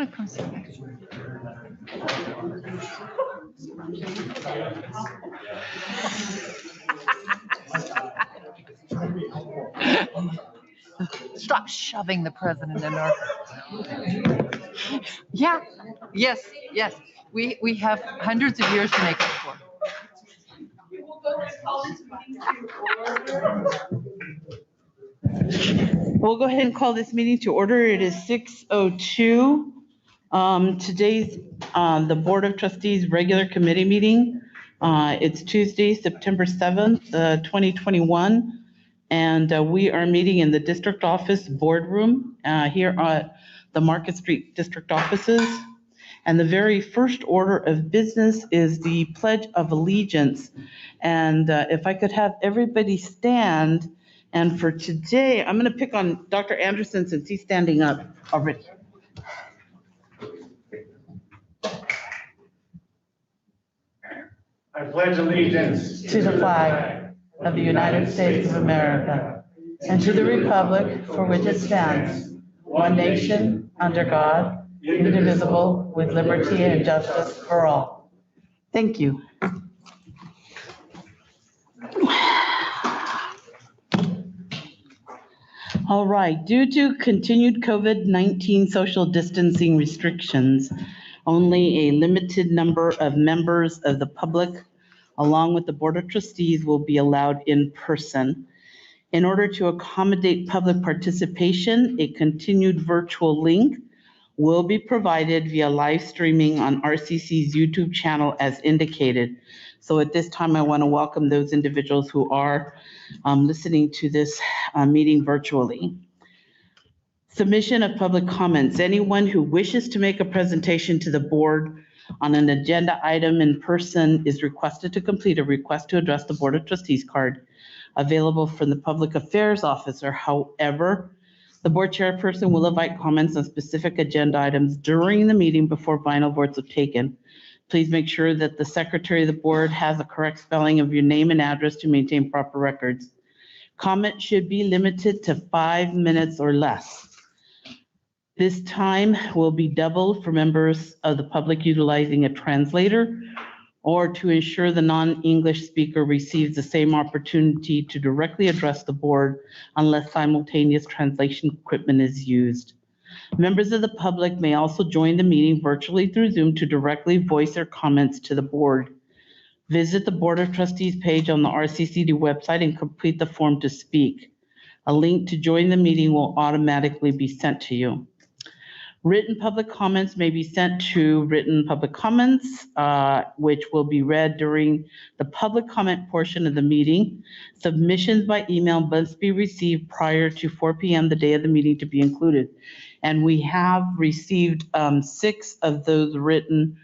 want to come sit next to me? Stop shoving the president in our. Yeah, yes. We have hundreds of years to make it for. We'll go ahead and call this meeting to order. It is 6:02. Today's the Board of Trustees regular committee meeting. It's Tuesday, September 7th, 2021. And we are meeting in the district office boardroom here at the Market Street district offices. And the very first order of business is the Pledge of Allegiance. And if I could have everybody stand. And for today, I'm going to pick on Dr. Anderson since he's standing up already. I pledge allegiance To the flag of the United States of America and to the republic for which it stands, one nation, under God, indivisible, with liberty and justice for all. Thank you. All right, due to continued COVID-19 social distancing restrictions, only a limited number of members of the public, along with the Board of Trustees, will be allowed in person. In order to accommodate public participation, a continued virtual link will be provided via live streaming on RCC's YouTube channel as indicated. So at this time, I want to welcome those individuals who are listening to this meeting virtually. Submission of public comments. Anyone who wishes to make a presentation to the board on an agenda item in person is requested to complete a request to address the Board of Trustees card available from the Public Affairs Officer. However, the board chairperson will invite comments on specific agenda items during the meeting before final votes are taken. Please make sure that the secretary of the board has a correct spelling of your name and address to maintain proper records. Comment should be limited to 5 minutes or less. This time will be doubled for members of the public utilizing a translator or to ensure the non-English speaker receives the same opportunity to directly address the board unless simultaneous translation equipment is used. Members of the public may also join the meeting virtually through Zoom to directly voice their comments to the board. Visit the Board of Trustees page on the RCCD website and complete the form to speak. A link to join the meeting will automatically be sent to you. Written public comments may be sent to written public comments, which will be read during the public comment portion of the meeting. Submissions by email must be received prior to 4 p.m. the day of the meeting to be included. And we have received 6 of those written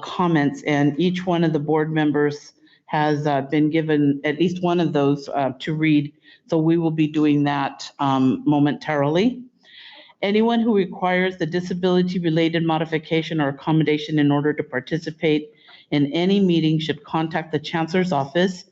comments, and each one of the board members has been given at least one of those to read. So we will be doing that momentarily. Anyone who requires the disability-related modification or accommodation in order to participate in any meeting should contact the Chancellor's office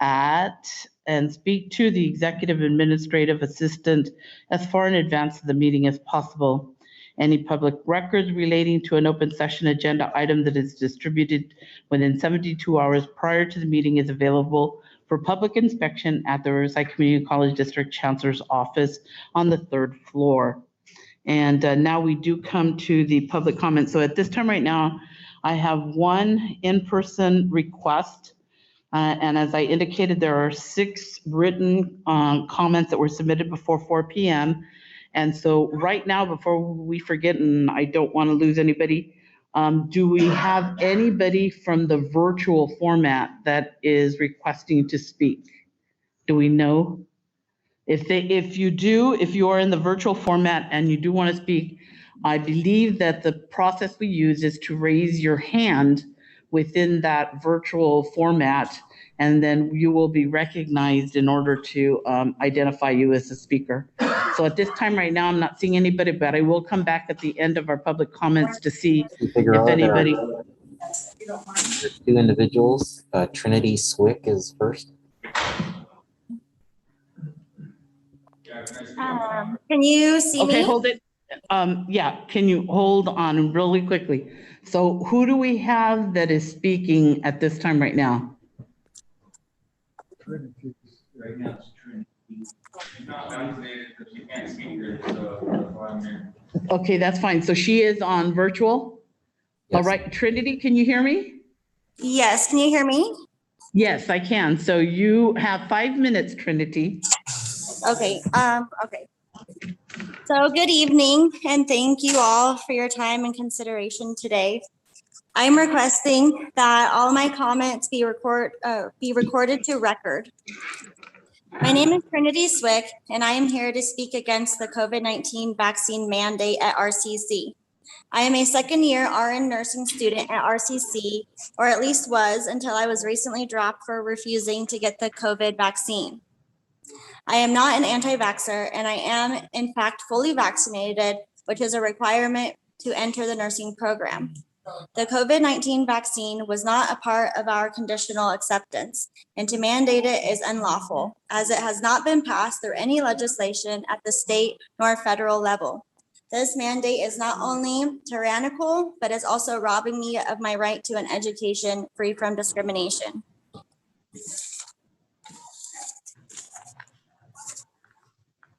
and speak to the Executive Administrative Assistant as far in advance of the meeting as possible. Any public records relating to an open session agenda item that is distributed within 72 hours prior to the meeting is available for public inspection at the Riverside Community College District Chancellor's office on the 3rd floor. And now we do come to the public comment. So at this time right now, I have one in-person request. And as I indicated, there are 6 written comments that were submitted before 4 p.m. And so right now, before we forget, and I don't want to lose anybody, do we have anybody from the virtual format that is requesting to speak? Do we know? If you are in the virtual format and you do want to speak, I believe that the process we use is to raise your hand within that virtual format, and then you will be recognized in order to identify you as a speaker. So at this time right now, I'm not seeing anybody, but I will come back at the end of our public comments to see if anybody. There's 2 individuals. Trinity Swick is first. Can you see me? Okay, hold it. Yeah, can you hold on really quickly? So who do we have that is speaking at this time right now? Right now, it's Trinity. She's not vaccinated, but she can't speak here, so that's why I'm here. Okay, that's fine. So she is on virtual? All Yes. right, Trinity, can you hear me? Yes, can you hear me? Yes, I can. So you have 5 minutes, Trinity. Okay, okay. So good evening and thank you all for your time and consideration today. I'm requesting that all my comments be recorded to record. My name is Trinity Swick and I am here to speak against the COVID-19 vaccine mandate at RCC. I am a second-year RN nursing student at RCC, or at least was until I was recently dropped for refusing to get the COVID vaccine. I am not an anti-vaxxer, and I am in fact fully vaccinated, which is a requirement to enter the nursing program. The COVID-19 vaccine was not a part of our conditional acceptance, and to mandate it is unlawful, as it has not been passed through any legislation at the state nor federal level. This mandate is not only tyrannical, but is also robbing me of my right to an education free from discrimination.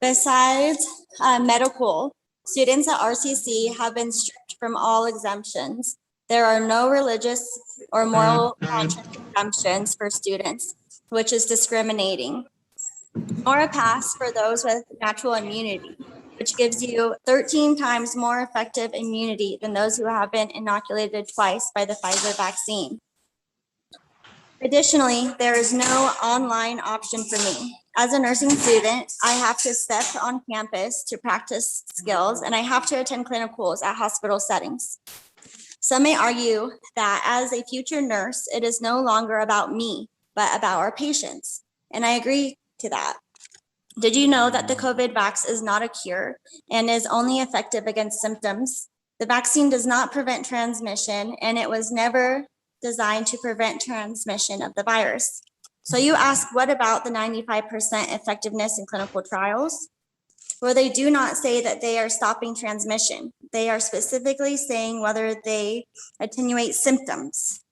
Besides medical, students at RCC have been stripped from all exemptions. There are no religious or moral conscience exemptions for students, which is discriminating, nor a pass for those with natural immunity, which gives you 13 times more effective immunity than those who have been inoculated twice by the Pfizer vaccine. Additionally, there is no online option for me. As a nursing student, I have to step on campus to practice skills, and I have to attend clinicals at hospital settings. Some may argue that as a future nurse, it is no longer about me, but about our patients. And I agree to that. Did you know that the COVID vax is not a cure and is only effective against symptoms? The vaccine does not prevent transmission, and it was never designed to prevent transmission of the virus. So you ask, what about the 95% effectiveness in clinical trials? Well, they do not say that they are stopping transmission. They are specifically saying whether they attenuate symptoms.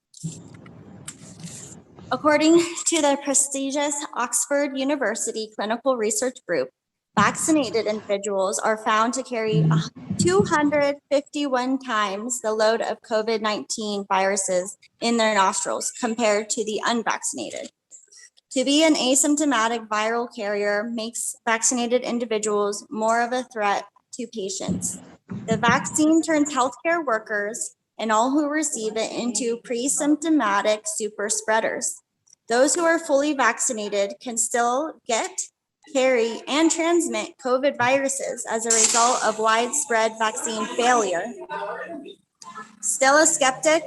According to the prestigious Oxford University Clinical Research Group, vaccinated individuals are found to carry 251 times the load of COVID-19 viruses in their nostrils compared to the unvaccinated. To be an asymptomatic viral carrier makes vaccinated individuals more of a threat to patients. The vaccine turns healthcare workers and all who receive it into pre-symptomatic super spreaders. Those who are fully vaccinated can still get, carry, and transmit COVID viruses as a result of widespread vaccine failure. Still a skeptic?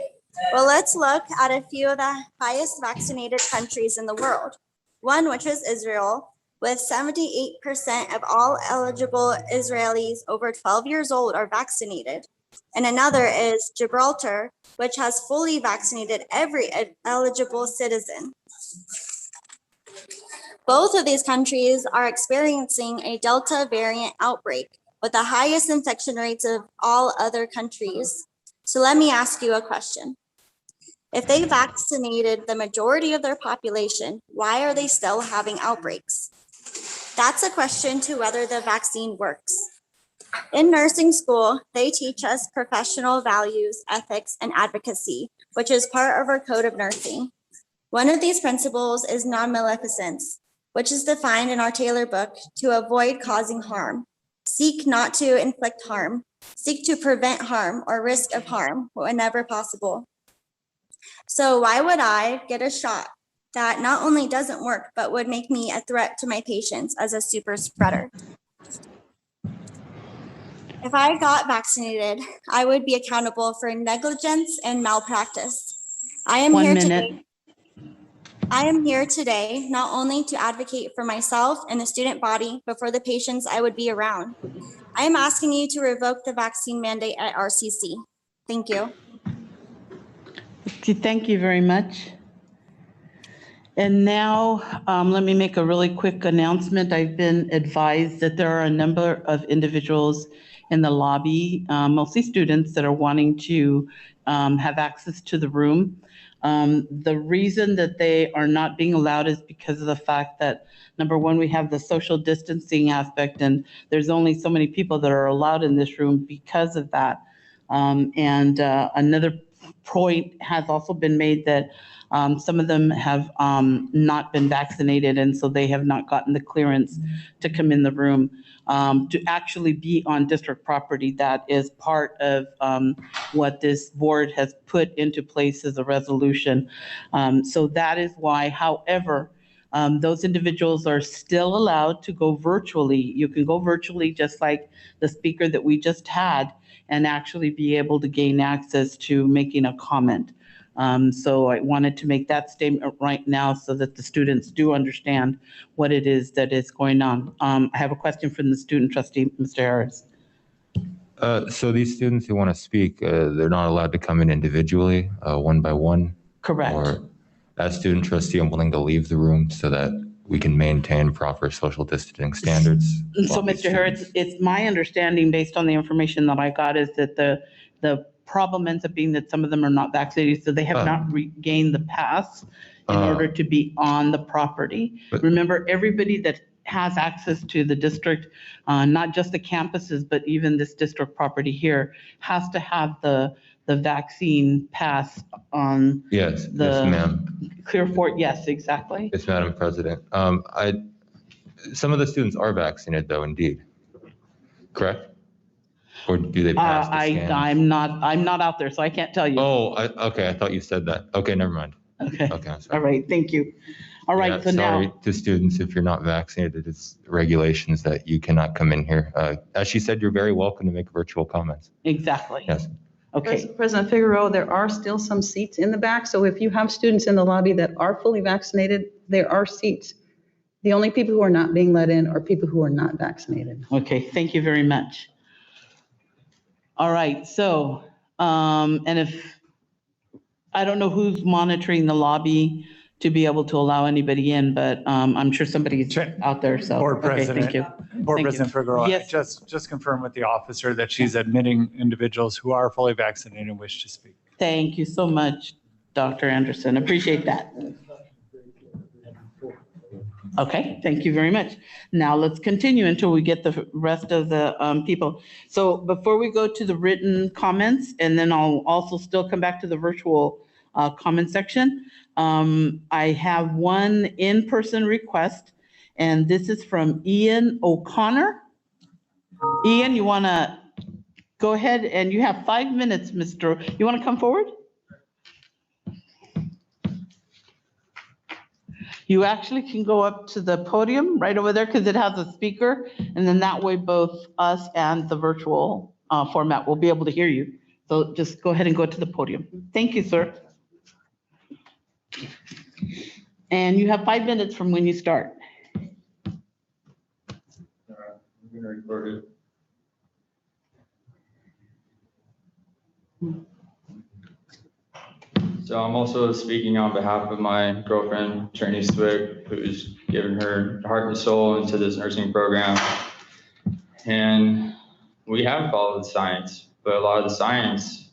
Well, let's look at a few of the highest vaccinated countries in the world. One, which is Israel, with 78% of all eligible Israelis over 12 years old are vaccinated. And another is Gibraltar, which has fully vaccinated every eligible citizen. Both of these countries are experiencing a Delta variant outbreak with the highest infection rates of all other countries. So let me ask you a question. If they vaccinated the majority of their population, why are they still having outbreaks? That's a question to whether the vaccine works. In nursing school, they teach us professional values, ethics, and advocacy, which is part of our code of nursing. One of these principles is non-maleficence, which is defined in our Taylor book to avoid causing harm. Seek not to inflict harm. Seek to prevent harm or risk of harm whenever possible. So why would I get a shot that not only doesn't work, but would make me a threat to my patients as a super spreader? If I got vaccinated, I would be accountable for negligence and malpractice. I am here today not only to advocate for myself and the student body, but for the patients I would be around. I am asking you to revoke the vaccine mandate at RCC. Thank you. Thank you very much. And now, let me make a really quick announcement. I've been advised that there are a number of individuals in the lobby, mostly students, that are wanting to have access to the room. The reason that they are not being allowed is because of the fact that, number one, we have the social distancing aspect, and there's only so many people that are allowed in this room because of that. And another point has also been made that some of them have not been vaccinated, and so they have not gotten the clearance to come in the room to actually be on district property. That is part of what this board has put into place as a resolution. So that is why, however, those individuals are still allowed to go virtually. You can go virtually just like the speaker that we just had and actually be able to gain access to making a comment. So I wanted to make that statement right now so that the students do understand what it is that is going on. I have a question from the student trustee, Mr. Harris. So these students who want to speak, they're not allowed to come in individually, one by one? Correct. Or as student trustee, I'm willing to leave the room so that we can maintain proper social distancing standards. So, Mr. Harris, it's my understanding, based on the information that I got, is that the problem ends up being that some of them are not vaccinated, so they have not regained the pass in order to be on the property. Remember, everybody that has access to the district, not just the campuses, but even this district property here, has to have the vaccine pass on. Yes, yes, ma'am. Clear for it. Yes, exactly. Yes, Madam President. Some of the students are vaccinated, though, indeed. Correct? Or do they pass the scans? I'm not out there, so I can't tell you. Oh, okay. I thought you said that. Okay, never mind. Okay. Okay, I'm sorry. All right. Thank you. All right. Yeah, so sorry now, to students, if you're not vaccinated, it's regulations that you cannot come in here. As she said, you're very welcome to make virtual comments. exactly. Yes. Okay. President Figueroa, there are still some seats in the back, so if you have students in the lobby that are fully vaccinated, there are seats. The only people who are not being let in are people who are not vaccinated. Okay. Thank you very much. All right. So, and if I don't know who's monitoring the lobby to be able to allow anybody in, but I'm sure somebody's out there. So, Board okay, President, thank you. Board Thank you. President Figueroa, Yes. just confirm with the officer that she's admitting individuals who are fully vaccinated and wish to speak. Thank you so much, Dr. Anderson. Appreciate that. Okay, thank you very much. Now let's continue until we get the rest of the people. So before we go to the written comments, and then I'll also still come back to the virtual comment section, I have one in-person request, and this is from Ian O'Connor. Ian, you want to go ahead, and you have 5 minutes, you want to come forward? You actually can go up to the podium right over there because it has a speaker, and then that way both us and the virtual format will be able to hear you. So just go ahead and go to the podium. Thank you, sir. And you have 5 minutes from when you start. All right, I'm gonna record it. So I'm also speaking on behalf of my girlfriend, Trini Swick, who's given her heart and soul into this nursing program. And we have followed science, but a lot of the science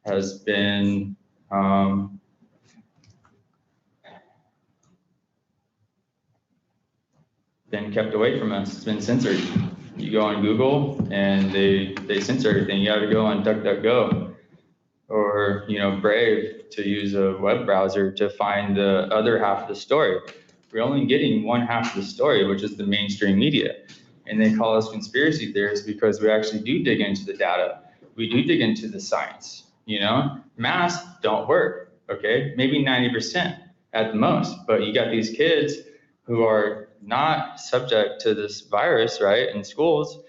has been kept away from us. It's been censored. You go on Google and they censor everything. You have to go on DuckDuckGo or, Brave to use a web browser to find the other half of the story. We're only getting one half of the story, which is the mainstream media. And they call us conspiracy theorists because we actually do dig into the data. We do dig into the science, Masks don't work, okay? Maybe 90% at the most, but you got these kids who are not subject to this virus, right, in schools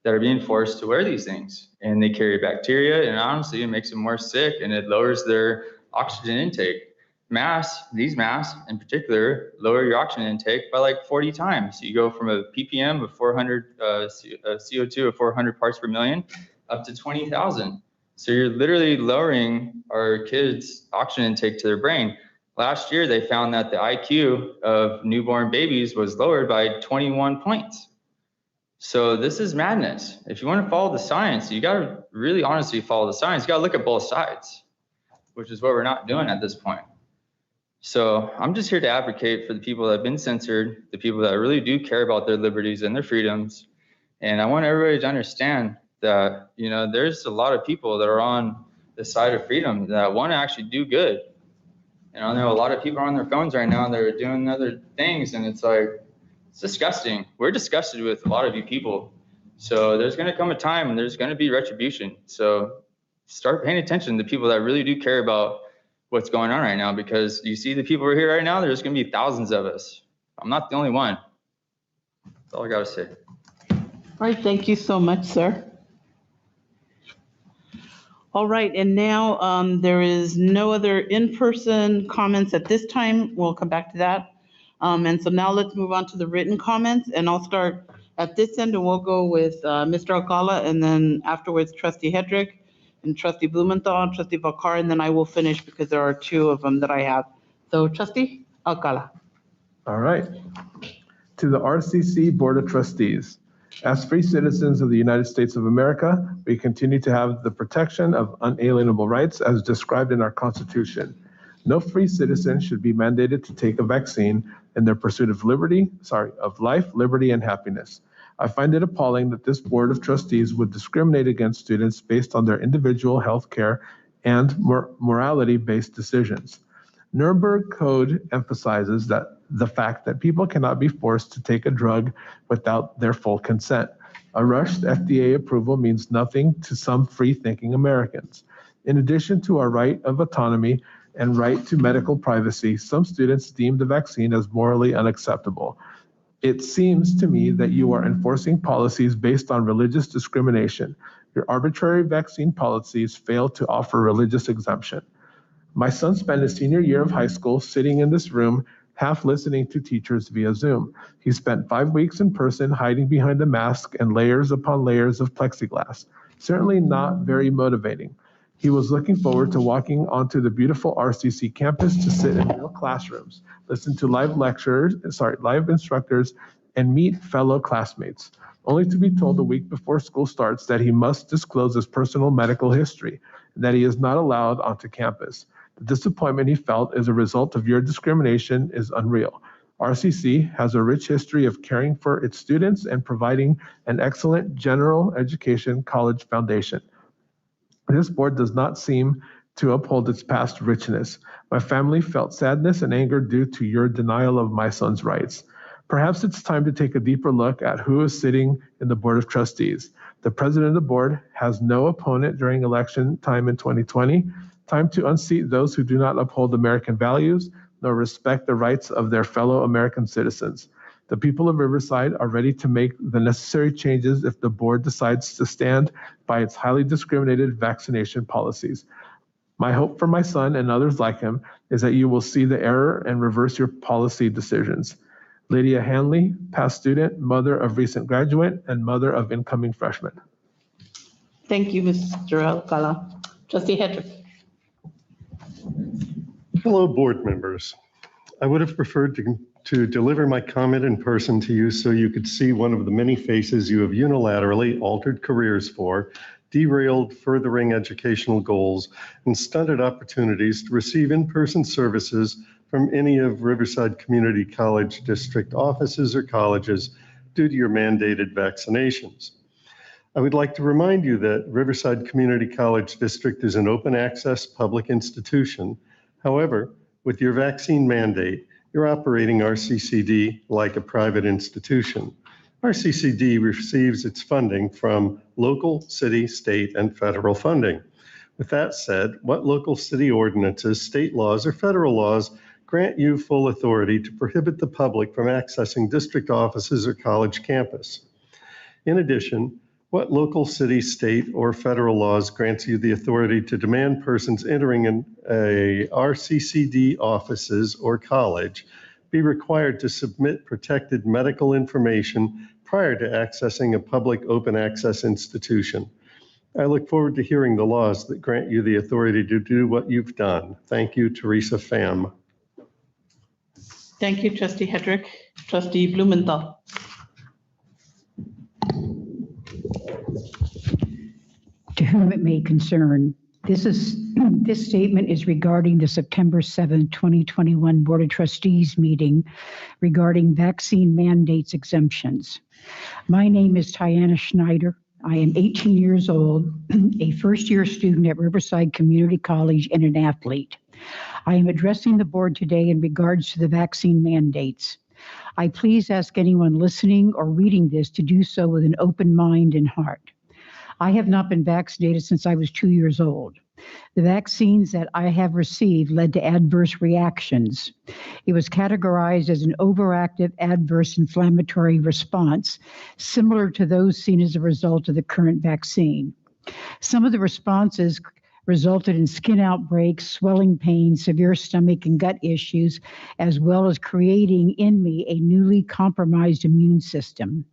that are being forced to wear these things. And they carry bacteria, and honestly, it makes them more sick, and it lowers their oxygen intake. These masks in particular, lower your oxygen intake by like 40 times. You go from a ppm of 400 CO2 of 400 parts per million up to 20,000. So you're literally lowering our kids' oxygen intake to their brain. Last year, they found that the IQ of newborn babies was lowered by 21 points. So this is madness. If you want to follow the science, you got to really honestly follow the science. You got to look at both sides, which is what we're not doing at this point. So I'm just here to advocate for the people that have been censored, the people that really do care about their liberties and their freedoms. And I want everybody to understand that, you know, there's a lot of people that are on the side of freedom that want to actually do good. You know, I know a lot of people are on their phones right now, they're doing other things, and it's like, it's disgusting. We're disgusted with a lot of you people. So there's going to come a time and there's going to be retribution. So start paying attention to people that really do care about what's going on right now, because you see the people who are here right now, there's going to be thousands of us. I'm not the only one. That's all I got to say. All right, thank you so much, sir. All right, and now there is no other in-person comments at this time. We'll come back to that. And so now let's move on to the written comments, and I'll start at this end, and we'll go with Mr. Alcala, and then afterwards Trustee Hedrick, and Trustee Blumenthal, and Trustee Valcar, and then I will finish because there are two of them that I have. So Trustee Alcala. All right. To the RCC Board of Trustees. As free citizens of the United States of America, we continue to have the protection of unalienable rights as described in our Constitution. No free citizen should be mandated to take a vaccine in their pursuit of life, liberty, and happiness. I find it appalling that this Board of Trustees would discriminate against students based on their individual health care and morality-based decisions. Nuremberg Code emphasizes that the fact that people cannot be forced to take a drug without their full consent. A rushed FDA approval means nothing to some free-thinking Americans. In addition to our right of autonomy and right to medical privacy, some students deem the vaccine as morally unacceptable. It seems to me that you are enforcing policies based on religious discrimination. Your arbitrary vaccine policies fail to offer religious exemption. My son spent his senior year of high school sitting in this room, half listening to teachers via Zoom. He spent 5 weeks in person hiding behind a mask and layers upon layers of plexiglass. Certainly not very motivating. He was looking forward to walking onto the beautiful RCC campus to sit in real classrooms, listen to live instructors, and meet fellow classmates, only to be told a week before school starts that he must disclose his personal medical history, and that he is not allowed onto campus. The disappointment he felt as a result of your discrimination is unreal. RCC has a rich history of caring for its students and providing an excellent general education college foundation. This board does not seem to uphold its past richness. My family felt sadness and anger due to your denial of my son's rights. Perhaps it's time to take a deeper look at who is sitting in the Board of Trustees. The president of the board has no opponent during election time in 2020. Time to unseat those who do not uphold American values nor respect the rights of their fellow American citizens. The people of Riverside are ready to make the necessary changes if the board decides to stand by its highly discriminated vaccination policies. My hope for my son and others like him is that you will see the error and reverse your policy decisions. Lydia Hanley, past student, mother of recent graduate, and mother of incoming freshman. Thank you, Mr. Alcala. Trustee Hedrick. Hello, board members. I would have preferred to deliver my comment in person to you so you could see one of the many faces you have unilaterally altered careers for, derailed furthering educational goals, and stunted opportunities to receive in-person services from any of Riverside Community College District offices or colleges due to your mandated vaccinations. I would like to remind you that Riverside Community College District is an open access public institution. However, with your vaccine mandate, you're operating RCCD like a private institution. RCCD receives its funding from local, city, state, and federal funding. With that said, what local city ordinances, state laws, or federal laws grant you full authority to prohibit the public from accessing district offices or college campus? In addition, what local, city, state, or federal laws grants you the authority to demand persons entering a RCCD offices or college be required to submit protected medical information prior to accessing a public open access institution? I look forward to hearing the laws that grant you the authority to do what you've done. Thank you, Teresa Pham. Thank you, Trustee Hedrick. Trustee Blumenthal. To whom it may concern, this statement is regarding the September 7, 2021 Board of Trustees meeting regarding vaccine mandates exemptions. My name is Tiana Schneider. I am 18 years old, a first-year student at Riverside Community College and an athlete. I am addressing the board today in regards to the vaccine mandates. I please ask anyone listening or reading this to do so with an open mind and heart. I have not been vaccinated since I was 2 years old. The vaccines that I have received led to adverse reactions. It was categorized as an overactive adverse inflammatory response, similar to those seen as a result of the current vaccine. Some of the responses resulted in skin outbreaks, swelling pain, severe stomach and gut issues, as well as creating in me a newly compromised immune system.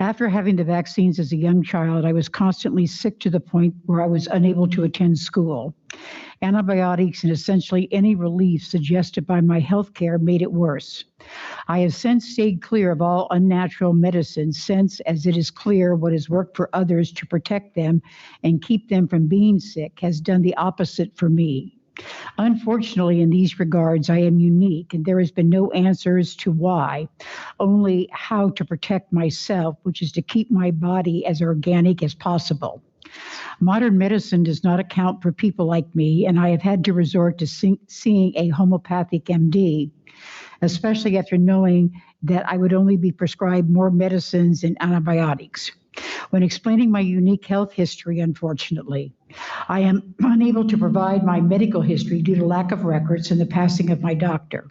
After having the vaccines as a young child, I was constantly sick to the point where I was unable to attend school. Antibiotics and essentially any relief suggested by my health care made it worse. I have since stayed clear of all unnatural medicines since, as it is clear what has worked for others to protect them and keep them from being sick has done the opposite for me. Unfortunately, in these regards, I am unique, and there has been no answers to why, only how to protect myself, which is to keep my body as organic as possible. Modern medicine does not account for people like me, and I have had to resort to seeing a homeopathic MD, especially after knowing that I would only be prescribed more medicines and antibiotics. When explaining my unique health history, unfortunately, I am unable to provide my medical history due to lack of records and the passing of my doctor.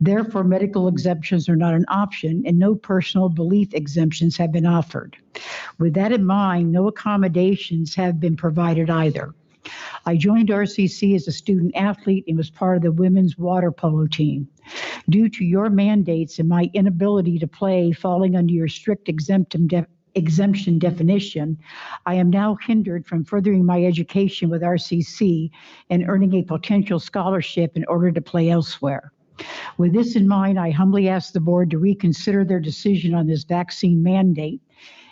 Therefore, medical exemptions are not an option, and no personal belief exemptions have been offered. With that in mind, no accommodations have been provided either. I joined RCC as a student athlete and was part of the women's water polo team. Due to your mandates and my inability to play falling under your strict exemption definition, I am now hindered from furthering my education with RCC and earning a potential scholarship in order to play elsewhere. With this in mind, I humbly ask the board to reconsider their decision on this vaccine mandate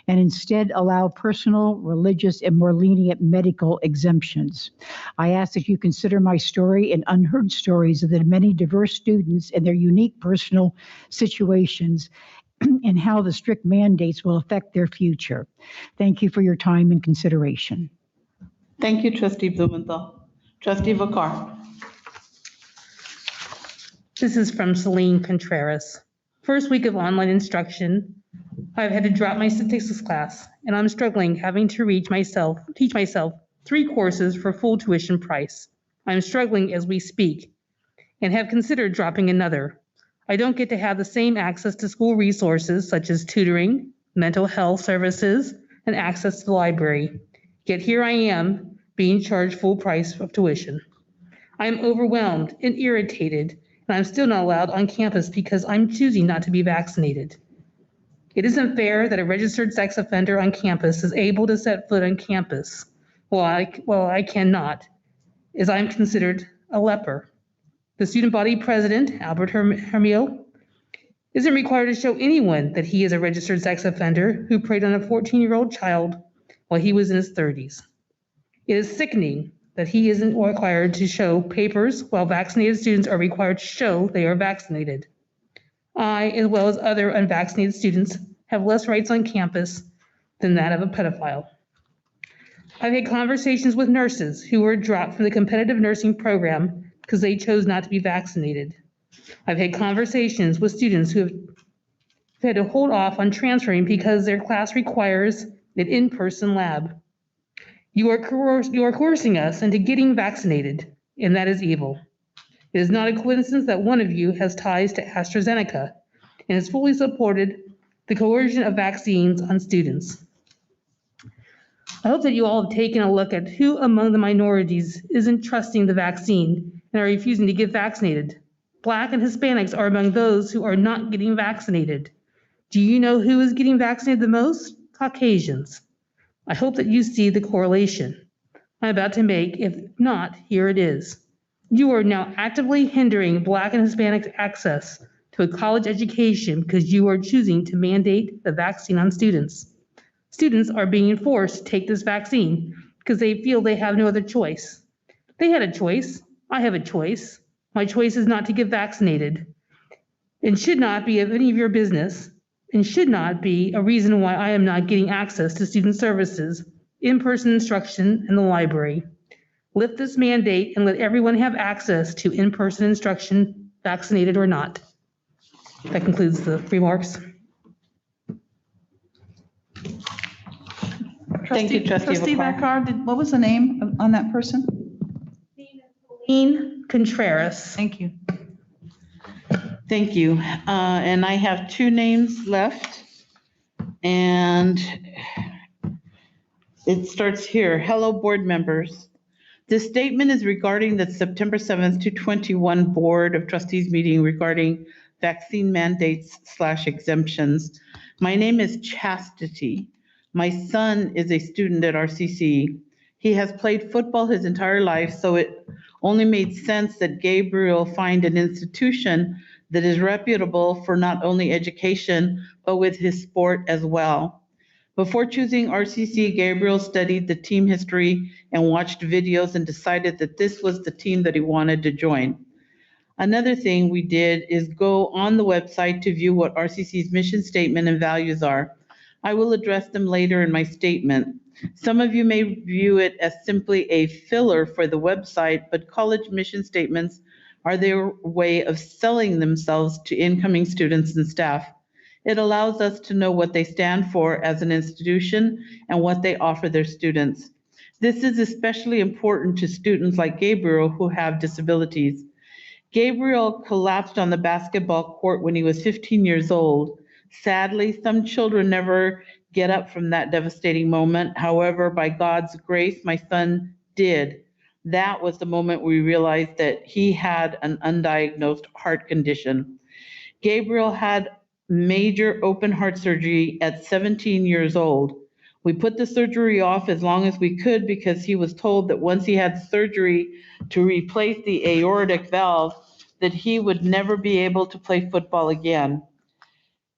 and instead allow personal, religious, and more lenient medical exemptions. I ask that you consider my story and unheard stories of the many diverse students and their unique personal situations and how the strict mandates will affect their future. Thank you for your time and consideration. Thank you, Trustee Blumenthal. Trustee Vakar. This is from Celine Contreras. First week of online instruction, I've had to drop my statistics class, and I'm struggling having to teach myself 3 courses for full tuition price. I'm struggling as we speak and have considered dropping another. I don't get to have the same access to school resources such as tutoring, mental health services, and access to the library. Yet here I am being charged full price of tuition. I am overwhelmed and irritated, and I'm still not allowed on campus because I'm choosing not to be vaccinated. It isn't fair that a registered sex offender on campus is able to set foot on campus while I cannot, as I'm considered a leper. The student body president, Albert Hermio, isn't required to show anyone that he is a registered sex offender who preyed on a 14-year-old child while he was in his 30s. It is sickening that he isn't required to show papers while vaccinated students are required to show they are vaccinated. I, as well as other unvaccinated students, have less rights on campus than that of a pedophile. I've had conversations with nurses who were dropped from the competitive nursing program because they chose not to be vaccinated. I've had conversations with students who have had to hold off on transferring because their class requires an in-person lab. You are coercing us into getting vaccinated, and that is evil. It is not a coincidence that one of you has ties to AstraZeneca and has fully supported the coercion of vaccines on students. I hope that you all have taken a look at who among the minorities isn't trusting the vaccine and are refusing to get vaccinated. Black and Hispanics are among those who are not getting vaccinated. Do you know who is getting vaccinated the most? Caucasians. I hope that you see the correlation I'm about to make. If not, here it is. You are now actively hindering Black and Hispanic access to a college education because you are choosing to mandate the vaccine on students. Students are being forced to take this vaccine because they feel they have no other choice. They had a choice. I have a choice. My choice is not to get vaccinated. It should not be of any of your business and should not be a reason why I am not getting access to student services, in-person instruction, and the library. Lift this mandate and let everyone have access to in-person instruction, vaccinated or not. That concludes the remarks. Thank you, Trustee Bacard, what was the name on that person? Celine Contreras. Thank you. Thank you. And I have 2 names left. And it starts here. Hello, board members. This statement is regarding the September 7th, 2021 Board of Trustees meeting regarding vaccine mandates/exemptions. My name is Chastity. My son is a student at RCC. He has played football his entire life, so it only made sense that Gabriel find an institution that is reputable for not only education, but with his sport as well. Before choosing RCC, Gabriel studied the team history and watched videos and decided that this was the team that he wanted to join. Another thing we did is go on the website to view what RCC's mission statement and values are. I will address them later in my statement. Some of you may view it as simply a filler for the website, but college mission statements are their way of selling themselves to incoming students and staff. It allows us to know what they stand for as an institution and what they offer their students. This is especially important to students like Gabriel who have disabilities. Gabriel collapsed on the basketball court when he was 15 years old. Sadly, some children never get up from that devastating moment. However, by God's grace, my son did. That was the moment we realized that he had an undiagnosed heart condition. Gabriel had major open heart surgery at 17 years old. We put the surgery off as long as we could because he was told that once he had surgery to replace the aortic valve, that he would never be able to play football again.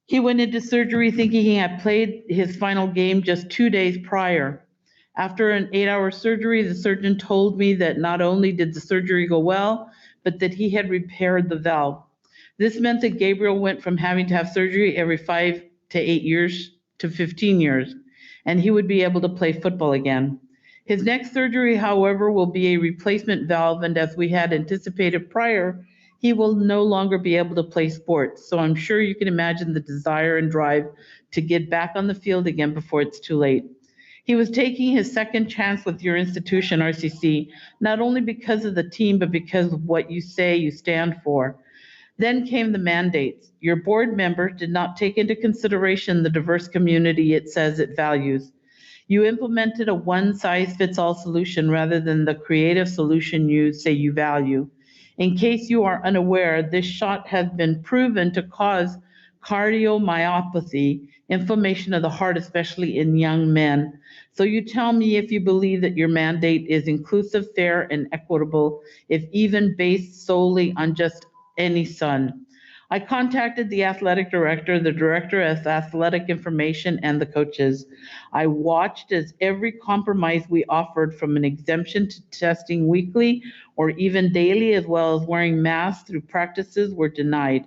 He went into surgery thinking he had played his final game just 2 days prior. After an 8-hour surgery, the surgeon told me that not only did the surgery go well, but that he had repaired the valve. This meant that Gabriel went from having to have surgery every 5 to 8 years to 15 years, and he would be able to play football again. His next surgery, however, will be a replacement valve, and as we had anticipated prior, he will no longer be able to play sports. So I'm sure you can imagine the desire and drive to get back on the field again before it's too late. He was taking his second chance with your institution, RCC, not only because of the team, but because of what you say you stand for. Then came the mandates. Your board members did not take into consideration the diverse community it says it values. You implemented a one-size-fits-all solution rather than the creative solution you say you value. In case you are unaware, this shot has been proven to cause cardiomyopathy, inflammation of the heart, especially in young men. So you tell me if you believe that your mandate is inclusive, fair, and equitable, if even based solely on just any son. I contacted the athletic director, the director of athletic information, and the coaches. I watched as every compromise we offered, from an exemption to testing weekly or even daily, as well as wearing masks through practices, were denied.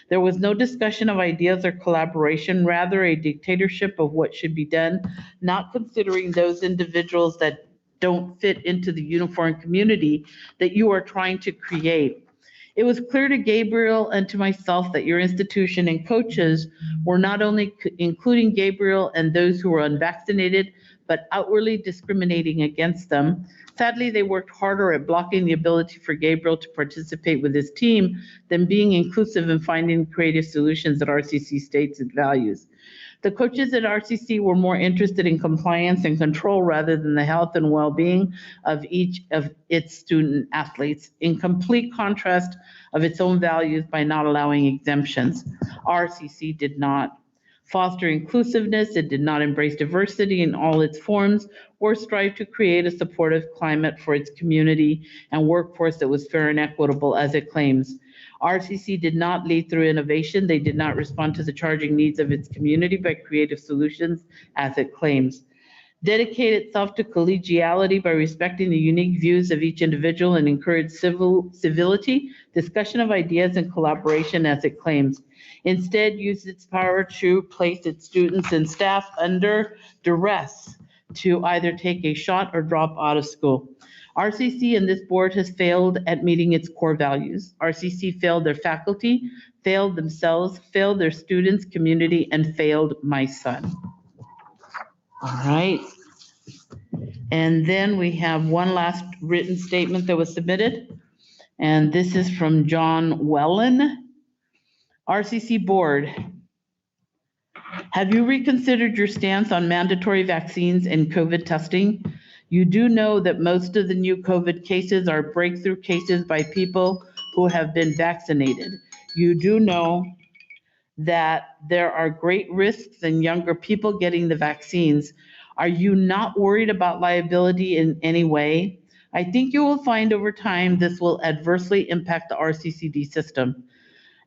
There was no discussion of ideas or collaboration, rather a dictatorship of what should be done, not considering those individuals that don't fit into the uniform community that you are trying to create. It was clear to Gabriel and to myself that your institution and coaches were not only including Gabriel and those who were unvaccinated, but outwardly discriminating against them. Sadly, they worked harder at blocking the ability for Gabriel to participate with his team than being inclusive and finding creative solutions that RCC states it values. The coaches at RCC were more interested in compliance and control rather than the health and well-being of each of its student athletes, in complete contrast of its own values by not allowing exemptions. RCC did not foster inclusiveness, it did not embrace diversity in all its forms, or strive to create a supportive climate for its community and workforce that was fair and equitable as it claims. RCC did not lead through innovation. They did not respond to the charging needs of its community by creative solutions, as it claims. Dedicate itself to collegiality by respecting the unique views of each individual and encourage civility, discussion of ideas, and collaboration, as it claims. Instead, use its power to place its students and staff under duress to either take a shot or drop out of school. RCC and this board has failed at meeting its core values. RCC failed their faculty, failed themselves, failed their students, community, and failed my son. All right. And then we have one last written statement that was submitted. And this is from John Wellen. RCC Board, have you reconsidered your stance on mandatory vaccines and COVID testing? You do know that most of the new COVID cases are breakthrough cases by people who have been vaccinated. You do know that there are great risks in younger people getting the vaccines. Are you not worried about liability in any way? I think you will find over time this will adversely impact the RCCD system.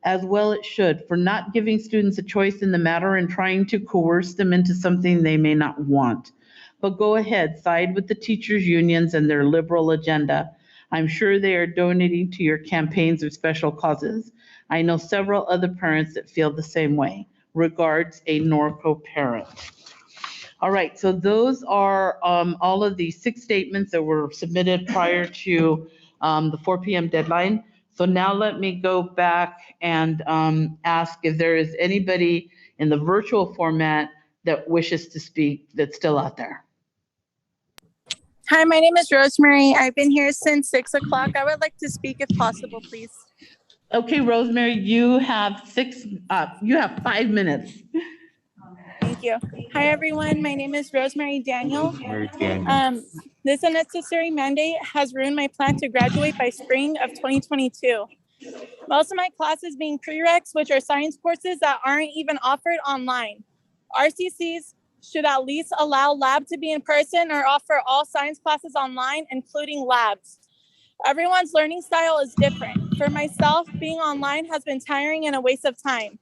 As well it should, for not giving students a choice in the matter and trying to coerce them into something they may not want. But go ahead, side with the teachers' unions and their liberal agenda. I'm sure they are donating to your campaigns of special causes. I know several other parents that feel the same way. Regards, a Norco parent. All right, so those are all of the 6 statements that were submitted prior to the 4 p.m. deadline. So now let me go back and ask if there is anybody in the virtual format that wishes to speak that's still out there. Hi, my name is Rosemary. I've been here since 6 o'clock. I would like to speak if possible, please. Okay, Rosemary, you have 5 minutes. Thank you. Hi, everyone. My name is Rosemary Daniel. Rosemary. This unnecessary mandate has ruined my plan to graduate by spring of 2022. Most of my classes being prereqs, which are science courses that aren't even offered online. RCCs should at least allow lab to be in person or offer all science classes online, including labs. Everyone's learning style is different. For myself, being online has been tiring and a waste of time.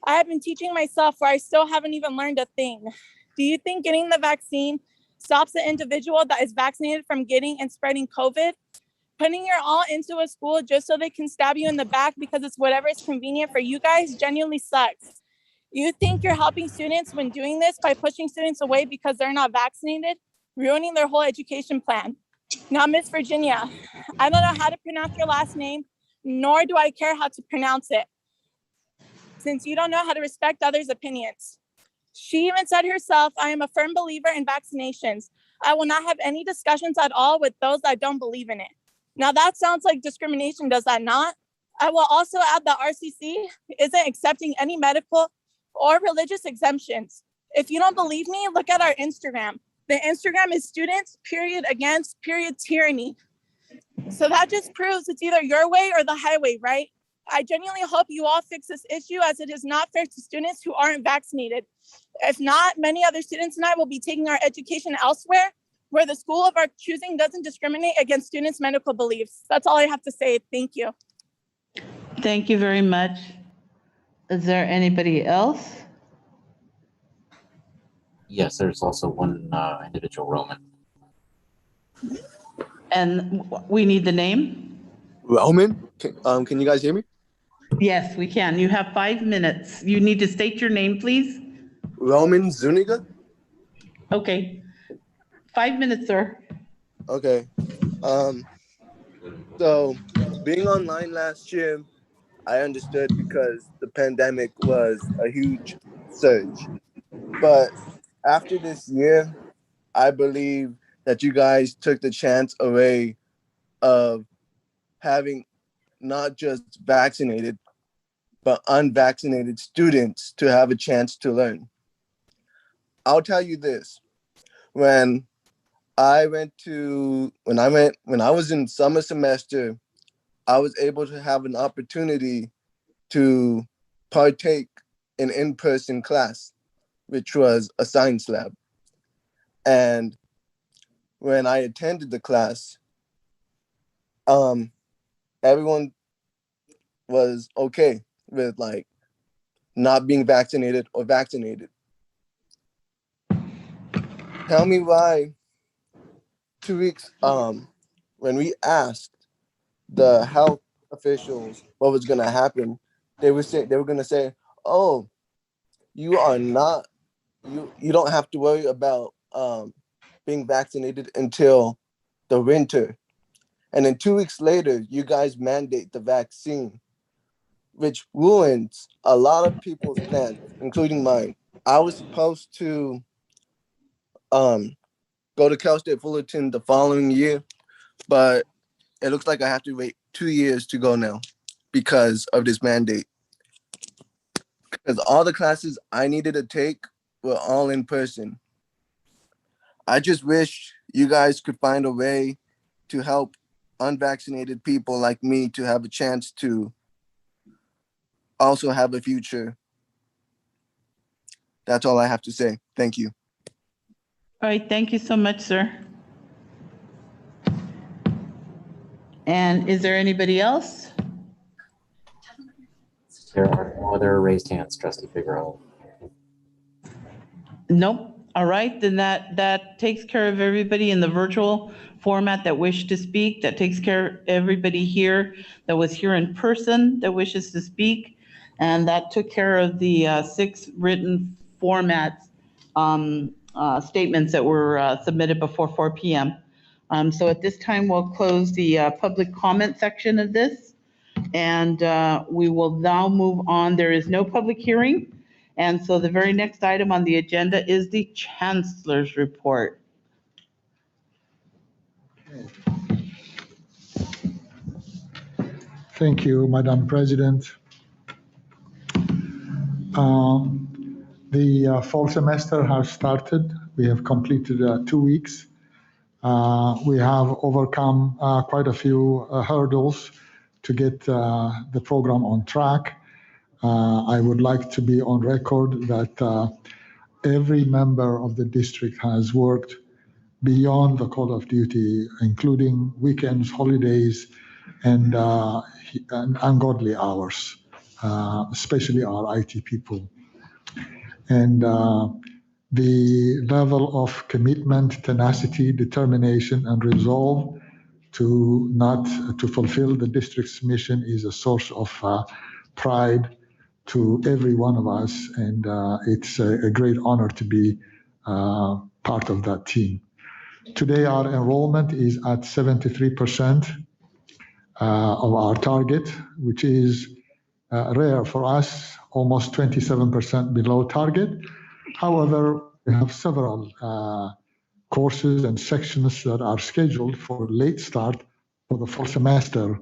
I have been teaching myself where I still haven't even learned a thing. Do you think getting the vaccine stops the individual that is vaccinated from getting and spreading COVID? Putting your all into a school just so they can stab you in the back because it's whatever is convenient for you guys genuinely sucks. You think you're helping students when doing this by pushing students away because they're not vaccinated, ruining their whole education plan. Now, Miss Virginia, I don't know how to pronounce your last name, nor do I care how to pronounce it, since you don't know how to respect others' opinions. She even said herself, I am a firm believer in vaccinations. I will not have any discussions at all with those that don't believe in it. Now that sounds like discrimination, does that not? I will also add that RCC isn't accepting any medical or religious exemptions. If you don't believe me, look at our Instagram. The Instagram is students, period, against, period, tyranny. So that just proves it's either your way or the highway, right? I genuinely hope you all fix this issue, as it is not fair to students who aren't vaccinated. If not, many other students and I will be taking our education elsewhere, where the school of our choosing doesn't discriminate against students' medical beliefs. That's all I have to say. Thank you. Thank you very much. Is there anybody else? Yes, there's also one individual, Roman. And we need the name? Roman, can you guys hear me? Yes, we can. You have 5 minutes. You need to state your name, please. Roman Zuniga? Okay. 5 minutes, sir. Okay. So being online last year, I understood because the pandemic was a huge surge. But after this year, I believe that you guys took the chance away of having not just vaccinated, but unvaccinated students to have a chance to learn. I'll tell you this. When I was in summer semester, I was able to have an opportunity to partake in in-person class, which was a science lab. And when I attended the class, everyone was okay with like not being vaccinated or vaccinated. Tell me why 2 weeks when we asked the health officials what was gonna happen, they were gonna say, "Oh, you don't have to worry about being vaccinated until the winter." And then 2 weeks later, you guys mandate the vaccine, which ruins a lot of people's plans, including mine. I was supposed to go to Cal State Fullerton the following year, but it looks like I have to wait 2 years to go now because of this mandate. Because all the classes I needed to take were all in person. I just wish you guys could find a way to help unvaccinated people like me to have a chance to also have a future. That's all I have to say. Thank you. All right, thank you so much, sir. And is there anybody else? There are no other raised hands, Trustee Figueroa. Nope. All right, then that takes care of everybody in the virtual format that wished to speak. That takes care of everybody here that was here in person that wishes to speak. And that took care of the 6 written formats statements that were submitted before 4 p.m. So at this time, we'll close the public comment section of this. And we will now move on. There is no public hearing. And so the very next item on the agenda is the Chancellor's report. Thank you, Madam President. The fall semester has started. We have completed 2 weeks. We have overcome quite a few hurdles to get the program on track. I would like to be on record that every member of the district has worked beyond the call of duty, including weekends, holidays, and ungodly hours, especially our IT people. And the level of commitment, tenacity, determination, and resolve to fulfill the district's mission is a source of pride to every one of us, and it's a great honor to be part of that team. Today, our enrollment is at 73% of our target, which is rare for us, almost 27% below target. However, we have several courses and sections that are scheduled for late start for the fall semester.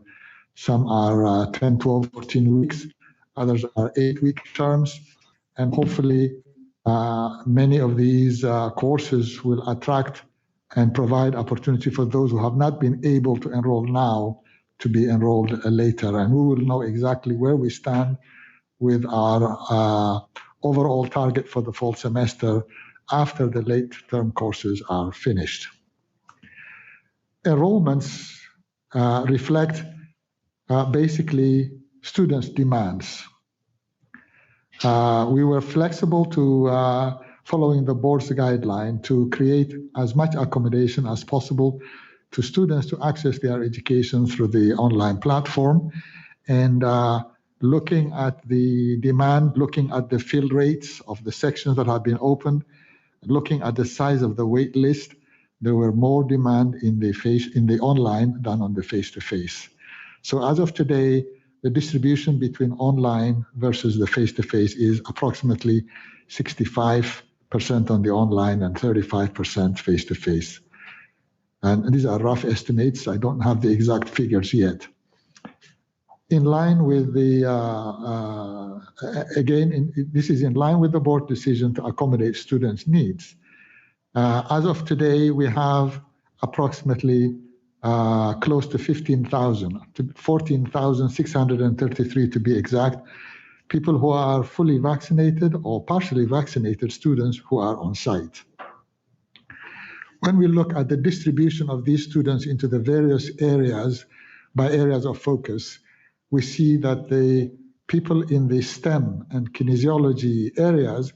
Some are 10, 12, 14 weeks. Others are 8-week terms. And hopefully, many of these courses will attract and provide opportunity for those who have not been able to enroll now to be enrolled later. And we will know exactly where we stand with our overall target for the fall semester after the late term courses are finished. Enrollments reflect basically students' demands. We were flexible to following the board's guideline to create as much accommodation as possible to students to access their education through the online platform. And looking at the demand, looking at the fill rates of the sections that have been opened, looking at the size of the wait list, there were more demand in the online than on the face-to-face. So as of today, the distribution between online versus the face-to-face is approximately 65% on the online and 35% face-to-face. And these are rough estimates. I don't have the exact figures yet. In line with the, this is in line with the board decision to accommodate students' needs. As of today, we have approximately close to 15,000, to 14,633 to be exact, people who are fully vaccinated or partially vaccinated students who are on site. When we look at the distribution of these students into the various areas by areas of focus, we see that the people in the STEM and kinesiology areas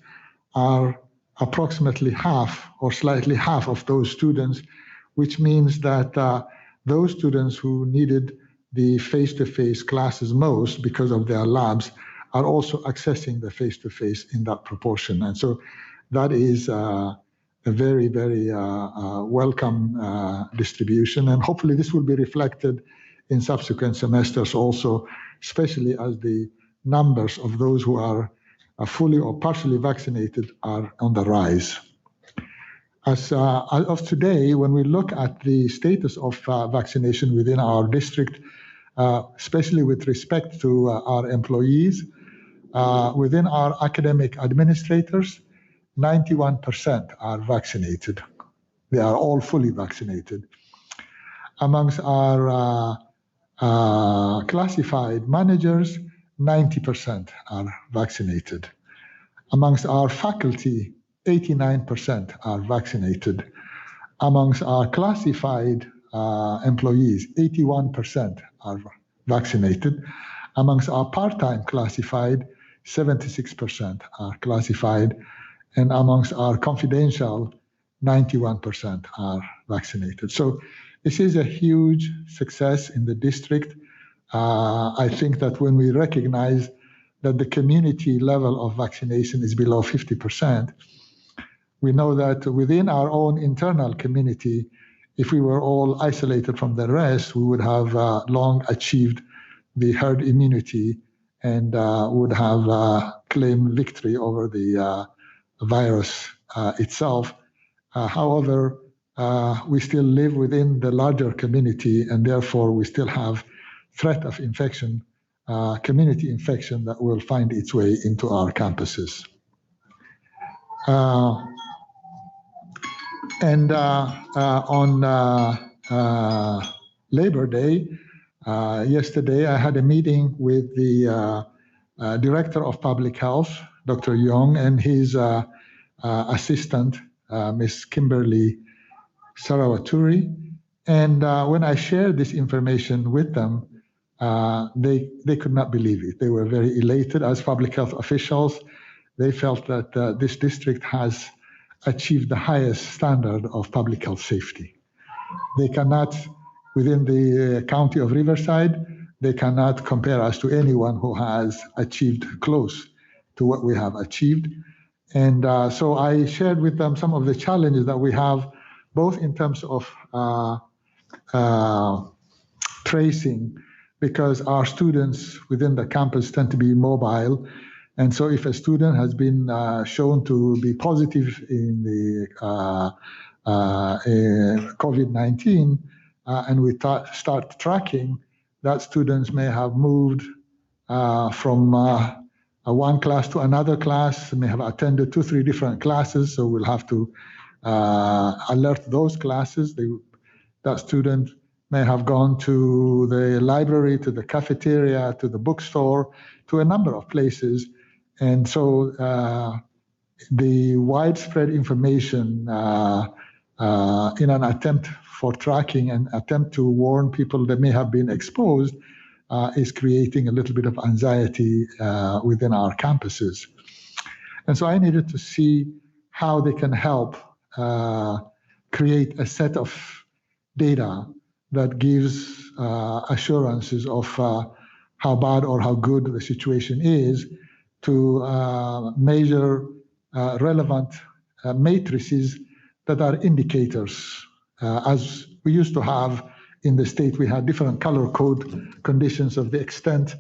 are approximately half or slightly half of those students, which means that those students who needed the face-to-face classes most because of their labs are also accessing the face-to-face in that proportion. And so that is a very, very welcome distribution. And hopefully this will be reflected in subsequent semesters also, especially as the numbers of those who are fully or partially vaccinated are on the rise. As of today, when we look at the status of vaccination within our district, especially with respect to our employees, within our academic administrators, 91% are vaccinated. They are all fully vaccinated. Amongst our classified managers, 90% are vaccinated. Amongst our faculty, 89% are vaccinated. Amongst our classified employees, 81% are vaccinated. Amongst our part-time classified, 76% are classified. And amongst our confidential, 91% are vaccinated. So this is a huge success in the district. I think that when we recognize that the community level of vaccination is below 50%, we know that within our own internal community, if we were all isolated from the rest, we would have long achieved the herd immunity and would have claimed victory over the virus itself. However, we still live within the larger community, and therefore we still have threat of infection, community infection that will find its way into our campuses. And on Labor Day, yesterday, I had a meeting with the Director of Public Health, Dr. Young, and his assistant, Ms. Kimberly Sarawaturi. And when I shared this information with them, they could not believe it. They were very elated as public health officials. They felt that this district has achieved the highest standard of public health safety. They cannot, within the county of Riverside, they cannot compare us to anyone who has achieved close to what we have achieved. And so I shared with them some of the challenges that we have, both in terms of tracing, because our students within the campus tend to be mobile. And so if a student has been shown to be positive in the COVID-19, and we start tracking, that students may have moved from one class to another class, may have attended 2-3 different classes, so we'll have to alert those classes. That student may have gone to the library, to the cafeteria, to the bookstore, to a number of places. And so the widespread information in an attempt for tracking and attempt to warn people that may have been exposed is creating a little bit of anxiety within our campuses. And so I needed to see how they can help create a set of data that gives assurances of how bad or how good the situation is, to measure relevant matrices that are indicators. As we used to have in the state, we had different color code conditions of the extent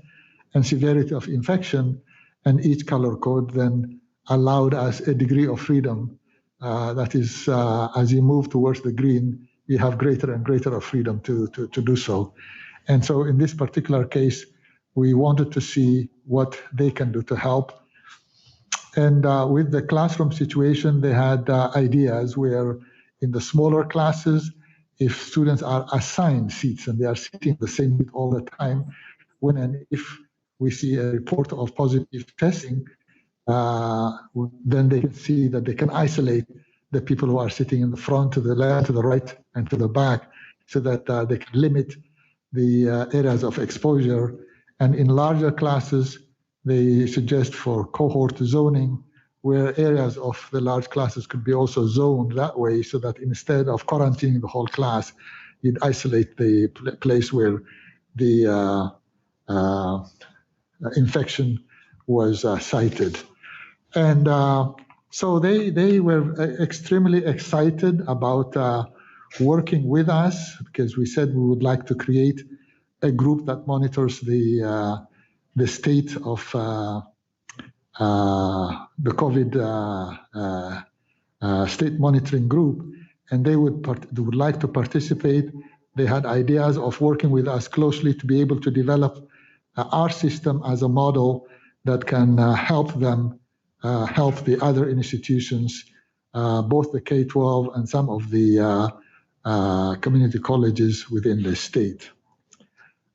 and severity of infection, and each color code then allowed us a degree of freedom. That is, as you move towards the green, you have greater and greater of freedom to do so. And so in this particular case, we wanted to see what they can do to help. And with the classroom situation, they had ideas where in the smaller classes, if students are assigned seats and they are sitting the same seat all the time, when and if we see a report of positive testing, then they can see that they can isolate the people who are sitting in the front, to the left, to the right, and to the back, so that they can limit the areas of exposure. And in larger classes, they suggest for cohort zoning, where areas of the large classes could be also zoned that way, so that instead of quarantining the whole class, you'd isolate the place where the infection was cited. And so they were extremely excited about working with us, because we said we would like to create a group that monitors the state of the COVID state monitoring group, and they would like to participate. They had ideas of working with us closely to be able to develop our system as a model that can help them help the other institutions, both the K-12 and some of the community colleges within the state.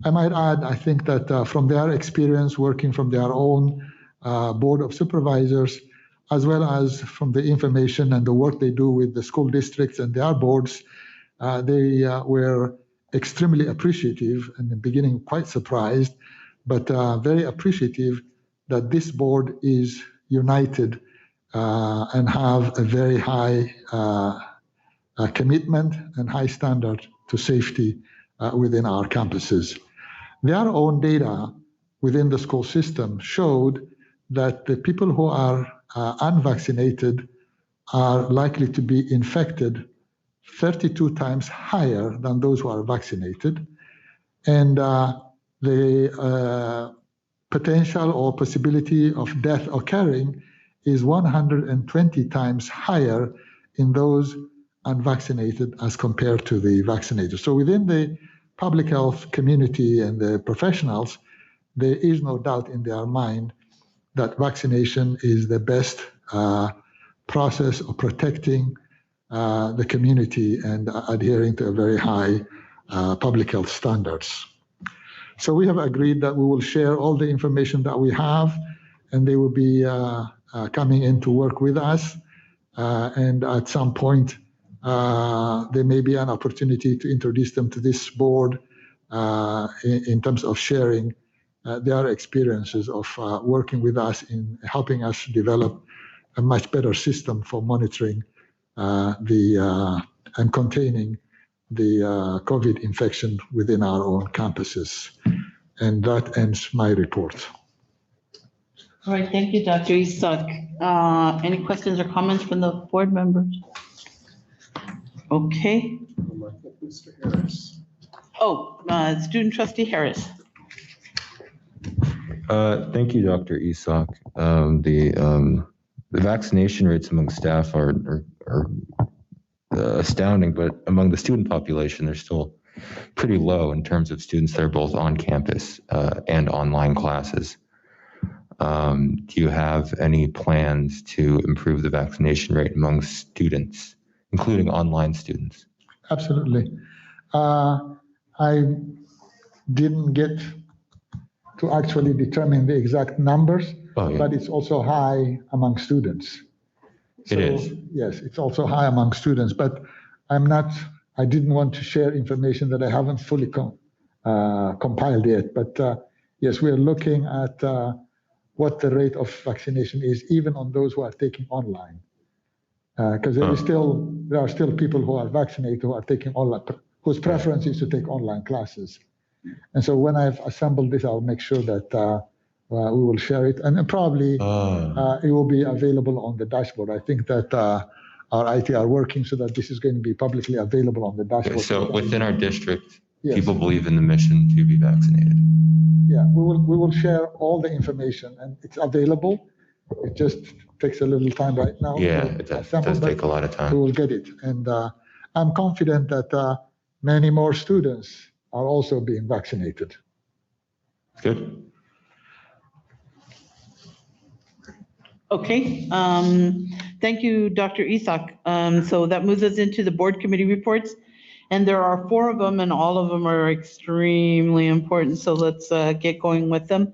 I might add, I think that from their experience working from their own board of supervisors, as well as from the information and the work they do with the school districts and their boards, they were extremely appreciative, in the beginning quite surprised, but very appreciative that this board is united and have a very high commitment and high standard to safety within our campuses. Their own data within the school system showed that the people who are unvaccinated are likely to be infected 32 times higher than those who are vaccinated. And the potential or possibility of death occurring is 120 times higher in those unvaccinated as compared to the vaccinated. So within the public health community and the professionals, there is no doubt in their mind that vaccination is the best process of protecting the community and adhering to a very high public health standards. So we have agreed that we will share all the information that we have, and they will be coming in to work with us. And at some point, there may be an opportunity to introduce them to this board in terms of sharing their experiences of working with us in helping us develop a much better system for monitoring and containing the COVID infection within our own campuses. And that ends my report. All right, thank you, Dr. Isak. Any questions or comments from the board members? Okay. Mr. Harris. Oh, Student Trustee Harris. Thank you, Dr. Isak. The vaccination rates among staff are astounding, but among the student population, they're still pretty low in terms of students that are both on campus and online classes. Do you have any plans to improve the vaccination rate among students, including online students? Absolutely. I didn't get to actually determine the exact numbers, but it's also high among students. It is. Yes, it's also high among students, but I didn't want to share information that I haven't fully compiled yet. But yes, we are looking at what the rate of vaccination is, even on those who are taking online. Because there are still people who are vaccinated who are taking online, whose preference is to take online classes. And so when I've assembled this, I'll make sure that we will share it, and probably it will be available on the dashboard. I think that our IT are working so that this is going to be publicly available on the dashboard. So within our district, people believe in the mission to be vaccinated. Yeah, we will share all the information, and it's available. It just takes a little time right now. Yeah, it does take a lot of time. We will get it, and I'm confident that many more students are also being vaccinated. Good. Okay, thank you, Dr. Isak. So that moves us into the board committee reports. And there are 4 of them, and all of them are extremely important. So let's get going with them.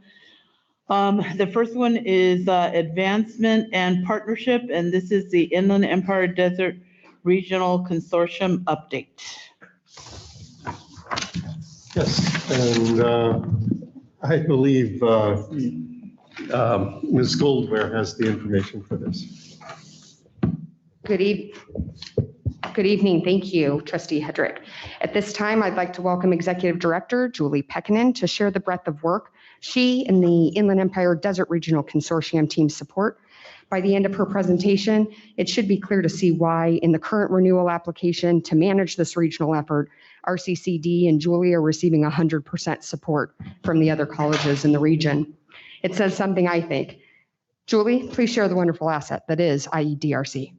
The first one is advancement and partnership, and this is the Inland Empire Desert Regional Consortium update. Yes, and I believe Ms. Goldware has the information for this. Good evening. Thank you, Trustee Hedrick. At this time, I'd like to welcome Executive Director Julie Pekkanen to share the breadth of work she and the Inland Empire Desert Regional Consortium team support. By the end of her presentation, it should be clear to see why in the current renewal application to manage this regional effort, RCCD and Julie are receiving 100% support from the other colleges in the region. It says something, I think. Julie, please share the wonderful asset that is IEDRC.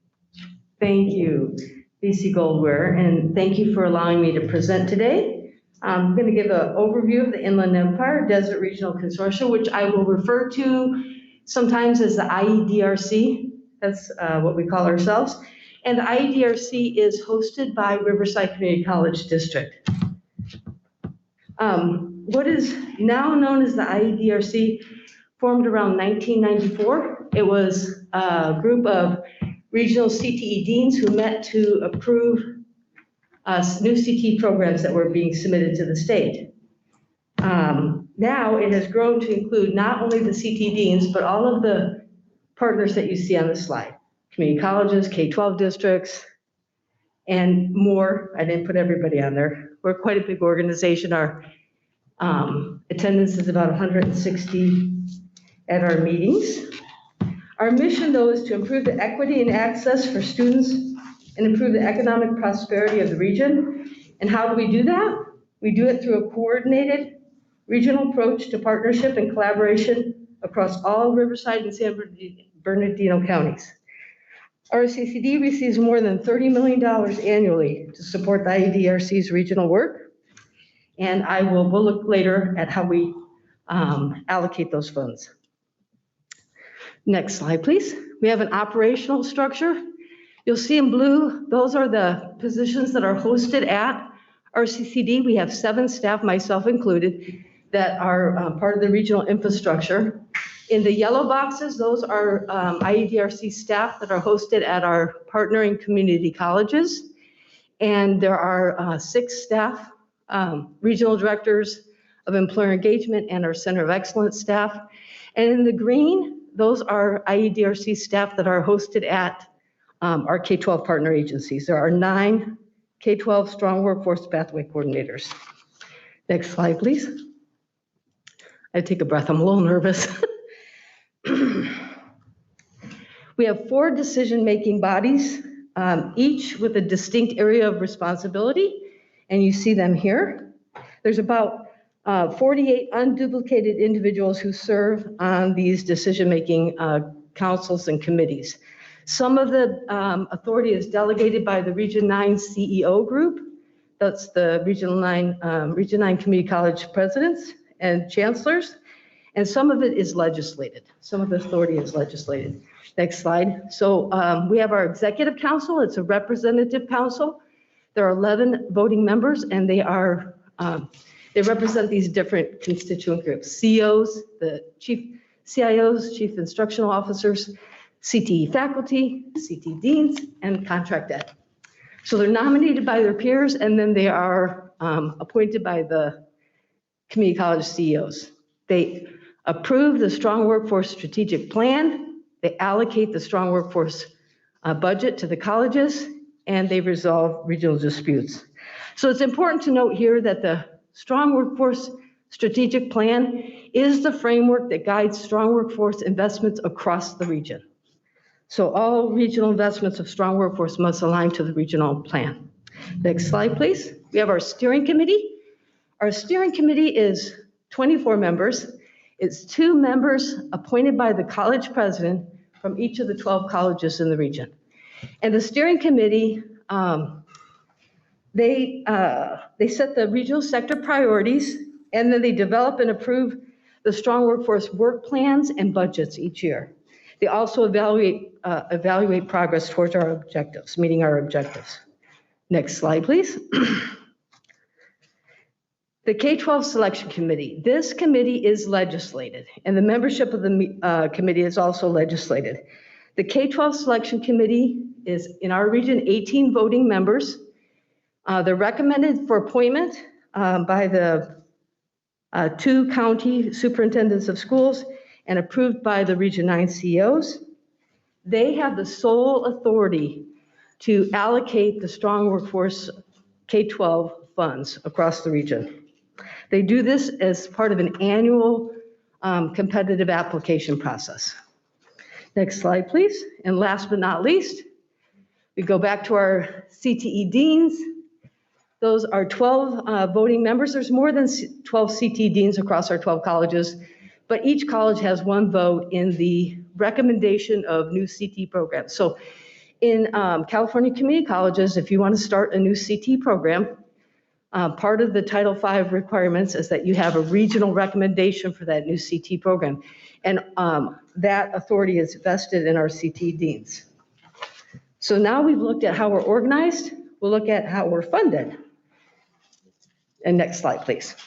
Thank you, BC Goldware, and thank you for allowing me to present today. I'm going to give an overview of the Inland Empire Desert Regional Consortium, which I will refer to sometimes as the IEDRC. That's what we call ourselves. And the IEDRC is hosted by Riverside Community College District. What is now known as the IEDRC formed around 1994. It was a group of regional CTE deans who met to approve new CTE programs that were being submitted to the state. Now it has grown to include not only the CTE deans, but all of the partners that you see on the slide. Community colleges, K-12 districts, and more. I didn't put everybody on there. We're quite a big organization. Our attendance is about 160 at our meetings. Our mission, though, is to improve the equity and access for students and improve the economic prosperity of the region. And how do we do that? We do it through a coordinated regional approach to partnership and collaboration across all Riverside and San Bernardino counties. RCCD receives more than $30 million annually to support the IEDRC's regional work. And we'll look later at how we allocate those funds. Next slide, please. We have an operational structure. You'll see in blue, those are the positions that are hosted at RCCD. We have 7 staff, myself included, that are part of the regional infrastructure. In the yellow boxes, those are IEDRC staff that are hosted at our partnering community colleges. And there are 6 staff, regional directors of employer engagement and our Center of Excellence staff. And in the green, those are IEDRC staff that are hosted at our K-12 partner agencies. There are 9 K-12 Strong Workforce Pathway Coordinators. Next slide, please. I take a breath, I'm a little nervous. We have 4 decision-making bodies, each with a distinct area of responsibility, and you see them here. There's about 48 unduplicated individuals who serve on these decision-making councils and committees. Some of the authority is delegated by the Region 9 CEO group. That's the Region 9 community college presidents and chancellors. And some of it is legislated. Some of the authority is legislated. Next slide. So we have our executive council. It's a representative council. There are 11 voting members, and they represent these different constituent groups: CEOs, the chief CIOs, chief instructional officers, CTE faculty, CTE deans, and contract ed. So they're nominated by their peers, and then they are appointed by the community college CEOs. They approve the Strong Workforce Strategic Plan, they allocate the Strong Workforce budget to the colleges, and they resolve regional disputes. So it's important to note here that the Strong Workforce Strategic Plan is the framework that guides strong workforce investments across the region. So all regional investments of strong workforce must align to the regional plan. Next slide, please. We have our steering committee. Our steering committee is 24 members. It's 2 members appointed by the college president from each of the 12 colleges in the region. And the steering committee, they set the regional sector priorities, and then they develop and approve the strong workforce work plans and budgets each year. They also evaluate progress towards our objectives, meeting our objectives. Next slide, please. The K-12 Selection Committee. This committee is legislated, and the membership of the committee is also legislated. The K-12 Selection Committee is, in our region, 18 voting members. They're recommended for appointment by the 2 county superintendents of schools, and approved by the Region 9 CEOs. They have the sole authority to allocate the strong workforce K-12 funds across the region. They do this as part of an annual competitive application process. Next slide, please. And last but not least, we go back to our CTE deans. Those are 12 voting members. There's more than 12 CTE deans across our 12 colleges, but each college has 1 vote in the recommendation of new CTE programs. So in California community colleges, if you want to start a new CTE program, part of the Title V requirements is that you have a regional recommendation for that new CTE program. And that authority is vested in our CTE deans. So now we've looked at how we're organized, we'll look at how we're funded. And next slide, please.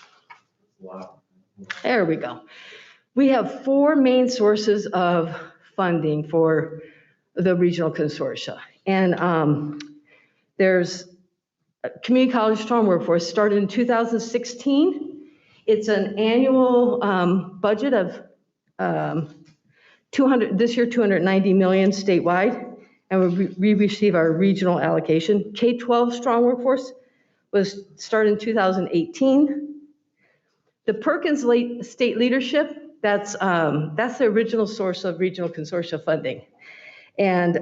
Wow. There we go. We have 4 main sources of funding for the regional consortia. And there's Community College Strong Workforce, started in 2016. It's an annual budget of this year, $290 million statewide, and we receive our regional allocation. K-12 Strong Workforce was started in 2018. The Perkins State Leadership, that's the original source of regional consortia funding. And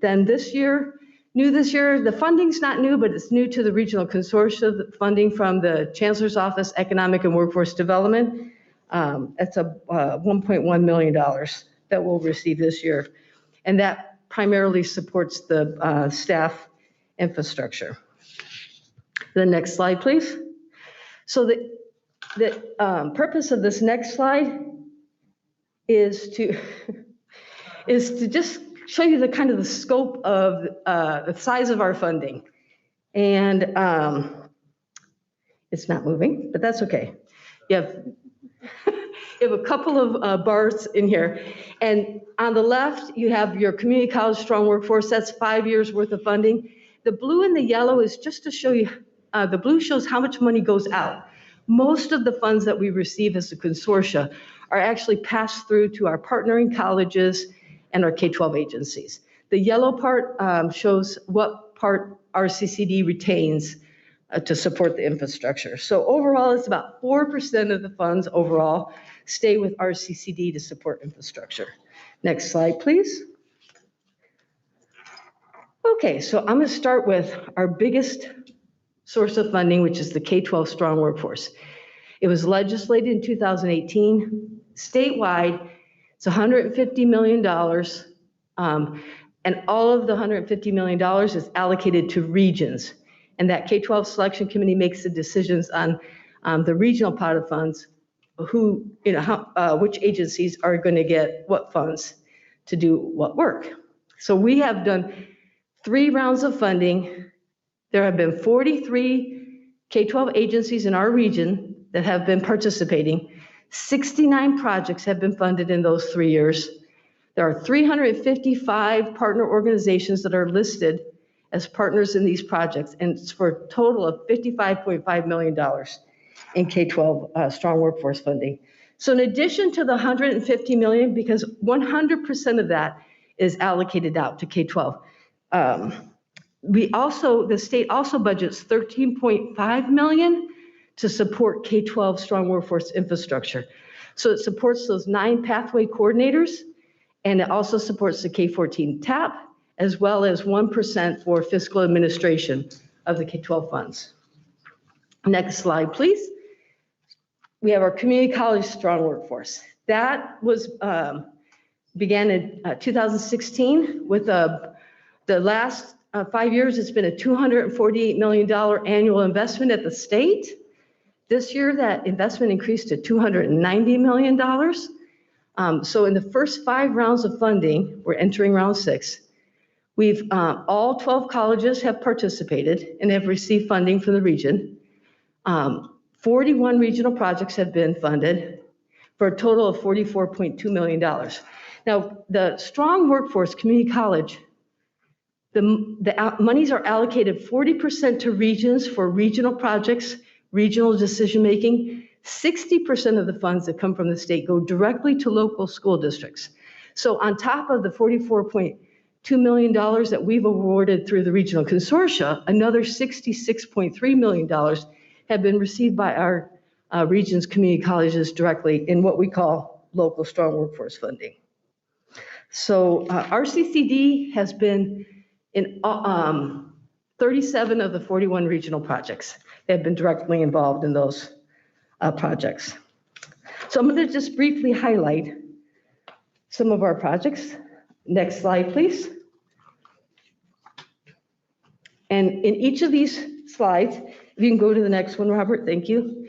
then this year, the funding's not new, but it's new to the regional consortia, the funding from the Chancellor's Office, Economic and Workforce Development. That's a $1.1 million that we'll receive this year. And that primarily supports the staff infrastructure. The next slide, please. So the purpose of this next slide is to just show you the kind of the scope of the size of our funding. And it's not moving, but that's okay. You have a couple of bars in here. And on the left, you have your Community College Strong Workforce. That's 5 years worth of funding. The blue and the yellow is just to show you, the blue shows how much money goes out. Most of the funds that we receive as a consortia are actually passed through to our partnering colleges and our K-12 agencies. The yellow part shows what part RCCD retains to support the infrastructure. So overall, it's about 4% of the funds overall stay with RCCD to support infrastructure. Next slide, please. Okay, so I'm going to start with our biggest source of funding, which is the K-12 Strong Workforce. It was legislated in 2018. Statewide, it's $150 million, and all of the $150 million is allocated to regions. And that K-12 selection committee makes the decisions on the regional pot of funds, which agencies are going to get what funds to do what work. So we have done 3 rounds of funding. There have been 43 K-12 agencies in our region that have been participating. 69 projects have been funded in those 3 years. There are 355 partner organizations that are listed as partners in these projects, and it's for a total of $55.5 million in K-12 strong workforce funding. So in addition to the $150 million, because 100% of that is allocated out to K-12, the state also budgets $13.5 million to support K-12 strong workforce infrastructure. So it supports those 9 pathway coordinators, and it also supports the K-14 TAP, as well as 1% for fiscal administration of the K-12 funds. Next slide, please. We have our community college strong workforce. That was began in 2016 with the last 5 years. It's been a $248 million annual investment at the state. This year, that investment increased to $290 million. So in the first 5 rounds of funding, we're entering round 6. We've all 12 colleges have participated and have received funding from the region. 41 regional projects have been funded for a total of $44.2 million. Now, the strong workforce community college, the monies are allocated 40% to regions for regional projects, regional decision-making, 60% of the funds that come from the state go directly to local school districts. So on top of the $44.2 million that we've awarded through the regional consortia, another $66.3 million have been received by our region's community colleges directly in what we call local strong workforce funding. So RCCD has been in 37 of the 41 regional projects. They have been directly involved in those projects. So I'm going to just briefly highlight some of our projects. Next slide, please. And in each of these slides, if you can go to the next one, Robert, thank you.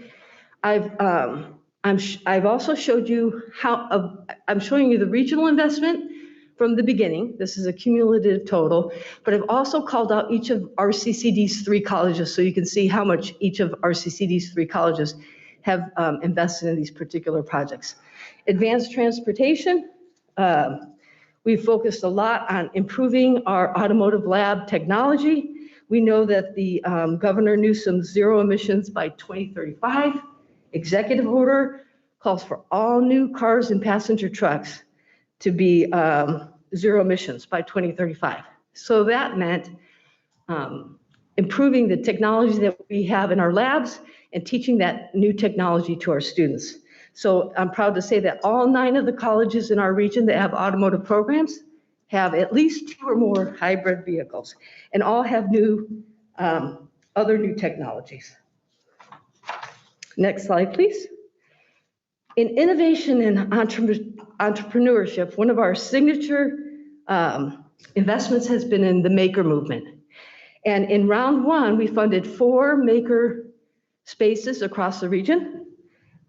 I've also showed you how, I'm showing you the regional investment from the beginning. This is a cumulative total, but I've also called out each of RCCD's 3 colleges so you can see how much each of RCCD's 3 colleges have invested in these particular projects. Advanced transportation, we've focused a lot on improving our automotive lab technology. We know that the Governor Newsom's zero emissions by 2035 executive order calls for all new cars and passenger trucks to be zero emissions by 2035. So that meant improving the technology that we have in our labs and teaching that new technology to our students. So I'm proud to say that all 9 of the colleges in our region that have automotive programs have at least 2 or more hybrid vehicles, and all have new, other new technologies. Next slide, please. In innovation and entrepreneurship, one of our signature investments has been in the maker movement. And in round 1, we funded 4 maker spaces across the region.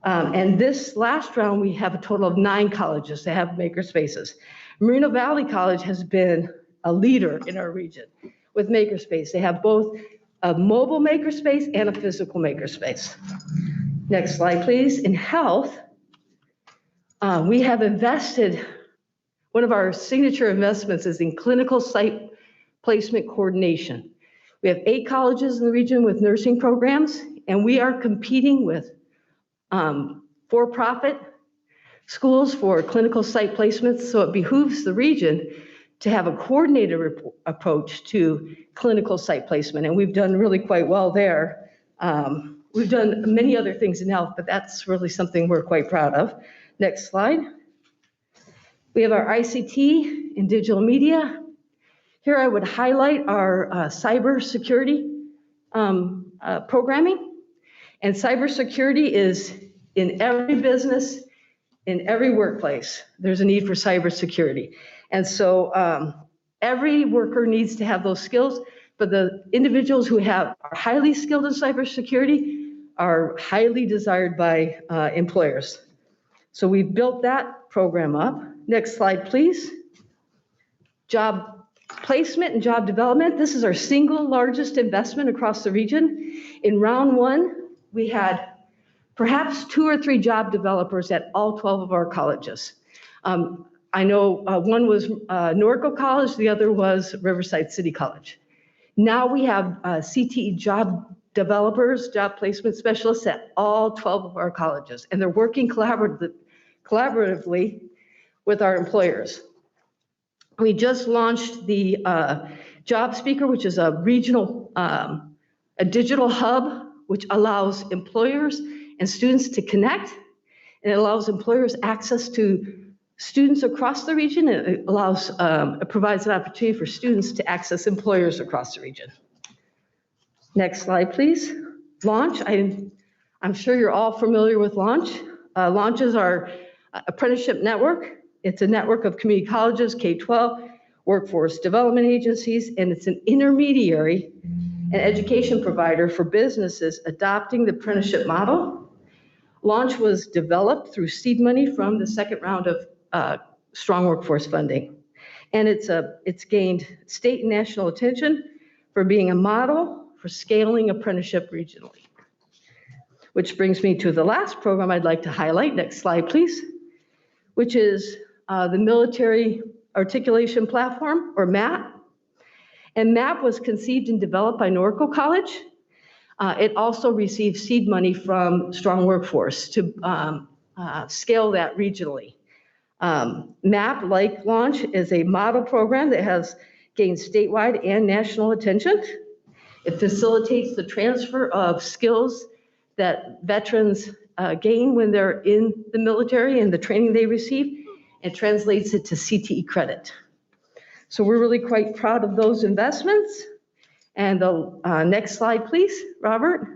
And this last round, we have a total of 9 colleges that have maker spaces. Moreno Valley College has been a leader in our region with makerspace. They have both a mobile makerspace and a physical makerspace. Next slide, please. In health, we have invested, one of our signature investments is in clinical site placement coordination. We have 8 colleges in the region with nursing programs, and we are competing with for-profit schools for clinical site placements, so it behooves the region to have a coordinated approach to clinical site placement, and we've done really quite well there. We've done many other things in health, but that's really something we're quite proud of. Next slide. We have our ICT in digital media. Here I would highlight our cybersecurity programming, and cybersecurity is in every business, in every workplace, there's a need for cybersecurity. And so every worker needs to have those skills, but the individuals who are highly skilled in cybersecurity are highly desired by employers. So we've built that program up. Next slide, please. Job placement and job development. This is our single largest investment across the region. In round 1, we had perhaps 2 or 3 job developers at all 12 of our colleges. I know one was Norco College, the other was Riverside City College. Now we have CTE job developers, job placement specialists at all 12 of our colleges, and they're working collaboratively with our employers. We just launched the Job Speaker, which is a regional, a digital hub, which allows employers and students to connect, and it allows employers access to students across the region, and it allows, it provides an opportunity for students to access employers across the region. Next slide, please. Launch, I'm sure you're all familiar with Launch. Launch is our apprenticeship network. It's a network of community colleges, K-12, workforce development agencies, and it's an intermediary and education provider for businesses adopting the apprenticeship model. Launch was developed through seed money from the second round of strong workforce funding. And it's gained state and national attention for being a model for scaling apprenticeship regionally. Which brings me to the last program I'd like to highlight. Next slide, please. Which is the Military Articulation Platform, or MAP. And MAP was conceived and developed by Norco College. It also receives seed money from Strong Workforce to scale that regionally. MAP Like Launch is a model program that has gained statewide and national attention. It facilitates the transfer of skills that veterans gain when they're in the military and the training they receive, and translates it to CTE credit. So we're really quite proud of those investments. And the next slide, please, Robert.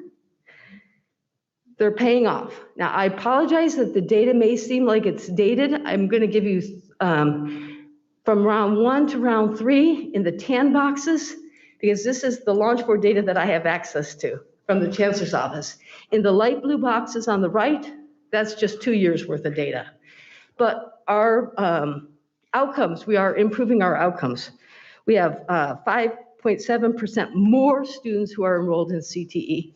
They're paying off. Now, I apologize that the data may seem like it's dated. I'm going to give you from round 1 to round 3 in the tan boxes, because this is the launch board data that I have access to from the Chancellor's office. In the light blue boxes on the right, that's just 2 years worth of data. But our outcomes, we are improving our outcomes. We have 5.7% more students who are enrolled in CTE.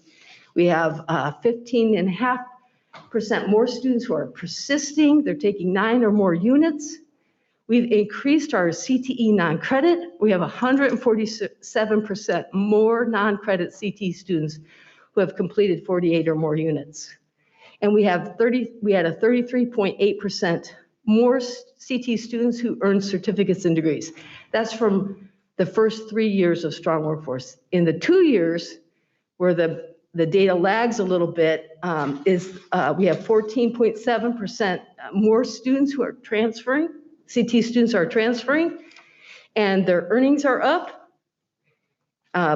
We have 15.5% more students who are persisting. They're taking 9 or more units. We've increased our CTE non-credit. We have 147% more non-credit CTE students who have completed 48 or more units. And we had a 33.8% more CTE students who earned certificates and degrees. That's from the first 3 years of Strong Workforce. In the 2 years where the data lags a little bit, we have 14.7% more students who are transferring. CT students are transferring, and their earnings are up,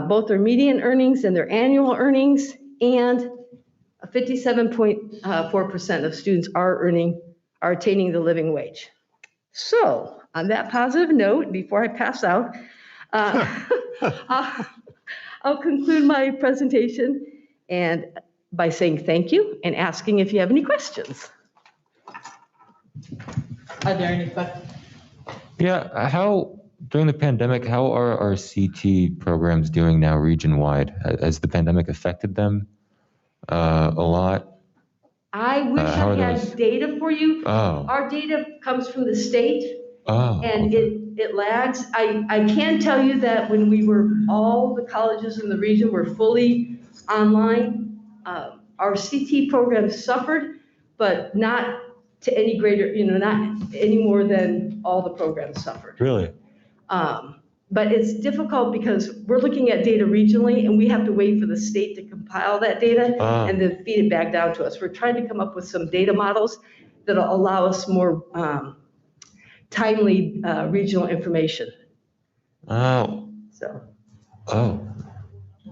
both their median earnings and their annual earnings, and 57.4% of students are attaining the living wage. So on that positive note, before I pass out, I'll conclude my presentation and by saying thank you and asking if you have any questions. Are there any questions? Yeah, during the pandemic, how are our CT programs doing now region-wide? Has the pandemic affected them a lot? I wish I had data for you. Oh. Our data comes from the state, and okay. it lags. I can tell you that when all the colleges in the region were fully online, our CT program suffered, but not to any greater, not any more than all the programs suffered. Really? But it's difficult because we're looking at data regionally, and we have to wait for the state to compile that data and then feed it back down to us. We're trying to come up with some data models that'll allow us more timely regional information. Oh.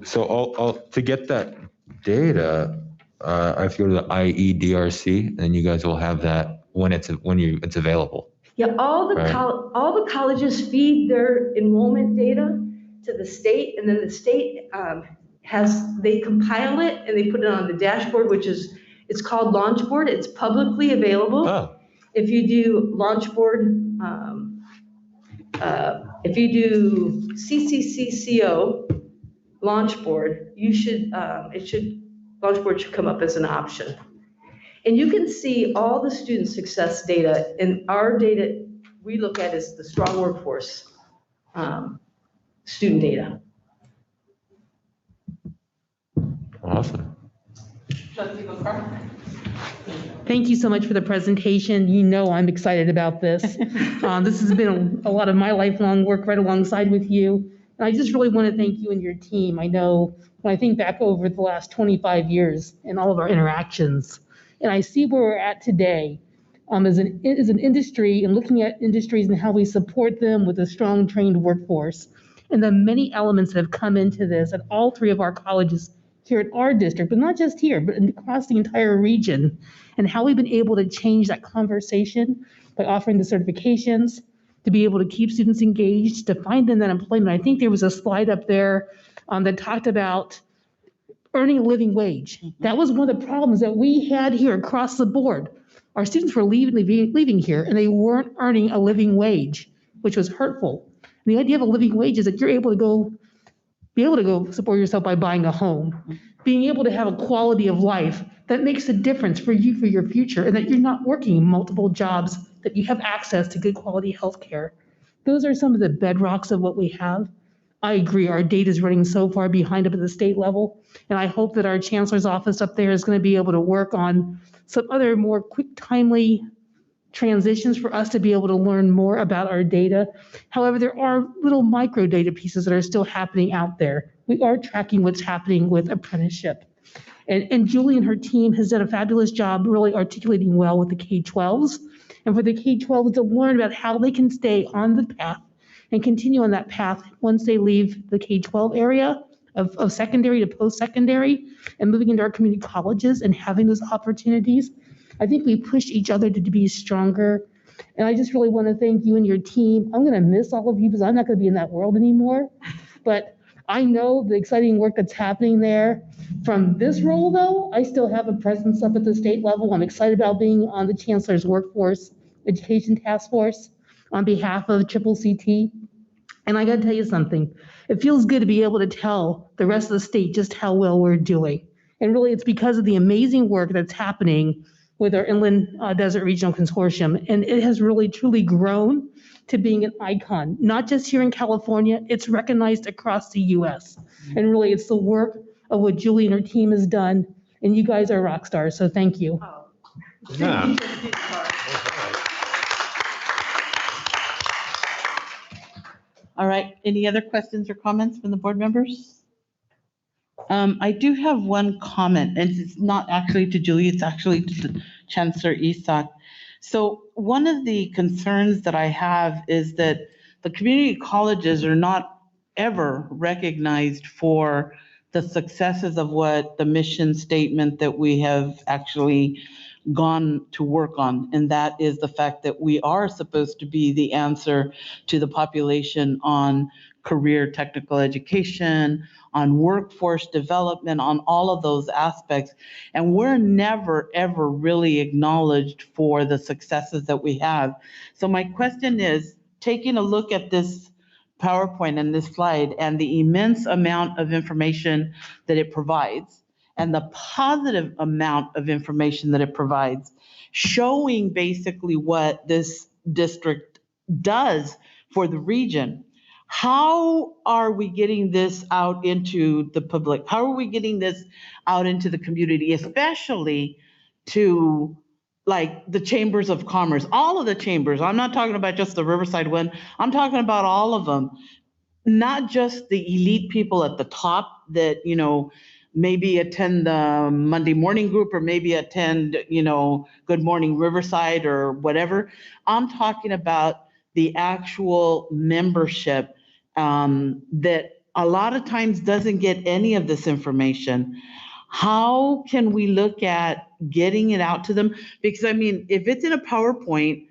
So to get that data, I have to go to the IEDRC, and you guys will have that when it's available. Yeah, all the colleges feed their enrollment data to the state, and then the state they compile it and they put it on the dashboard, it's called Launchboard. It's publicly available. If you do Launchboard, if you do CCCCO Launchboard, Launchboard should come up as an option. And you can see all the student success data, and our data we look at is the Strong Workforce student data. Awesome. Thank you so much for the presentation. You know I'm excited about this. This has been a lot of my lifelong work right alongside with you. And I just really want to thank you and your team. I know when I think back over the last 25 years and all of our interactions, and I see where we're at today as an industry and looking at industries and how we support them with a strong trained workforce, and the many elements that have come into this at all 3 of our colleges here at our district, but not just here, but across the entire region, and how we've been able to change that conversation by offering the certifications, to be able to keep students engaged, to find them that employment. I think there was a slide up there that talked about earning a living wage. That was one of the problems that we had here across the board. Our students were leaving here and they weren't earning a living wage, which was hurtful. And the idea of a living wage is that you're able to go support yourself by buying a home, being able to have a quality of life that makes a difference for you for your future, and that you're not working multiple jobs, that you have access to good quality health care. Those are some of the bedrocks of what we have. I agree, our data is running so far behind up at the state level. And I hope that our chancellor's office up there is going to be able to work on some other more quick, timely transitions for us to be able to learn more about our data. However, there are little micro data pieces that are still happening out there. We are tracking what's happening with apprenticeship. And Julie and her team has done a fabulous job really articulating well with the K-12s. And for the K-12s to learn about how they can stay on the path and continue on that path once they leave the K-12 area of secondary to post-secondary and moving into our community colleges and having those opportunities. I think we push each other to be stronger. And I just really want to thank you and your team. I'm going to miss all of you because I'm not going to be in that world anymore. But I know the exciting work that's happening there. From this role, though, I still have a presence up at the state level. I'm excited about being on the Chancellor's Workforce Education Task Force on behalf of CCCT. And I got to tell you something. It feels good to be able to tell the rest of the state just how well we're doing. And really, it's because of the amazing work that's happening with our Inland Desert Regional Consortium. And it has really, truly grown to being an icon, not just here in California, it's recognized across the US. And really, it's the work of what Julie and her team has done. And you guys are rock stars, so thank you. Yeah. All right, any other questions or comments from the board members? I do have one comment, and it's not actually to Julie, it's actually to Chancellor Isak. So one of the concerns that I have is that the community colleges are not ever recognized for the successes of what the mission statement that we have actually gone to work on, and that is the fact that we are supposed to be the answer to the population on career technical education, on workforce development, on all of those aspects. And we're never, ever really acknowledged for the successes that we have. So my question is, taking a look at this PowerPoint and this slide and the immense amount of information that it provides, and the positive amount of information that it provides, showing basically what this district does for the region. How are we getting this out into the public? How are we getting this out into the community, especially to like the chambers of commerce, all of the chambers? I'm not talking about just the Riverside one. I'm talking about all of them, not just the elite people at the top that, you know, maybe attend the Monday morning group or maybe attend, you know, Good Morning Riverside or whatever. I'm talking about the actual membership that a lot of times doesn't get any of this information. How can we look at getting it out to them? Because I mean, if it's in a PowerPoint,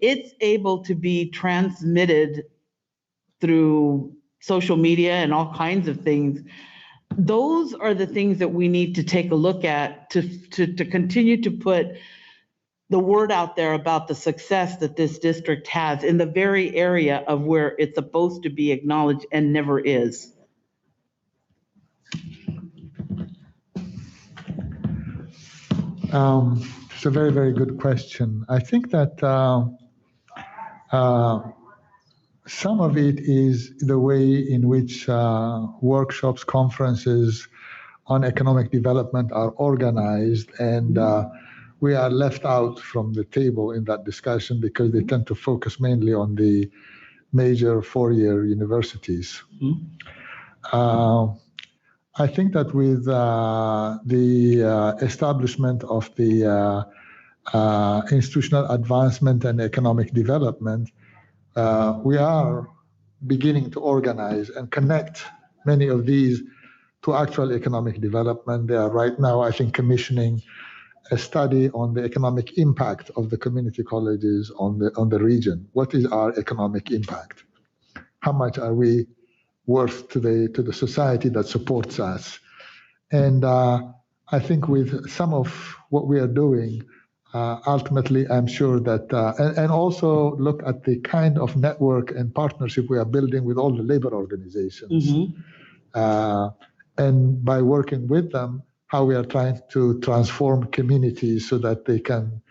it's able to be transmitted through social media and all kinds of things. Those are the things that we need to take a look at to continue to put the word out there about the success that this district has in the very area of where it's supposed to be acknowledged and never is. It's a very, very good question. I think that some of it is the way in which workshops, conferences on economic development are organized, and we are left out from the table in that discussion because they tend to focus mainly on the major four-year universities. I think that with the establishment of the institutional advancement and economic development, we are beginning to organize and connect many of these to actual economic development. They are right now, I think, commissioning a study on the economic impact of the community colleges on the region. What is our economic impact? How much are we worth to the society that supports us? And I think with some of what we are doing, ultimately, I'm sure that, and also look at the kind of network and partnership we are building with all the labor organizations. And by working with them, how we are trying to transform communities so that they can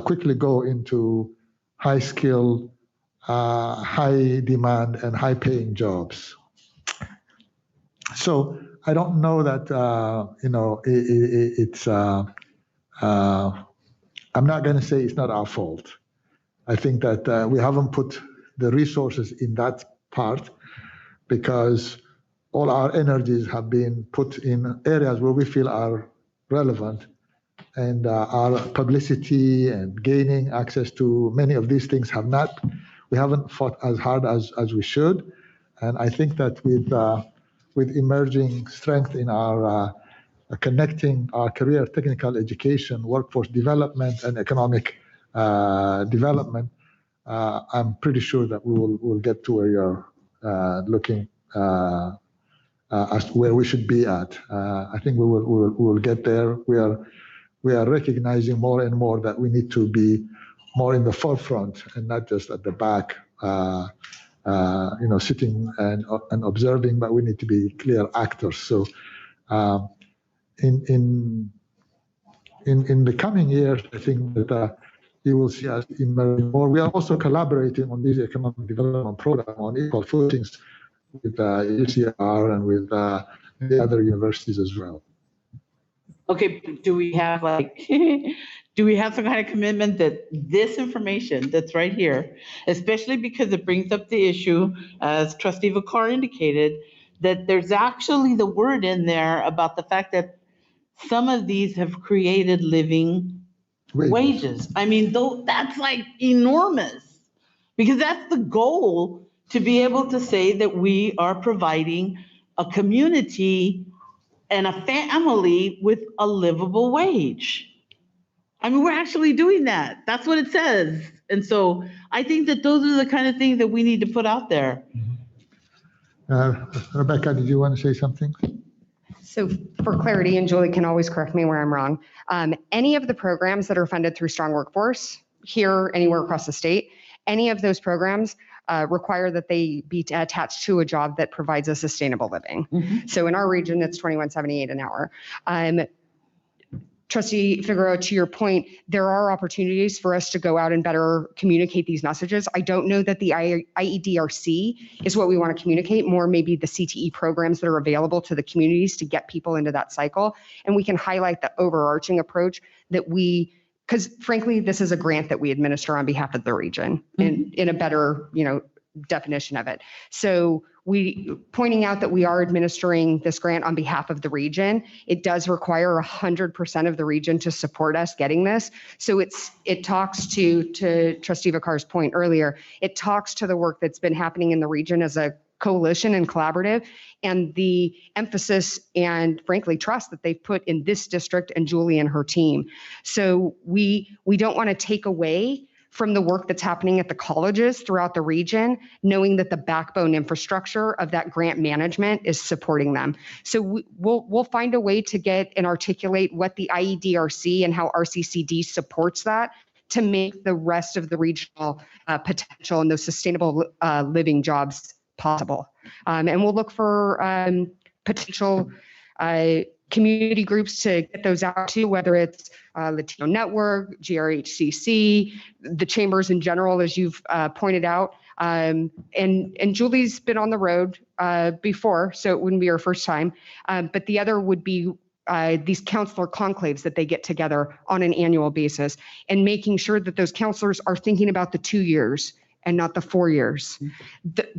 quickly go into high skill, high demand, and high paying jobs. So I don't know that, I'm not going to say it's not our fault. I think that we haven't put the resources in that part because all our energies have been put in areas where we feel are relevant, and our publicity and gaining access to many of these things we haven't fought as hard as we should. And I think that with emerging strength in our connecting our career technical education, workforce development, and economic development, I'm pretty sure that we'll get to where you're looking as to where we should be at. I think we will get there. We are recognizing more and more that we need to be more in the forefront and not just at the back, sitting and observing, but we need to be clear actors. So in the coming years, I think that you will see us emerging more. We are also collaborating on these economic development programs on equal footings with UCR and with the other universities as well. Okay, do we have some kind of commitment that this information that's right here, especially because it brings up the issue, as Trustee Vakar indicated, that there's actually the word in there about the fact that some of these have created living wages. I mean, though that's like enormous, because that's the goal, to be able to say that we are providing a community and a family with a livable wage. I mean, we're actually doing that. That's what it says. And so I think that those are the kind of things that we need to put out there. Rebecca, did you want to say something? So for clarity, and Julie can always correct me where I'm wrong, any of the programs that are funded through Strong Workforce here, anywhere across the state, any of those programs require that they be attached to a job that provides a sustainable living. So in our region, it's $21.78 an hour. Trustee Figueroa, to your point, there are opportunities for us to go out and better communicate these messages. I don't know that the IEDRC is what we want to communicate, more maybe the CTE programs that are available to the communities to get people into that cycle. And we can highlight the overarching approach that because frankly, this is a grant that we administer on behalf of the region in a better, definition of it. So pointing out that we are administering this grant on behalf of the region, it does require 100% of the region to support us getting this. So it talks to Trustee Vakar's point earlier, it talks to the work that's been happening in the region as a coalition and collaborative, and the emphasis and frankly trust that they've put in this district and Julie and her team. So we don't want to take away from the work that's happening at the colleges throughout the region, knowing that the backbone infrastructure of that grant management is supporting them. So we'll find a way to get and articulate what the IEDRC and how RCCD supports that to make the rest of the regional potential and those sustainable living jobs possible. And we'll look for potential community groups to get those out to, whether it's Latino Network, GRHCC, the chambers in general, as you've pointed out. And Julie's been on the road before, so it wouldn't be her first time. But the other would be these counselor conclaves that they get together on an annual basis, and making sure that those counselors are thinking about the 2 years and not the 4 years.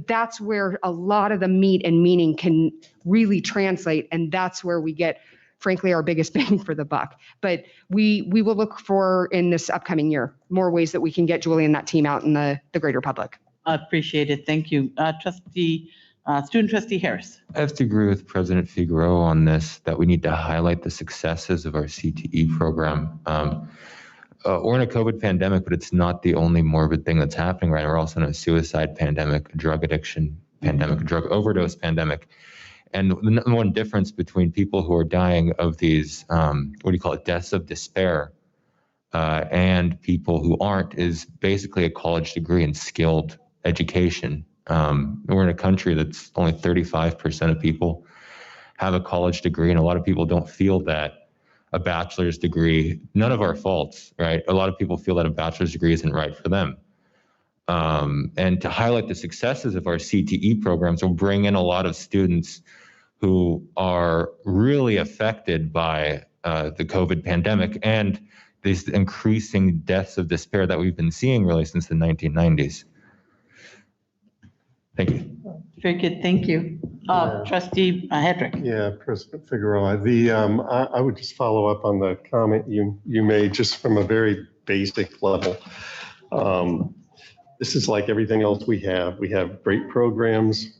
That's where a lot of the meat and meaning can really translate, and that's where we get, frankly, our biggest bang for the buck. But we will look for, in this upcoming year, more ways that we can get Julie and that team out in the greater public. I appreciate it. Thank you. Student Trustee Harris. I have to agree with President Figueroa on this, that we need to highlight the successes of our CTE program. We're in a COVID pandemic, but it's not the only morbid thing that's happening right now. We're also in a suicide pandemic, a drug addiction pandemic, a drug overdose pandemic. And the number one difference between people who are dying of these, deaths of despair, and people who aren't, is basically a college degree and skilled education. We're in a country that's only 35% of people have a college degree, and a lot of people don't feel that a bachelor's degree, none of our faults, right? A lot of people feel that a bachelor's degree isn't right for them. And to highlight the successes of our CTE programs will bring in a lot of students who are really affected by the COVID pandemic and these increasing deaths of despair that we've been seeing really since the 1990s. Thank you. Very good, thank you. Trustee Hedrick. Yeah, President Figueroa. I would just follow up on the comment you made just from a very basic level. This is like everything else we have. We have great programs.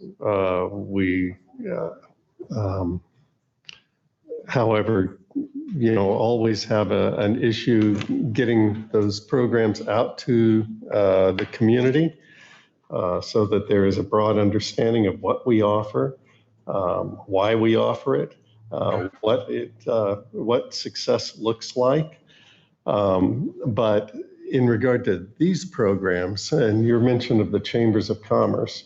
However, always have an issue getting those programs out to the community so that there is a broad understanding of what we offer, why we offer it, what success looks like. But in regard to these programs, and your mention of the chambers of commerce,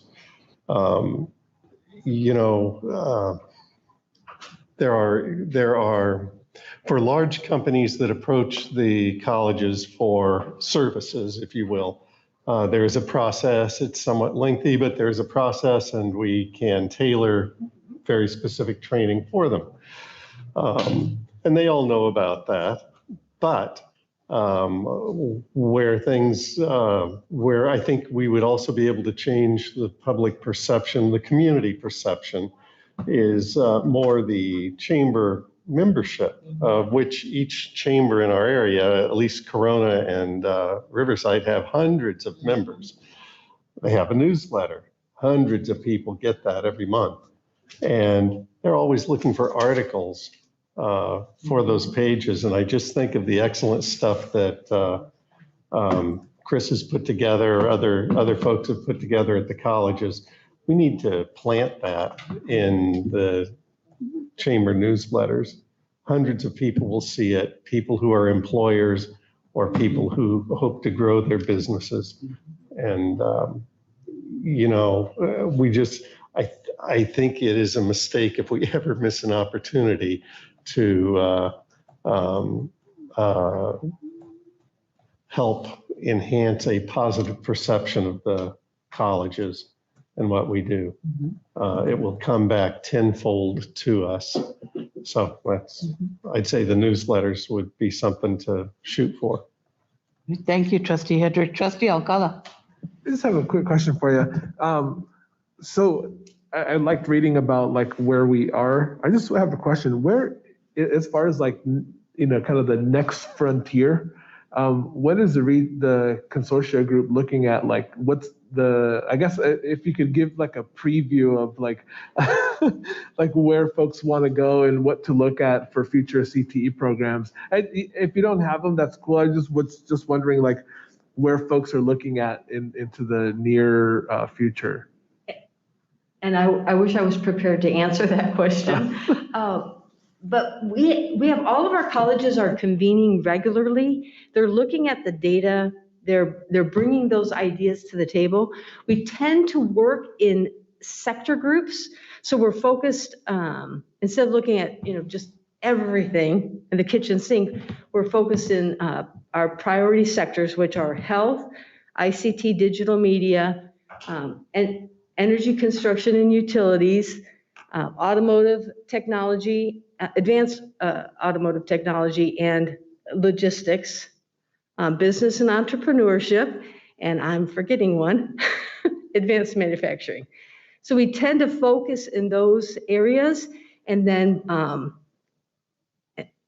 there are for large companies that approach the colleges for services, if you will, there is a process. It's somewhat lengthy, but there's a process, and we can tailor very specific training for them. And they all know about that. But where I think we would also be able to change the public perception, the community perception, is more the chamber membership, of which each chamber in our area, at least Corona and Riverside, have hundreds of members. They have a newsletter. Hundreds of people get that every month. And they're always looking for articles for those pages. And I just think of the excellent stuff that Chris has put together, or other folks have put together at the colleges. We need to plant that in the chamber newsletters. Hundreds of people will see it, people who are employers or people who hope to grow their businesses. And, I think it is a mistake if we ever miss an opportunity to help enhance a positive perception of the colleges and what we do. It will come back tenfold to us. So I'd say the newsletters would be something to shoot for. Thank you, Trustee Hedrick. Trustee Alcala. I just have a quick question for you. So I liked reading about like where we are. I just have a question. Where, as far as like, kind of the next frontier, what is the consortia group looking at? Like, what's I guess if you could give like a preview of like, like where folks want to go and what to look at for future CTE programs. If you don't have them, that's cool. I was just wondering like where folks are looking at into the near future. And I wish I was prepared to answer that question. But we have all of our colleges are convening regularly. They're looking at the data. They're bringing those ideas to the table. We tend to work in sector groups. So we're focused, instead of looking at, just everything in the kitchen sink, we're focused in our priority sectors, which are health, ICT, digital media, and energy, construction and utilities, automotive technology, advanced automotive technology and logistics, business and entrepreneurship, and I'm forgetting one, advanced manufacturing. So we tend to focus in those areas and then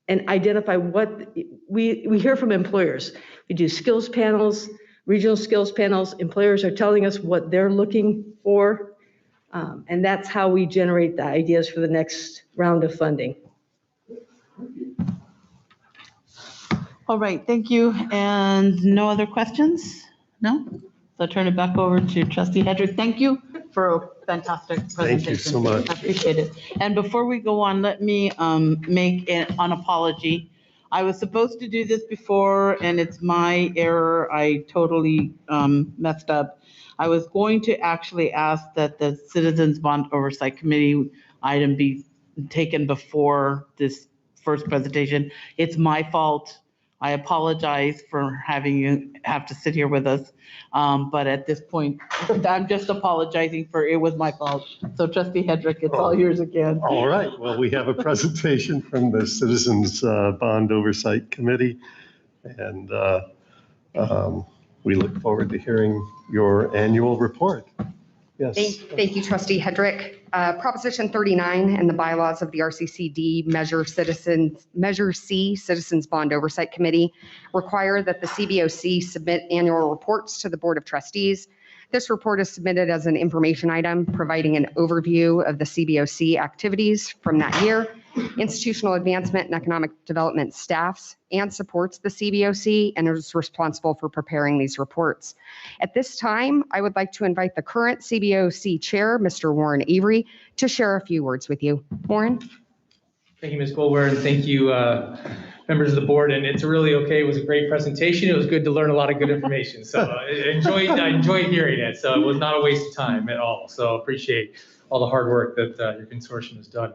and identify what we hear from employers. We do skills panels, regional skills panels. Employers are telling us what they're looking for, and that's how we generate the ideas for the next round of funding. All right, thank you. And no other questions? No? So turn it back over to Trustee Hedrick. Thank you for a fantastic presentation. Thank you so much. I appreciate it. And before we go on, let me make an apology. I was supposed to do this before, and it's my error. I totally messed up. I was going to actually ask that the Citizens Bond Oversight Committee item be taken before this first presentation. It's my fault. I apologize for having you have to sit here with us. But at this point, I'm just apologizing for it was my fault. So Trustee Hedrick, it's all yours again. All right. Well, we have a presentation from the Citizens Bond Oversight Committee, and we look forward to hearing your annual report. Yes. Thank you, Trustee Hedrick. Proposition 39 and the bylaws of the RCCD Measure C Citizens Bond Oversight Committee require that the CBOC submit annual reports to the Board of Trustees. This report is submitted as an information item, providing an overview of the CBOC activities from that year, institutional advancement and economic development staffs, and supports the CBOC and is responsible for preparing these reports. At this time, I would like to invite the current CBOC chair, Mr. Warren Avery, to share a few words with you. Warren? Thank you, Ms. Goldberg, and thank you, members of the board. And it's really okay. It was a great presentation. It was good to learn a lot of good information. So I enjoyed hearing it. So it was not a waste of time at all. So appreciate all the hard work that your consortium has done.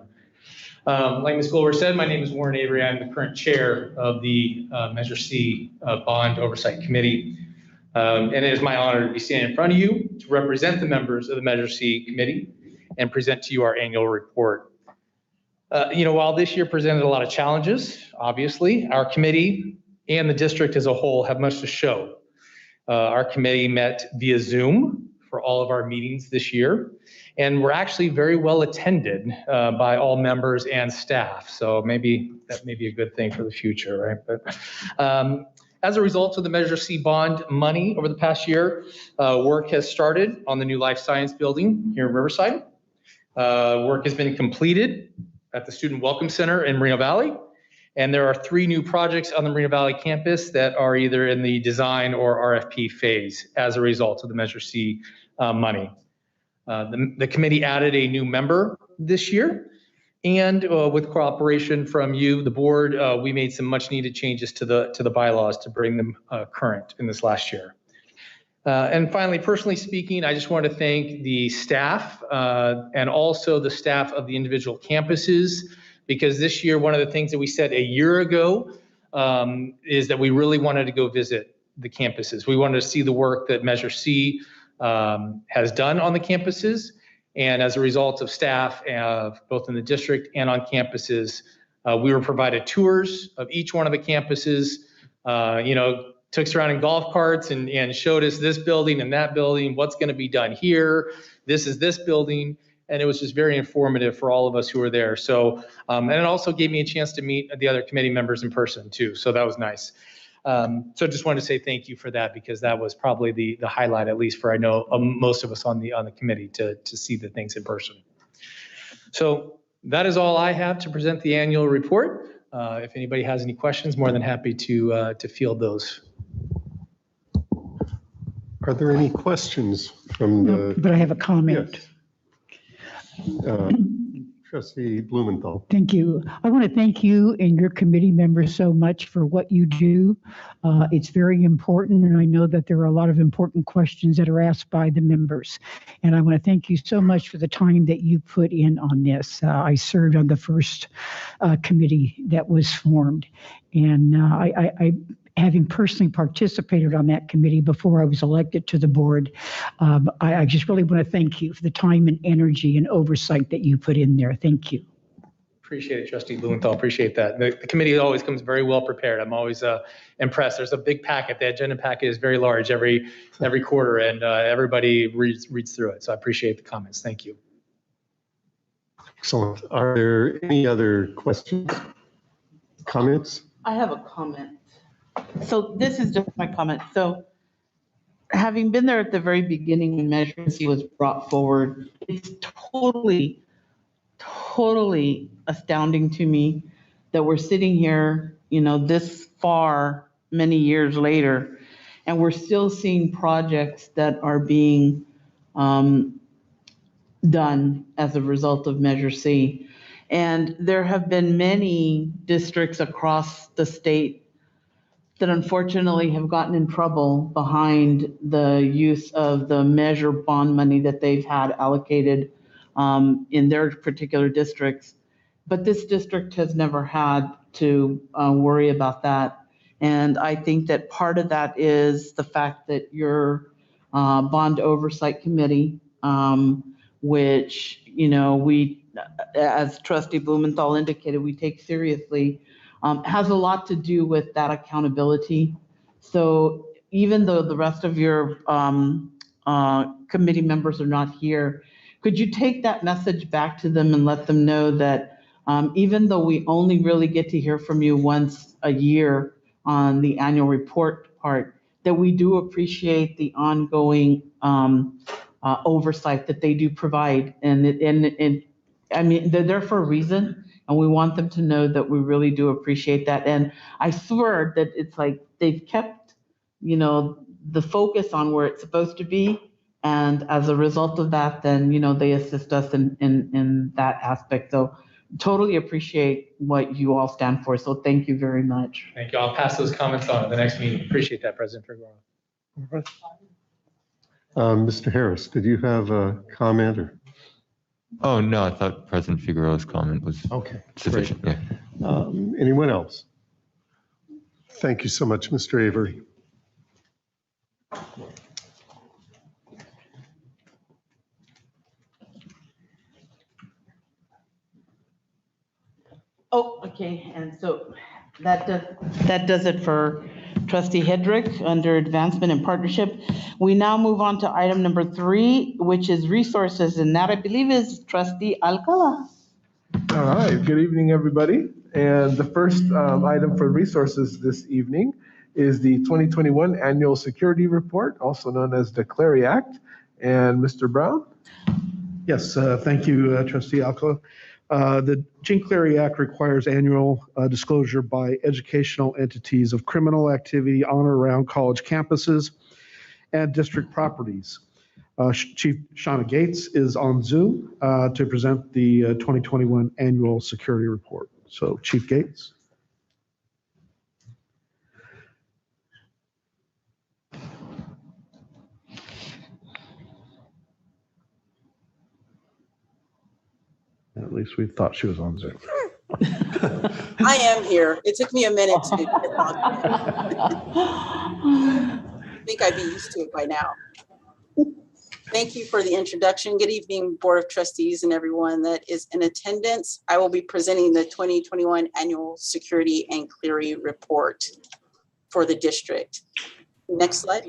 Like Ms. Goldberg said, my name is Warren Avery. I'm the current chair of the Measure C Bond Oversight Committee. And it is my honor to be standing in front of you to represent the members of the Measure C Committee and present to you our annual report. While this year presented a lot of challenges, obviously, our committee and the district as a whole have much to show. Our committee met via Zoom for all of our meetings this year, and we're actually very well attended by all members and staff. So maybe that may be a good thing for the future, right? But as a result of the Measure C bond money over the past year, work has started on the new Life Science building here in Riverside. Work has been completed at the Student Welcome Center in Moreno Valley. And there are 3 new projects on the Moreno Valley campus that are either in the design or RFP phase as a result of the Measure C money. The committee added a new member this year. And with cooperation from you, the board, we made some much needed changes to the bylaws to bring them current in this last year. And finally, personally speaking, I just want to thank the staff and also the staff of the individual campuses, because this year, one of the things that we said a year ago is that we really wanted to go visit the campuses. We wanted to see the work that Measure C has done on the campuses. And as a result of staff, both in the district and on campuses, we were provided tours of each one of the campuses, took us around in golf carts and showed us this building and that building, what's going to be done here. This is this building. And it was just very informative for all of us who were there. So, and it also gave me a chance to meet the other committee members in person too. So that was nice. So just wanted to say thank you for that, because that was probably the highlight, at least for I know most of us on the committee, to see the things in person. So that is all I have to present the annual report. If anybody has any questions, more than happy to field those. Are there any questions from the? But I have a comment. Yes. Trustee Blumenthal. Thank you. I want to thank you and your committee members so much for what you do. It's very important, and I know that there are a lot of important questions that are asked by the members. And I want to thank you so much for the time that you put in on this. I served on the first committee that was formed, and I having personally participated on that committee before I was elected to the board, I just really want to thank you for the time and energy and oversight that you put in there. Thank you. Appreciate it, Trustee Blumenthal. Appreciate that. The committee always comes very well prepared. I'm always impressed. There's a big packet. The agenda packet is very large every quarter, and everybody reads through it. So I appreciate the comments. Thank you. Excellent. Are there any other questions, comments? I have a comment. So this is just my comment. So having been there at the very beginning when Measure C was brought forward, it's totally astounding to me that we're sitting here, this far, many years later, and we're still seeing projects that are being done as a result of Measure C. And there have been many districts across the state that unfortunately have gotten in trouble behind the use of the Measure bond money that they've had allocated in their particular districts. But this district has never had to worry about that. And I think that part of that is the fact that your bond oversight committee, which, we, as Trustee Blumenthal indicated, we take seriously, has a lot to do with that accountability. So even though the rest of your committee members are not here, could you take that message back to them and let them know that even though we only really get to hear from you once a year on the annual report part, that we do appreciate the ongoing oversight that they do provide. And I mean, they're there for a reason, and we want them to know that we really do appreciate that. And I swear that it's like they've kept, the focus on where it's supposed to be. And as a result of that, then, they assist us in that aspect. So totally appreciate what you all stand for. So thank you very much. Thank you. I'll pass those comments on at the next meeting. Appreciate that, President Figueroa. Mr. Harris, did you have a comment or? Oh, no, I thought President Figueroa's comment was sufficient. Great. Yeah. Anyone else? Thank you so much, Mr. Avery. Oh, okay, and so that does it for Trustee Hedrick under advancement and partnership. We now move on to item number 3, which is resources, and that I believe is Trustee Alcala. All right, good evening, everybody. And the first item for resources this evening is the 2021 Annual Security Report, also known as the Clary Act. And Mr. Brown? Yes, thank you, Trustee Alcala. The Jean Clary Act requires annual disclosure by educational entities of criminal activity on or around college campuses and district properties. Chief Shauna Gates is on Zoom to present the 2021 Annual Security Report. So, Chief Gates. At least we thought she was on Zoom. I am here. It took me a minute to get logged in. I think I'd be used to it by now. Thank you for the introduction. Good evening, Board of Trustees and everyone that is in attendance. I will be presenting the 2021 Annual Security and Clery Report for the district. Next slide.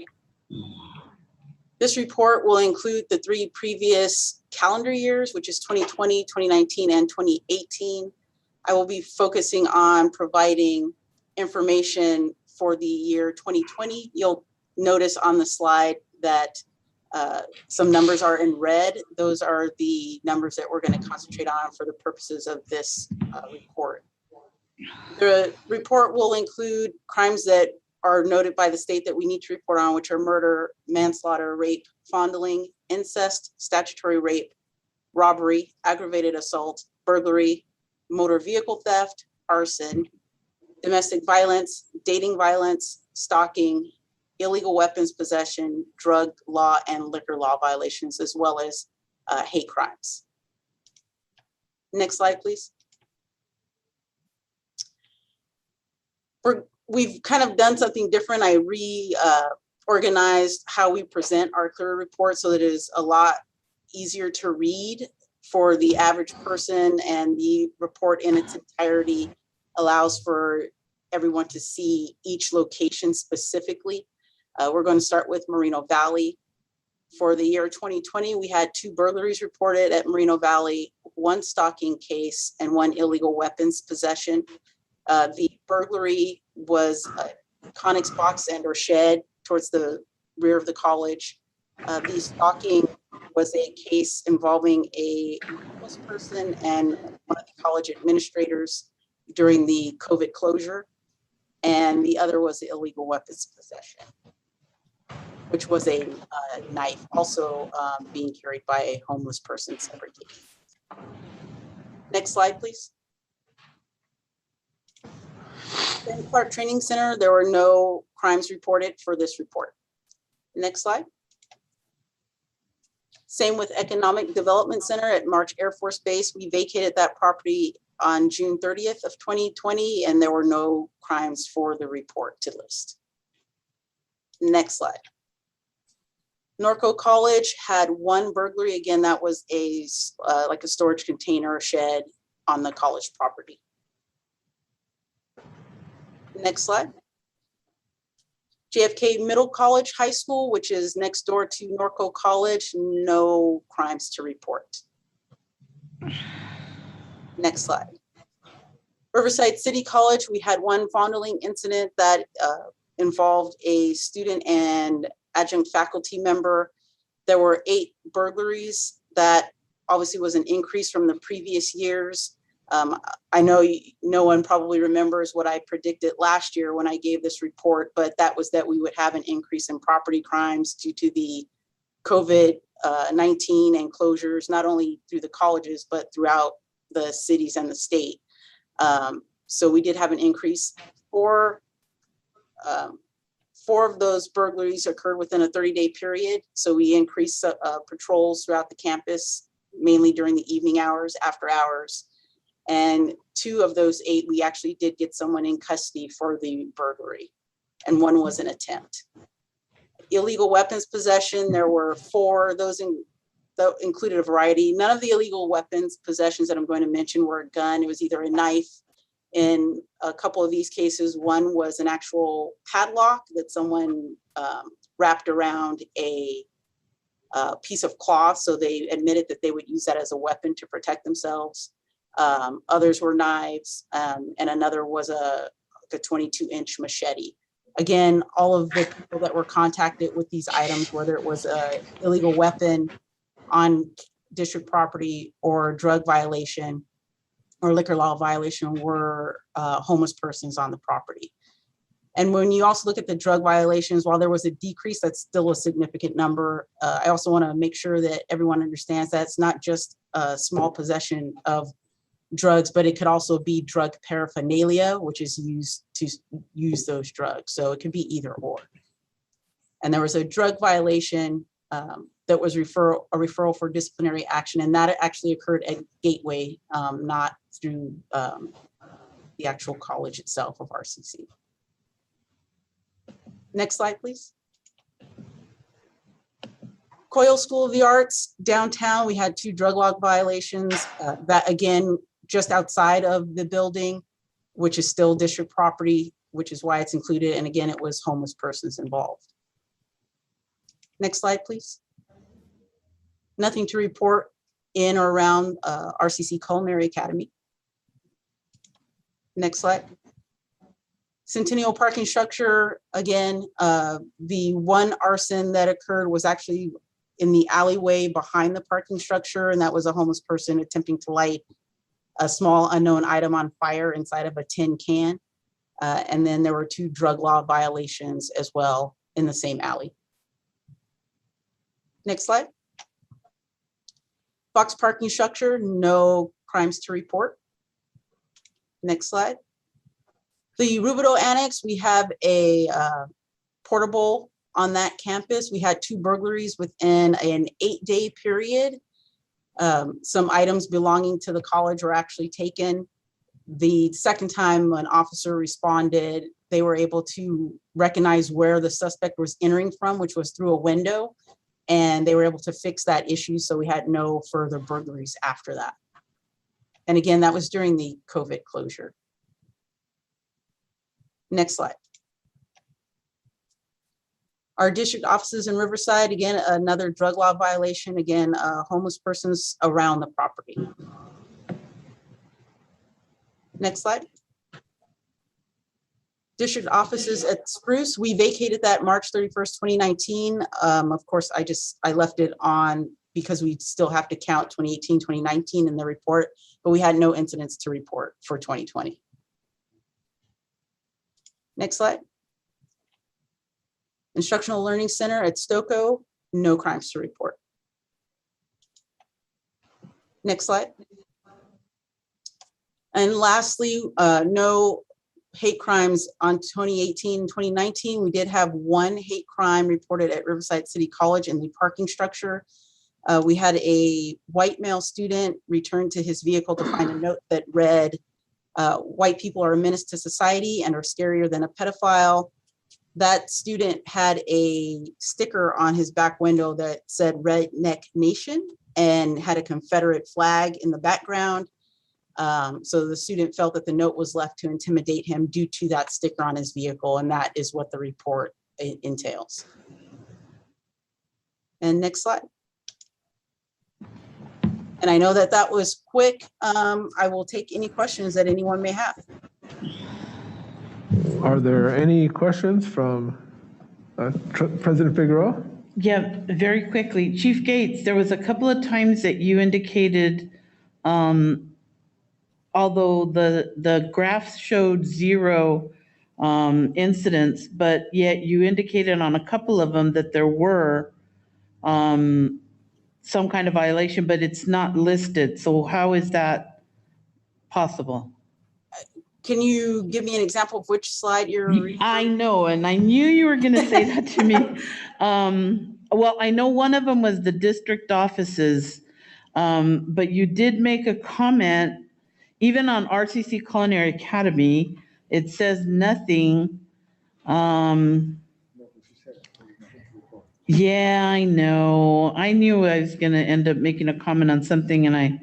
This report will include the 3 previous calendar years, which is 2020, 2019, and 2018. I will be focusing on providing information for the year 2020. You'll notice on the slide that some numbers are in red. Those are the numbers that we're going to concentrate on for the purposes of this report. The report will include crimes that are noted by the state that we need to report on, which are murder, manslaughter, rape, fondling, incest, statutory rape, robbery, aggravated assault, burglary, motor vehicle theft, arson, domestic violence, dating violence, stalking, illegal weapons possession, drug law and liquor law violations, as well as hate crimes. Next slide, please. We've kind of done something different. I reorganized how we present our Clery report so that it is a lot easier to read for the average person, and the report in its entirety allows for everyone to see each location specifically. We're going to start with Moreno Valley. For the year 2020, we had 2 burglaries reported at Moreno Valley, 1 stalking case, and 1 illegal weapons possession. The burglary was a Conex box and or shed towards the rear of the college. The stalking was a case involving a homeless person and one of the college administrators during the COVID closure. And the other was the illegal weapons possession, which was a knife also being carried by a homeless person, separate case. Next slide, please. In Clark Training Center, there were no crimes reported for this report. Next slide. Same with Economic Development Center at March Air Force Base. We vacated that property on June 30th of 2020, and there were no crimes for the report to list. Next slide. Norco College had one burglary. Again, that was like a storage container or shed on the college property. Next slide. JFK Middle College High School, which is next door to Norco College, no crimes to report. Next slide. Riverside City College, we had one fondling incident that involved a student and adjunct faculty member. There were 8 burglaries. That obviously was an increase from the previous years. I know no one probably remembers what I predicted last year when I gave this report, but that was that we would have an increase in property crimes due to the COVID-19 and closures, not only through the colleges, but throughout the cities and the state. So we did have an increase. 4 of those burglaries occurred within a 30-day period. So we increased patrols throughout the campus, mainly during the evening hours, after hours. And 2 of those 8, we actually did get someone in custody for the burglary, and 1 was an attempt. Illegal weapons possession, there were 4. Those included a variety. None of the illegal weapons possessions that I'm going to mention were a gun. It was either a knife. In a couple of these cases, one was an actual padlock that someone wrapped around a piece of cloth. So they admitted that they would use that as a weapon to protect themselves. Others were knives, and another was a 22-inch machete. Again, all of the people that were contacted with these items, whether it was an illegal weapon on district property or drug violation or liquor law violation, were homeless persons on the property. And when you also look at the drug violations, while there was a decrease, that's still a significant number. I also want to make sure that everyone understands that it's not just a small possession of drugs, but it could also be drug paraphernalia, which is used to use those drugs. So it could be either or. And there was a drug violation that was a referral for disciplinary action, and that actually occurred at Gateway, not through the actual college itself of RCC. Next slide, please. Coyle School of the Arts, downtown, we had 2 drug log violations. That again, just outside of the building, which is still district property, which is why it's included. And again, it was homeless persons involved. Next slide, please. Nothing to report in or around RCC Culinary Academy. Next slide. Centennial parking structure, again, the one arson that occurred was actually in the alleyway behind the parking structure, and that was a homeless person attempting to light a small unknown item on fire inside of a tin can. And then there were 2 drug law violations as well in the same alley. Next slide. Box parking structure, no crimes to report. Next slide. The Rubidoux Annex, we have a portable on that campus. We had 2 burglaries within an 8-day period. Some items belonging to the college were actually taken. The second time an officer responded, they were able to recognize where the suspect was entering from, which was through a window, and they were able to fix that issue. So we had no further burglaries after that. And again, that was during the COVID closure. Next slide. Our district offices in Riverside, again, another drug law violation, again, homeless persons around the property. Next slide. District offices at Spruce, we vacated that March 31st, 2019. Of course, I left it on because we still have to count 2018, 2019 in the report, but we had no incidents to report for 2020. Next slide. Instructional Learning Center at Stokoe, no crimes to report. Next slide. And lastly, no hate crimes on 2018, 2019. We did have 1 hate crime reported at Riverside City College in the parking structure. We had a white male student return to his vehicle to find a note that read, white people are a menace to society and are scarier than a pedophile. That student had a sticker on his back window that said Redneck Nation and had a Confederate flag in the background. So the student felt that the note was left to intimidate him due to that sticker on his vehicle, and that is what the report entails. And next slide. And I know that that was quick. I will take any questions that anyone may have. Are there any questions from President Figueroa? Yeah, very quickly. Chief Gates, there was a couple of times that you indicated, although the graphs showed 0 incidents, but yet you indicated on a couple of them that there were some kind of violation, but it's not listed. So how is that possible? Can you give me an example of which slide you're? I know, and I knew you were going to say that to me. Well, I know one of them was the district offices, but you did make a comment, even on RCC Culinary Academy, it says nothing. Yeah, I know. I knew I was going to end up making a comment on something and I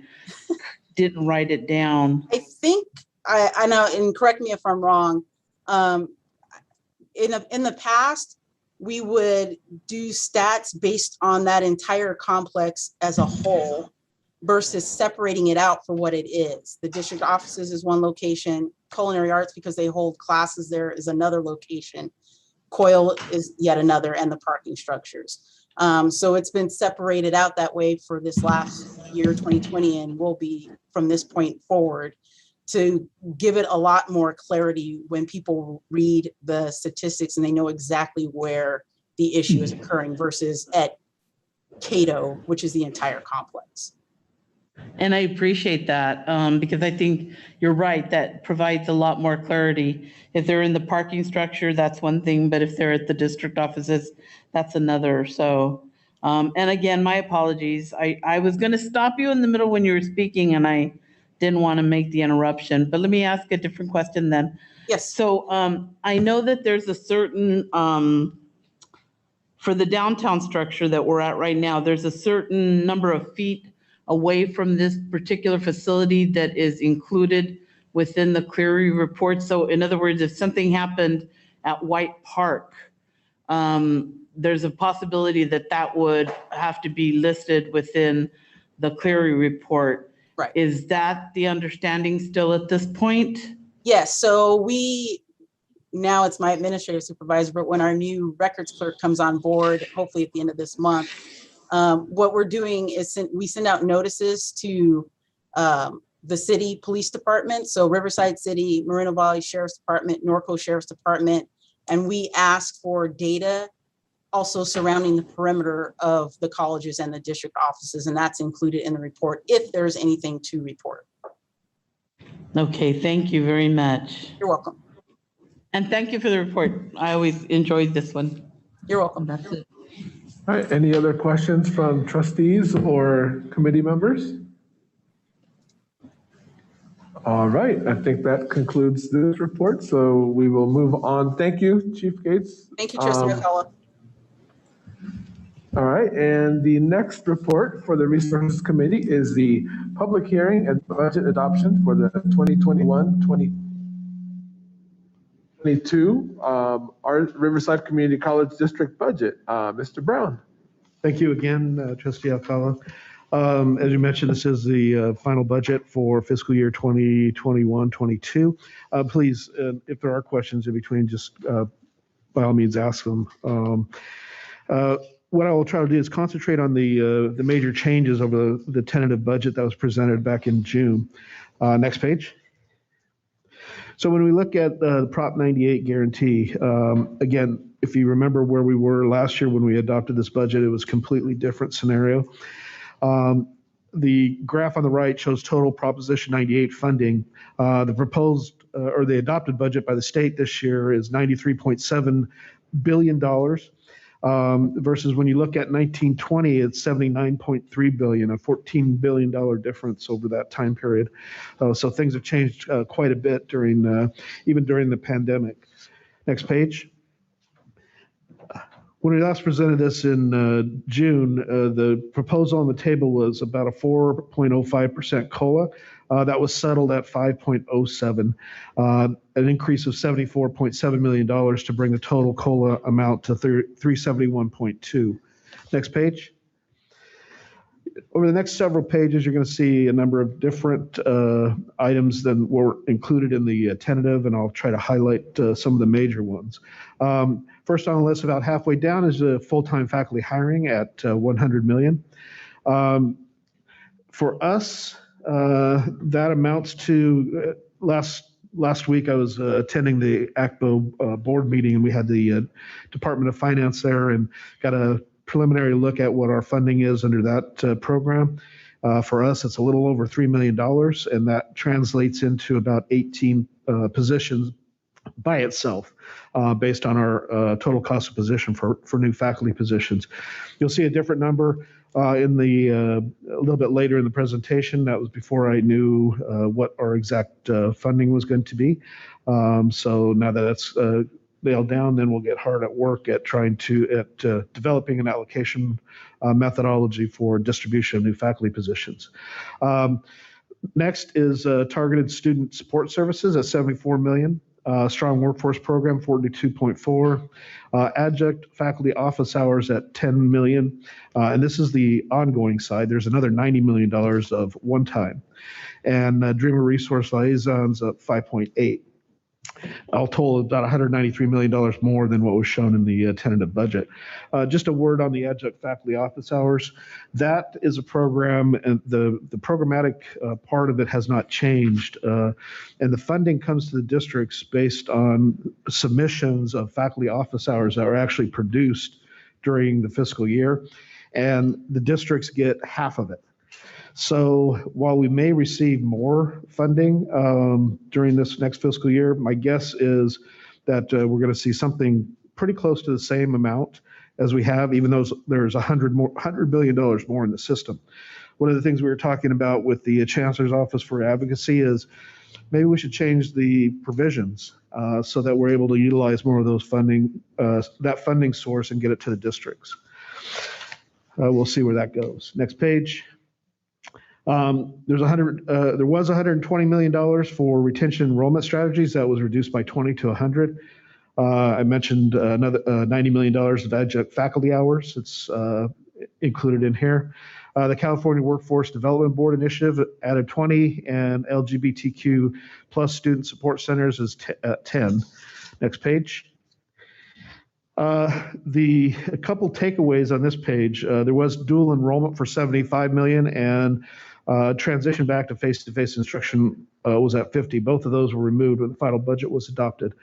didn't write it down. I think, I know, and correct me if I'm wrong. In the past, we would do stats based on that entire complex as a whole versus separating it out for what it is. The district offices is one location, culinary arts, because they hold classes there, is another location. COIL is yet another, and the parking structures. So it's been separated out that way for this last year, 2020, and will be from this point forward, to give it a lot more clarity when people read the statistics and they know exactly where the issue is occurring versus at Cato, which is the entire complex. And I appreciate that because I think you're right, that provides a lot more clarity. If they're in the parking structure, that's one thing, but if they're at the district offices, that's another. So, and again, my apologies. I was going to stop you in the middle when you were speaking and I didn't want to make the interruption, but let me ask a different question then. Yes. So I know that there's a certain, for the downtown structure that we're at right now, there's a certain number of feet away from this particular facility that is included within the Cleary report. So in other words, if something happened at White Park, there's a possibility that that would have to be listed within the Cleary report. Right. Is that the understanding still at this point? Yes, so now it's my administrative supervisor, but when our new records clerk comes on board, hopefully at the end of this month, what we're doing is we send out notices to the city police department. So Riverside City, Moreno Valley Sheriff's Department, Norco Sheriff's Department, and we ask for data also surrounding the perimeter of the colleges and the district offices, and that's included in the report if there's anything to report. Okay, thank you very much. You're welcome. And thank you for the report. I always enjoyed this one. You're welcome. That's it. All right, any other questions from trustees or committee members? All right, I think that concludes this report, so we will move on. Thank you, Chief Gates. Thank you, Trustee McCullough. All right, and the next report for the Resources Committee is the public hearing and budget adoption for the 2021-2022 our Riverside Community College District budget. Mr. Brown. Thank you again, Trustee Alcala. As you mentioned, this is the final budget for fiscal year 2021-22. Please, if there are questions in between, just by all means ask them. What I will try to do is concentrate on the major changes over the tentative budget that was presented back in June. Next page. So when we look at the Prop 98 guarantee, again, if you remember where we were last year when we adopted this budget, it was a completely different scenario. The graph on the right shows total Proposition 98 funding. The proposed or the adopted budget by the state this year is $93.7 billion. versus when you look at 1920, it's 79.3 billion, a $14 billion difference over that time period. So things have changed quite a bit during, even during the pandemic. Next page. When we last presented this in June, the proposal on the table was about a 4.05% COLA. That was settled at 5.07, an increase of $74.7 million to bring the total COLA amount to 371.2. Next page. Over the next several pages, you're going to see a number of different items that were included in the tentative, and I'll try to highlight some of the major ones. First on the list, about halfway down, is the full-time faculty hiring at 100 million. For us, that amounts to last week I was attending the ACBO board meeting, and we had the Department of Finance there and got a preliminary look at what our funding is under that program. For us, it's a little over $3 million, and that translates into about 18 positions by itself, based on our total cost of position for new faculty positions. You'll see a different number in the a little bit later in the presentation. That was before I knew what our exact funding was going to be. So now that it's nailed down, then we'll get hard at work at trying to developing an allocation methodology for distribution of new faculty positions. Next is targeted student support services at 74 million. Strong workforce program, 42.4. Adjunct faculty office hours at 10 million. And this is the ongoing side. There's another $90 million of one time. And Dreamer Resource Liaisons at 5.8. All told, about $193 million more than what was shown in the tentative budget. Just a word on the adjunct faculty office hours. That is a program, and the programmatic part of it has not changed. And the funding comes to the districts based on submissions of faculty office hours that are actually produced during the fiscal year. And the districts get half of it. So while we may receive more funding during this next fiscal year, my guess is that we're going to see something pretty close to the same amount as we have, even though there's $100 billion more in the system. One of the things we were talking about with the Chancellor's Office for Advocacy is maybe we should change the provisions so that we're able to utilize more of those funding, that funding source, and get it to the districts. We'll see where that goes. Next page. There was $120 million for retention enrollment strategies. That was reduced by 20 to 100. I mentioned another $90 million of adjunct faculty hours. It's included in here. The California Workforce Development Board Initiative added 20, and LGBTQ plus student support centers is 10. Next page. A couple takeaways on this page. There was dual enrollment for $75 million, and transition back to face-to-face instruction was at 50. Both of those were removed when the final budget was adopted.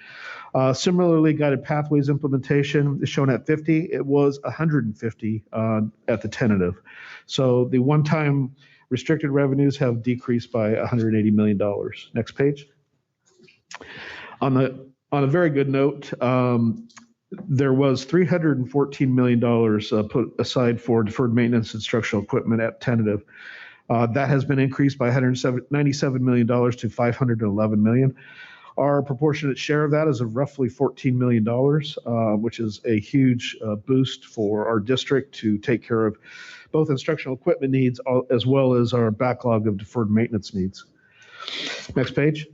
Similarly, guided pathways implementation is shown at 50. It was 150 at the tentative. So the one-time restricted revenues have decreased by $180 million. Next page. On a very good note, there was $314 million put aside for deferred maintenance instructional equipment at tentative. That has been increased by $197 million to $511 million. Our proportionate share of that is of roughly $14 million, which is a huge boost for our district to take care of both instructional equipment needs as well as our backlog of deferred maintenance needs. Next page.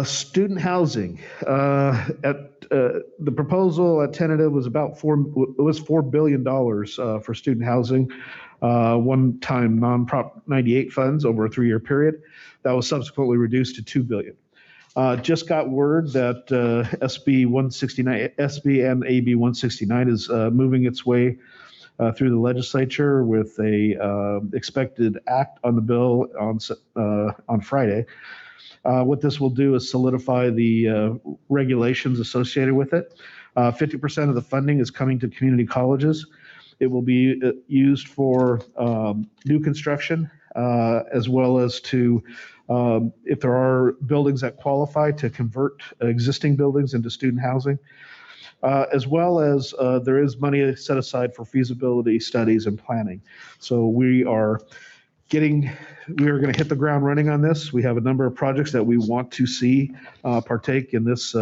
Student housing. The proposal at tentative was about $4 billion for student housing, one-time non-Prop 98 funds over a 3-year period. That was subsequently reduced to $2 billion. Just got word that SB 169, SB and AB 169 is moving its way through the legislature with a expected act on the bill on Friday. What this will do is solidify the regulations associated with it. 50% of the funding is coming to community colleges. It will be used for new construction, as well as to, if there are buildings that qualify, to convert existing buildings into student housing. as well as there is money set aside for feasibility studies and planning. So we are going to hit the ground running on this. We have a number of projects that we want to see partake in this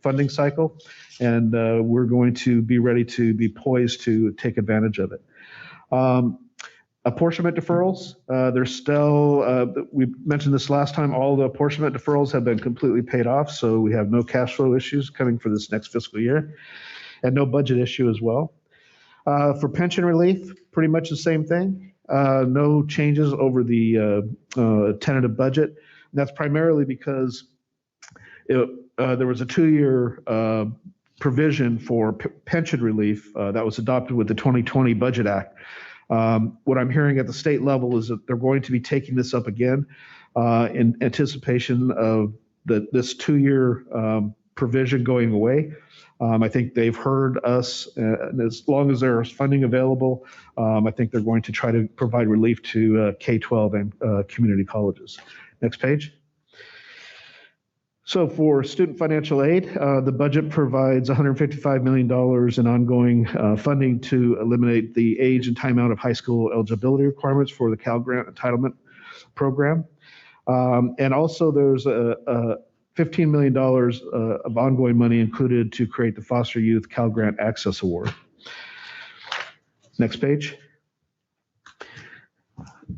funding cycle, and we're going to be ready to be poised to take advantage of it. Apportionment deferrals, there's still, we mentioned this last time, all the apportionment deferrals have been completely paid off, so we have no cash flow issues coming for this next fiscal year, and no budget issue as well. For pension relief, pretty much the same thing. No changes over the tentative budget. And that's primarily because there was a 2-year provision for pension relief that was adopted with the 2020 Budget Act. What I'm hearing at the state level is that they're going to be taking this up again in anticipation of this 2-year provision going away. I think they've heard us, and as long as there's funding available, I think they're going to try to provide relief to K-12 and community colleges. Next page. So for student financial aid, the budget provides $155 million in ongoing funding to eliminate the age and timeout of high school eligibility requirements for the Cal Grant Entitlement Program. And also there's a $15 million of ongoing money included to create the Foster Youth Cal Grant Access Award. Next page.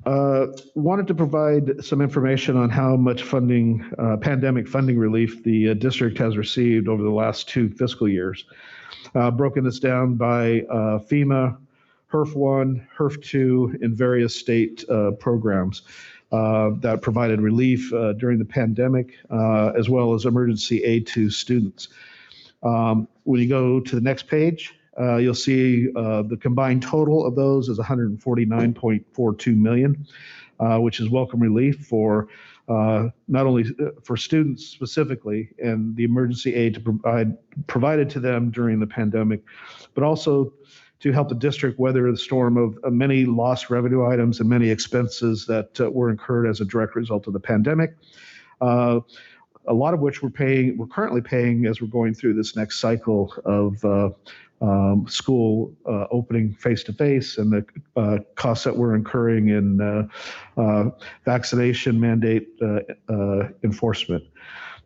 Wanted to provide some information on how much funding, pandemic funding relief the district has received over the last 2 fiscal years. Broken this down by FEMA, HERF 1, HERF 2, and various state programs that provided relief during the pandemic, as well as emergency aid to students. When you go to the next page, you'll see the combined total of those is $149.42 million, which is welcome relief for not only for students specifically and the emergency aid to provided to them during the pandemic, but also to help the district weather the storm of many lost revenue items and many expenses that were incurred as a direct result of the pandemic. A lot of which we're currently paying as we're going through this next cycle of school opening face-to-face and the costs that we're incurring in vaccination mandate enforcement.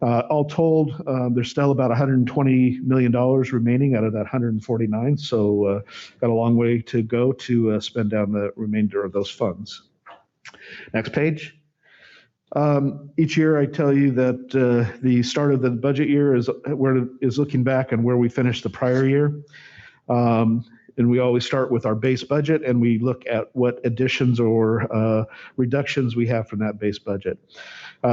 All told, there's still about $120 million remaining out of that 149, so got a long way to go to spend down the remainder of those funds. Next page. Each year I tell you that the start of the budget year is looking back on where we finished the prior year. And we always start with our base budget and we look at what additions or reductions we have from that base budget.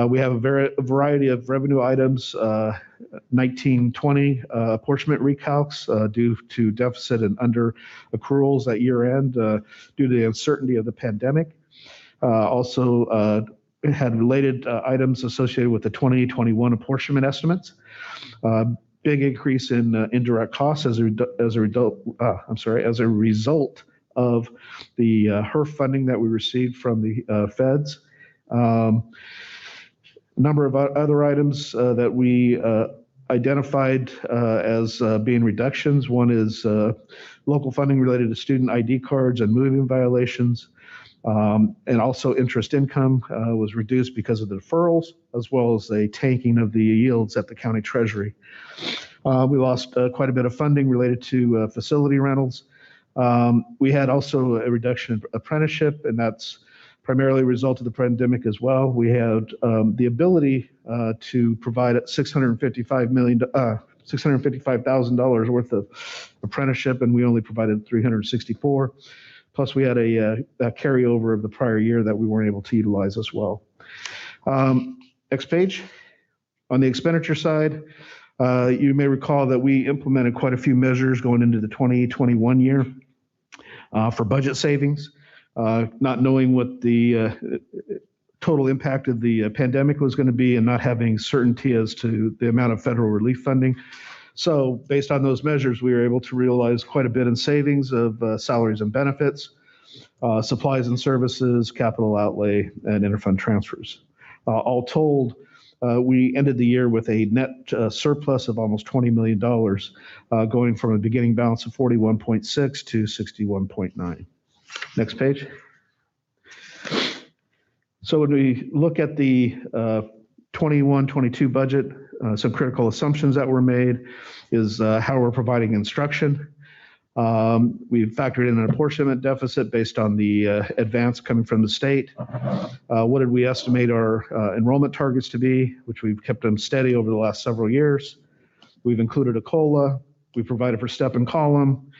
We have a variety of revenue items, 1920 apportionment recalcs due to deficit and under accruals at year end due to the uncertainty of the pandemic. Also had related items associated with the 2021 apportionment estimates. Big increase in indirect costs as a result of the HERF funding that we received from the feds. Number of other items that we identified as being reductions. One is local funding related to student ID cards and moving violations. And also interest income was reduced because of the deferrals, as well as a tanking of the yields at the county treasury. We lost quite a bit of funding related to facility rentals. We had also a reduction in apprenticeship, and that's primarily a result of the pandemic as well. We had the ability to provide $655,000 worth of apprenticeship, and we only provided $364. Plus, we had a carryover of the prior year that we weren't able to utilize as well. Next page. On the expenditure side, you may recall that we implemented quite a few measures going into the 2021 year for budget savings, not knowing what the total impact of the pandemic was going to be and not having certainty as to the amount of federal relief funding. So based on those measures, we were able to realize quite a bit in savings of salaries and benefits, supplies and services, capital outlay, and interfund transfers. All told, We ended the year with a net surplus of almost $20 million, going from a beginning balance of 41.6 to 61.9. Next page. So when we look at the 21-22 budget, some critical assumptions that were made is how we're providing instruction. We've factored in an apportionment deficit based on the advance coming from the state. What did we estimate our enrollment targets to be, which we've kept them steady over the last several years. We've included a COLA. We provided for step and column.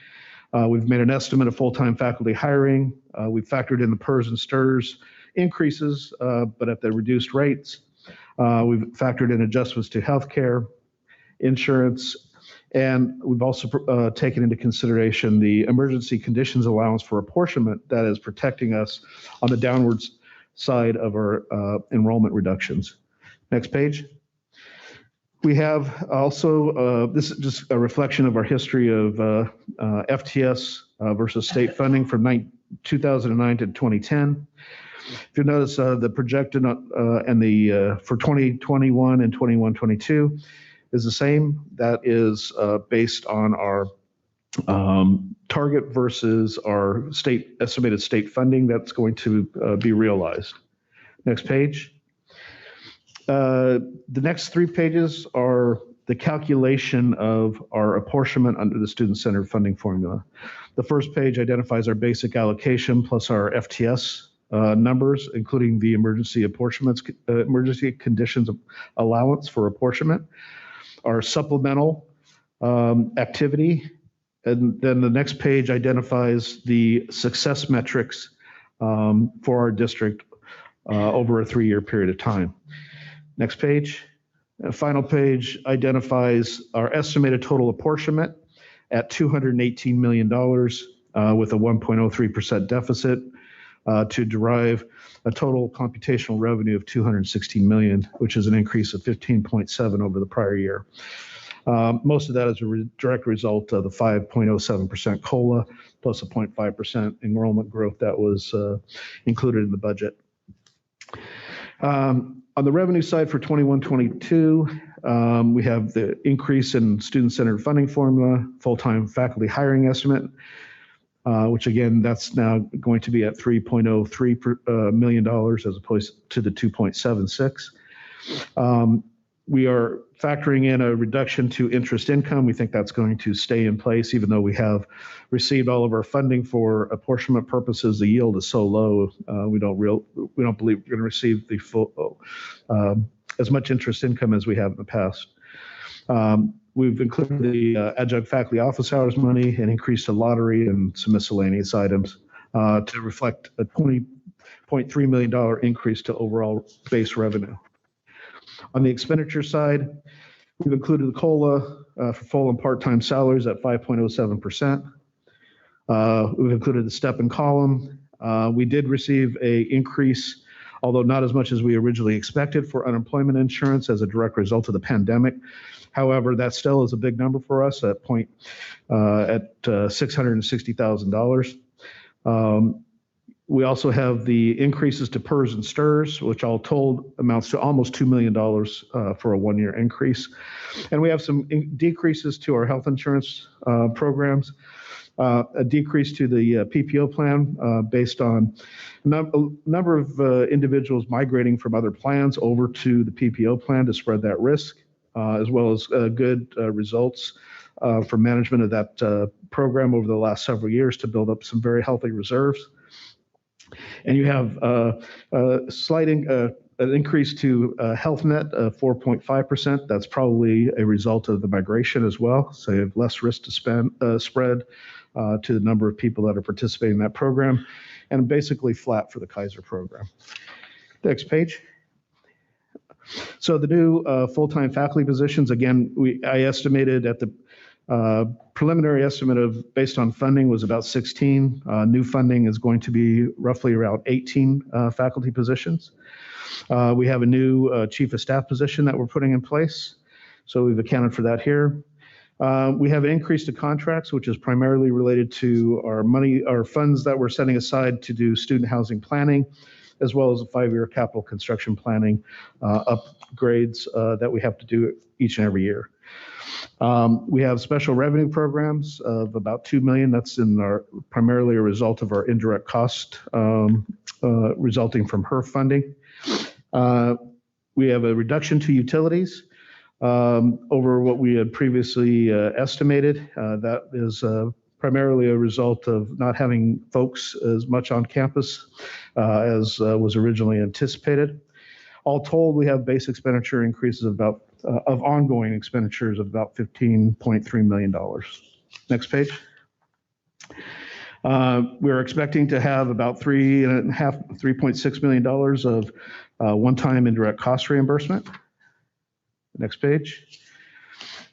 We've made an estimate of full-time faculty hiring. We've factored in the PERS and STIRS increases, but at the reduced rates. We've factored in adjustments to healthcare, insurance, and we've also taken into consideration the emergency conditions allowance for apportionment that is protecting us on the downwards side of our enrollment reductions. Next page. We have also, this is just a reflection of our history of FTS versus state funding from 2009 to 2010. If you notice the projected and the for 2021 and 21-22 is the same. That is based on our target versus our estimated state funding that's going to be realized. Next page. The next 3 pages are the calculation of our apportionment under the student-centered funding formula. The first page identifies our basic allocation plus our FTS numbers, including the emergency apportionments, emergency conditions allowance for apportionment, our supplemental activity, and then the next page identifies the success metrics for our district over a 3-year period of time. Next page. The final page identifies our estimated total apportionment at $218 million with a 1.03% deficit to derive a total computational revenue of $216 million, which is an increase of 15.7 over the prior year. Most of that is a direct result of the 5.07% COLA plus a 0.5% enrollment growth that was included in the budget. On the revenue side for 21-22, we have the increase in student-centered funding formula, full-time faculty hiring estimate, which again, that's now going to be at $3.03 million as opposed to the 2.76. We are factoring in a reduction to interest income. We think that's going to stay in place, even though we have received all of our funding for apportionment purposes. The yield is so low, we don't believe we're going to receive the full as much interest income as we have in the past. We've included the adjunct faculty office hours money and increased the lottery and some miscellaneous items to reflect a $20.3 million increase to overall base revenue. On the expenditure side, we've included the COLA for full and part-time salaries at 5.07%. We've included the step and column. We did receive an increase, although not as much as we originally expected, for unemployment insurance as a direct result of the pandemic. However, that still is a big number for us at $660,000. We also have the increases to PERS and STIRS, which all told amounts to almost $2 million for a 1-year increase. And we have some decreases to our health insurance programs, a decrease to the PPO plan based on a number of individuals migrating from other plans over to the PPO plan to spread that risk, as well as good results for management of that program over the last several years to build up some very healthy reserves. And you have a slight an increase to HealthNet of 4.5%. That's probably a result of the migration as well. So you have less risk to spread to the number of people that are participating in that program, and basically flat for the Kaiser program. Next page. So the new full-time faculty positions, again, I estimated at the preliminary estimate of based on funding was about 16. New funding is going to be roughly around 18 faculty positions. We have a new chief of staff position that we're putting in place. So we've accounted for that here. We have an increase to contracts, which is primarily related to our funds that we're setting aside to do student housing planning. as well as the 5-year capital construction planning upgrades that we have to do each and every year. We have special revenue programs of about $2 million. That's primarily a result of our indirect cost resulting from HERF funding. We have a reduction to utilities over what we had previously estimated. That is primarily a result of not having folks as much on campus as was originally anticipated. All told, we have base expenditure increases of ongoing expenditures of about $15.3 million. Next page. We're expecting to have about $3.6 million of one-time indirect cost reimbursement. Next page.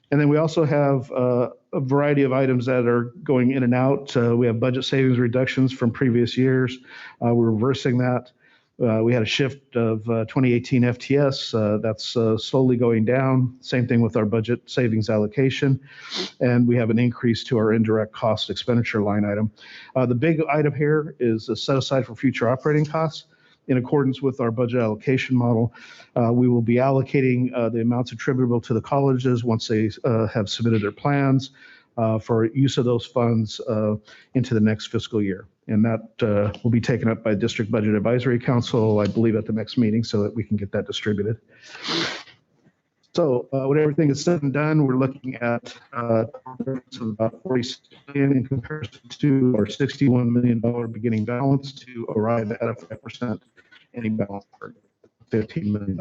And then we also have a variety of items that are going in and out. We have budget savings reductions from previous years. We're reversing that. We had a shift of 2018 FTS. That's slowly going down. Same thing with our budget savings allocation. And we have an increase to our indirect cost expenditure line item. The big item here is set aside for future operating costs. In accordance with our budget allocation model, we will be allocating the amounts attributable to the colleges once they have submitted their plans for use of those funds into the next fiscal year. And that will be taken up by District Budget Advisory Council, I believe, at the next meeting so that we can get that distributed. So when everything is said and done, we're looking at about $46 million in comparison to our $61 million beginning balance to arrive at a 5% ending balance for $15 million.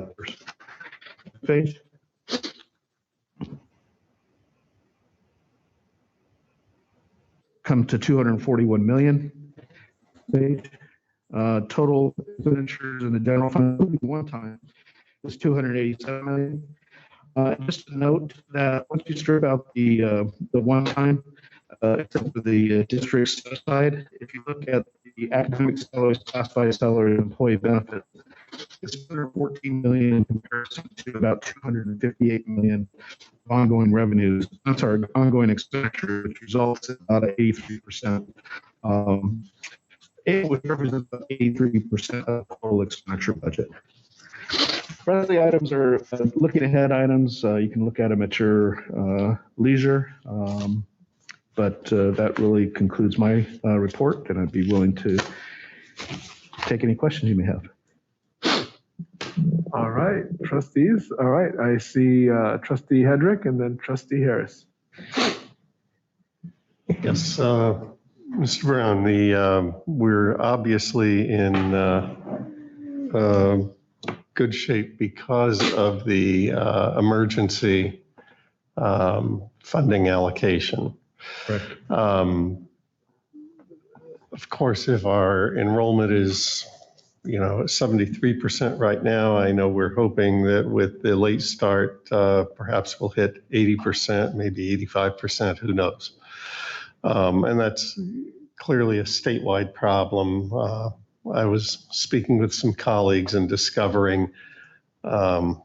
Page. Come to $241 million. Page. Total expenditures in the general fund one time was $287 million. Just to note that once you strip out the one-time, except for the district side, if you look at the academic salaries, classified salary, and employee benefits, it's $114 million in comparison to about $258 million ongoing revenues. I'm sorry, ongoing expenditures, which results in about 83%. It would represent about 83% of the total expenditure budget. Rest of the items are looking ahead items. You can look at them at your leisure. But that really concludes my report, and I'd be willing to take any questions you may have. All right, trustees. All right, I see Trustee Hedrick and then Trustee Harris. Yes, Mr. Brown, we're obviously in good shape because of the emergency funding allocation. Correct. Of course, if our enrollment is 73% right now, I know we're hoping that with the late start, perhaps we'll hit 80%, maybe 85%, who knows. And that's clearly a statewide problem. I was speaking with some colleagues and discovering other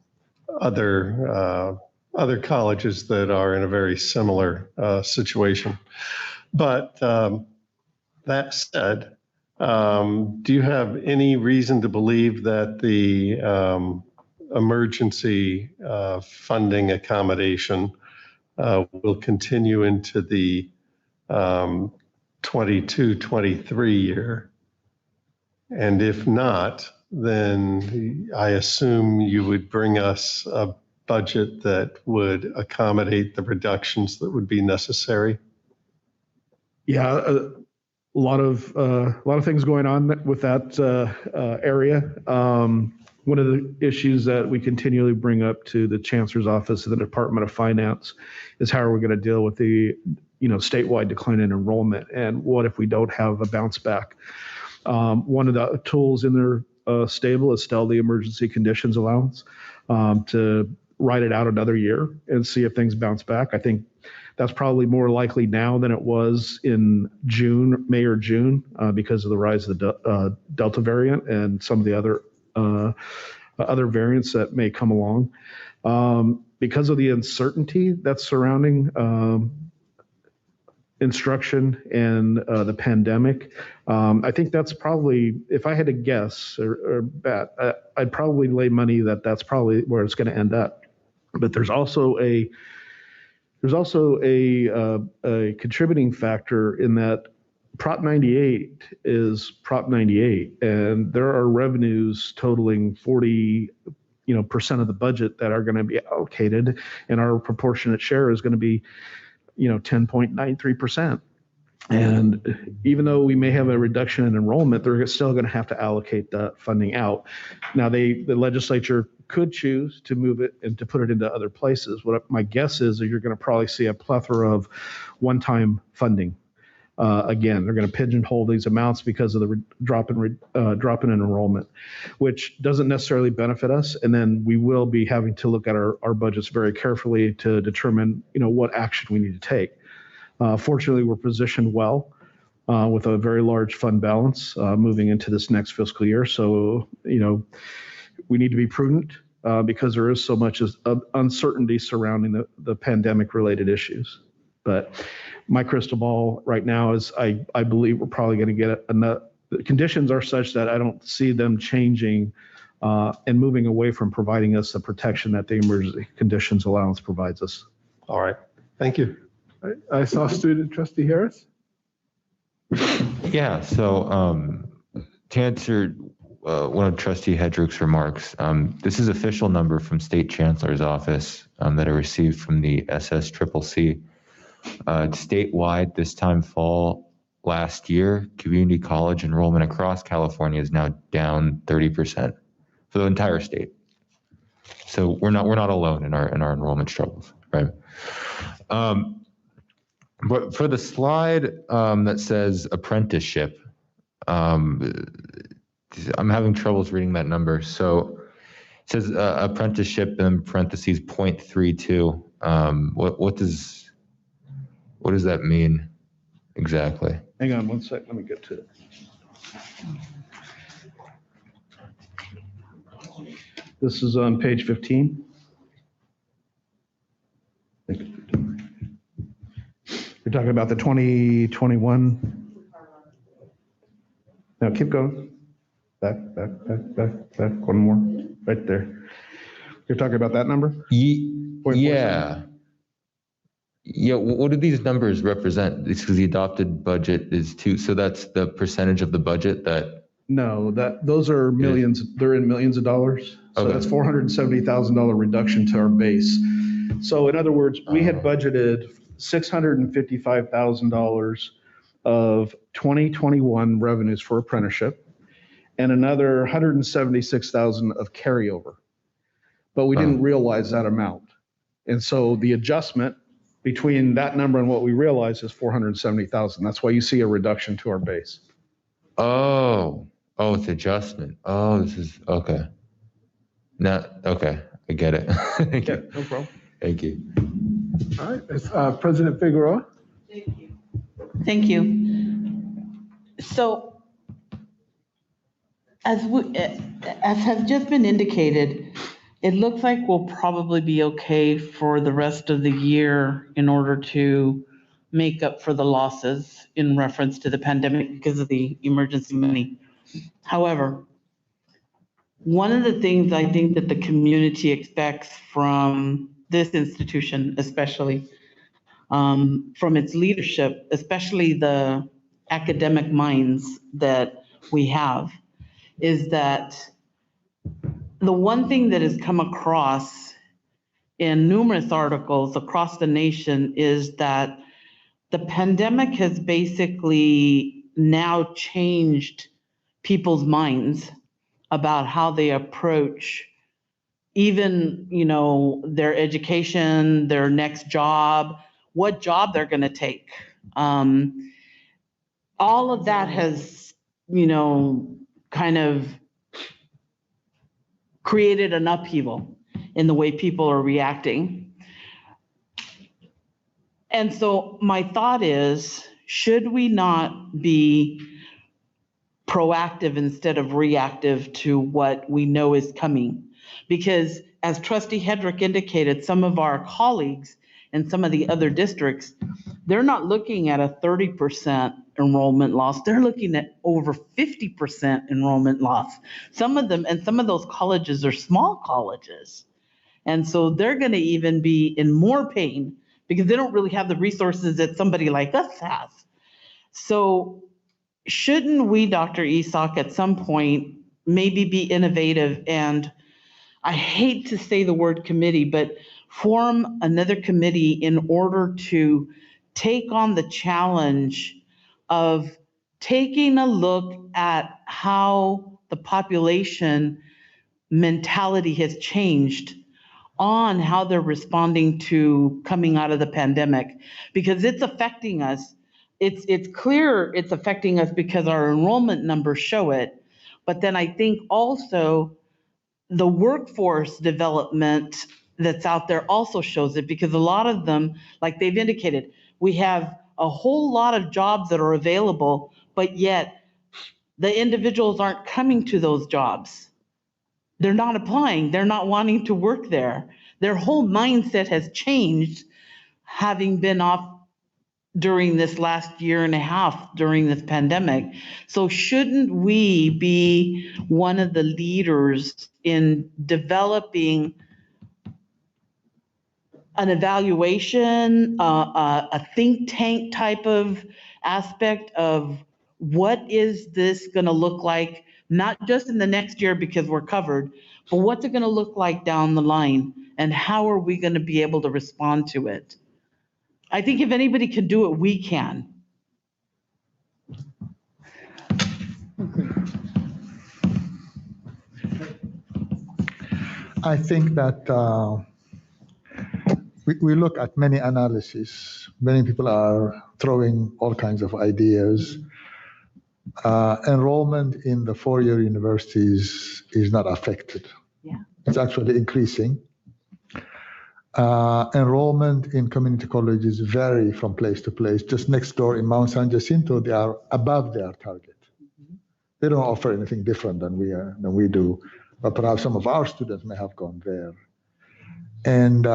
colleges that are in a very similar situation. But that said, do you have any reason to believe that the emergency funding accommodation will continue into the 22-23 year? And if not, then I assume you would bring us a budget that would accommodate the reductions that would be necessary. Yeah, a lot of things going on with that area. One of the issues that we continually bring up to the Chancellor's Office and the Department of Finance is how are we going to deal with the statewide decline in enrollment, and what if we don't have a bounce back? One of the tools in their stable is still the emergency conditions allowance to ride it out another year and see if things bounce back. I think that's probably more likely now than it was in May or June because of the rise of the Delta variant and some of the other variants that may come along. Because of the uncertainty that's surrounding instruction and the pandemic. I think that's probably, if I had to guess or bet, I'd probably lay money that that's probably where it's going to end up. But there's also a contributing factor in that Prop 98 is Prop 98, and there are revenues totaling 40% of the budget that are going to be allocated, and our proportionate share is going to be 10.93%. And even though we may have a reduction in enrollment, they're still going to have to allocate that funding out. Now, the legislature could choose to move it and to put it into other places. What my guess is that you're going to probably see a plethora of one-time funding. Again, they're going to pigeonhole these amounts because of the drop in enrollment, which doesn't necessarily benefit us. And then we will be having to look at our budgets very carefully to determine, what action we need to take. Fortunately, we're positioned well with a very large fund balance moving into this next fiscal year. So, we need to be prudent because there is so much uncertainty surrounding the pandemic-related issues. But my crystal ball right now is I believe we're probably going to get enough. The conditions are such that I don't see them changing and moving away from providing us the protection that the emergency conditions allowance provides us. All right. Thank you. I saw student trustee Harris. Yeah, so to answer one of Trustee Hedrick's remarks, this is official number from State Chancellor's office that I received from the SSCCC. Statewide, this time fall last year, community college enrollment across California is now down 30% for the entire state. So we're not alone in our enrollment struggles, right? But for the slide that says apprenticeship, I'm having troubles reading that number. So it says apprenticeship in parentheses 0.32. What does that mean exactly? Hang on one sec. Let me get to it. This is on page 15. You're talking about the 2021. Now keep going. Back. One more. Right there. You're talking about that number? Yeah. Yeah, what do these numbers represent? It's because the adopted budget is so that's the percentage of the budget that. No, those are millions. They're in millions of dollars. So okay. That's $470,000 reduction to our base. So in other words, we had budgeted $655,000 of 2021 revenues for apprenticeship and another $176,000 of carryover. But we didn't realize that amount. And so the adjustment between that number and what we realized is $470,000. That's why you see a reduction to our base. Oh, it's adjustment. Oh, this is okay. Okay, I get it. Yeah, no problem. Thank you. All right, President Figueroa. Thank you. So, as has just been indicated, it looks like we'll probably be okay for the rest of the year in order to make up for the losses in reference to the pandemic because of the emergency money. However, one of the things I think that the community expects from this institution, especially from its leadership, especially the academic minds that we have, is that the one thing that has come across in numerous articles across the nation is that the pandemic has basically now changed people's minds about how they approach even, their education, their next job, what job they're going to take. All of that has, kind of created an upheaval in the way people are reacting. And so my thought is, should we not be proactive instead of reactive to what we know is coming? Because as Trustee Hedrick indicated, some of our colleagues in some of the other districts, they're not looking at a 30% enrollment loss. They're looking at over 50% enrollment loss. Some of those colleges are small colleges. And so they're going to even be in more pain because they don't really have the resources that somebody like us has. So shouldn't we, Dr. Isak, at some point maybe be innovative and, I hate to say the word committee, but form another committee in order to take on the challenge of taking a look at how the population mentality has changed on how they're responding to coming out of the pandemic, because it's affecting us. It's clear it's affecting us because our enrollment numbers show it. But then I think also the workforce development that's out there also shows it, because a lot of them, like they've indicated, we have a whole lot of jobs that are available, but yet the individuals aren't coming to those jobs. They're not applying. They're not wanting to work there. Their whole mindset has changed, having been off during this last year and a half during this pandemic. So shouldn't we be one of the leaders in developing an evaluation, a think tank type of aspect of what is this going to look like, not just in the next year because we're covered, but what's it going to look like down the line, and how are we going to be able to respond to it? I think if anybody can do it, we can. I think that we look at many analyses. Many people are throwing all kinds of ideas. Enrollment in the four-year universities is not affected. Yeah. It's actually increasing. Enrollment in community colleges vary from place to place. Just next door in Mount San Jacinto, they are above their target. They don't offer anything different than we do, but perhaps some of our students may have gone there. And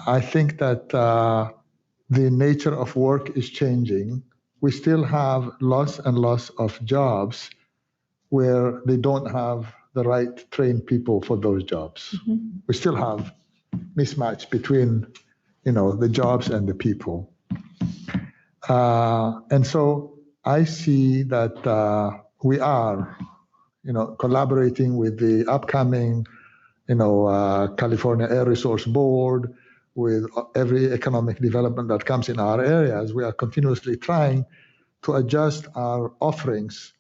I think that the nature of work is changing. We still have lots and lots of jobs where they don't have the right trained people for those jobs. We still have mismatch between, the jobs and the people. And so I see that we are, collaborating with the upcoming, California Air Resource Board, with every economic development that comes in our areas. We are continuously trying to adjust our offerings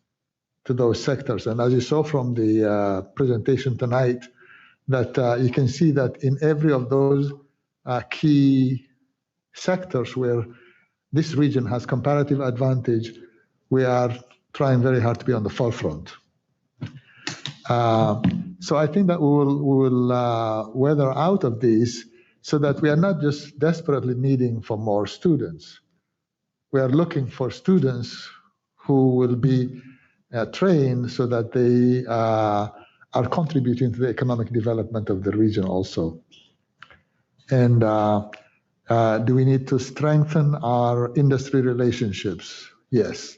to those sectors. And as you saw from the presentation tonight, that you can see that in every of those key sectors where this region has comparative advantage, we are trying very hard to be on the forefront. So I think that we will weather out of this so that we are not just desperately needing for more students. We are looking for students who will be trained so that they are contributing to the economic development of the region also. And do we need to strengthen our industry relationships? Yes.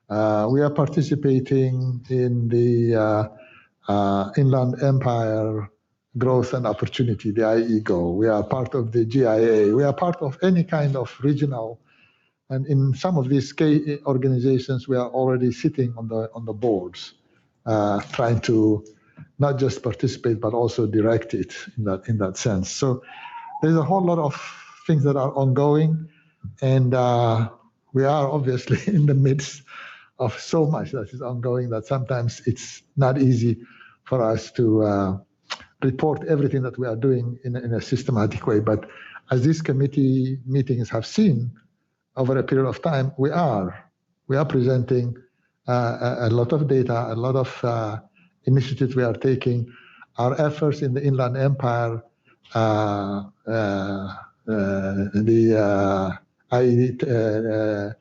We are participating in the Inland Empire Growth and Opportunity, the IEGO. We are part of the GIA. We are part of any kind of regional, and in some of these organizations, we are already sitting on the boards, trying to not just participate, but also direct it in that sense. So there's a whole lot of things that are ongoing, and we are obviously in the midst of so much that is ongoing that sometimes it's not easy for us to report everything that we are doing in a systematic way. But as these committee meetings have seen over a period of time, we are presenting a lot of data, a lot of initiatives we are taking. Our efforts in the Inland Empire, the IED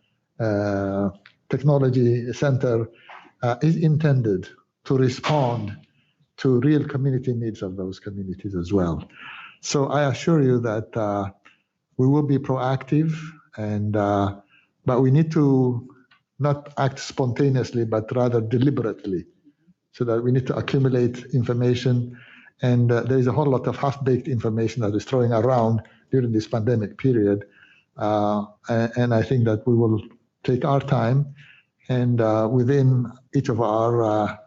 Technology Center is intended to respond to real community needs of those communities as well. So I assure you that we will be proactive, and but we need to not act spontaneously, but rather deliberately, so that we need to accumulate information. And there is a whole lot of half-baked information that is throwing around during this pandemic period. And I think that we will take our time, and within each of our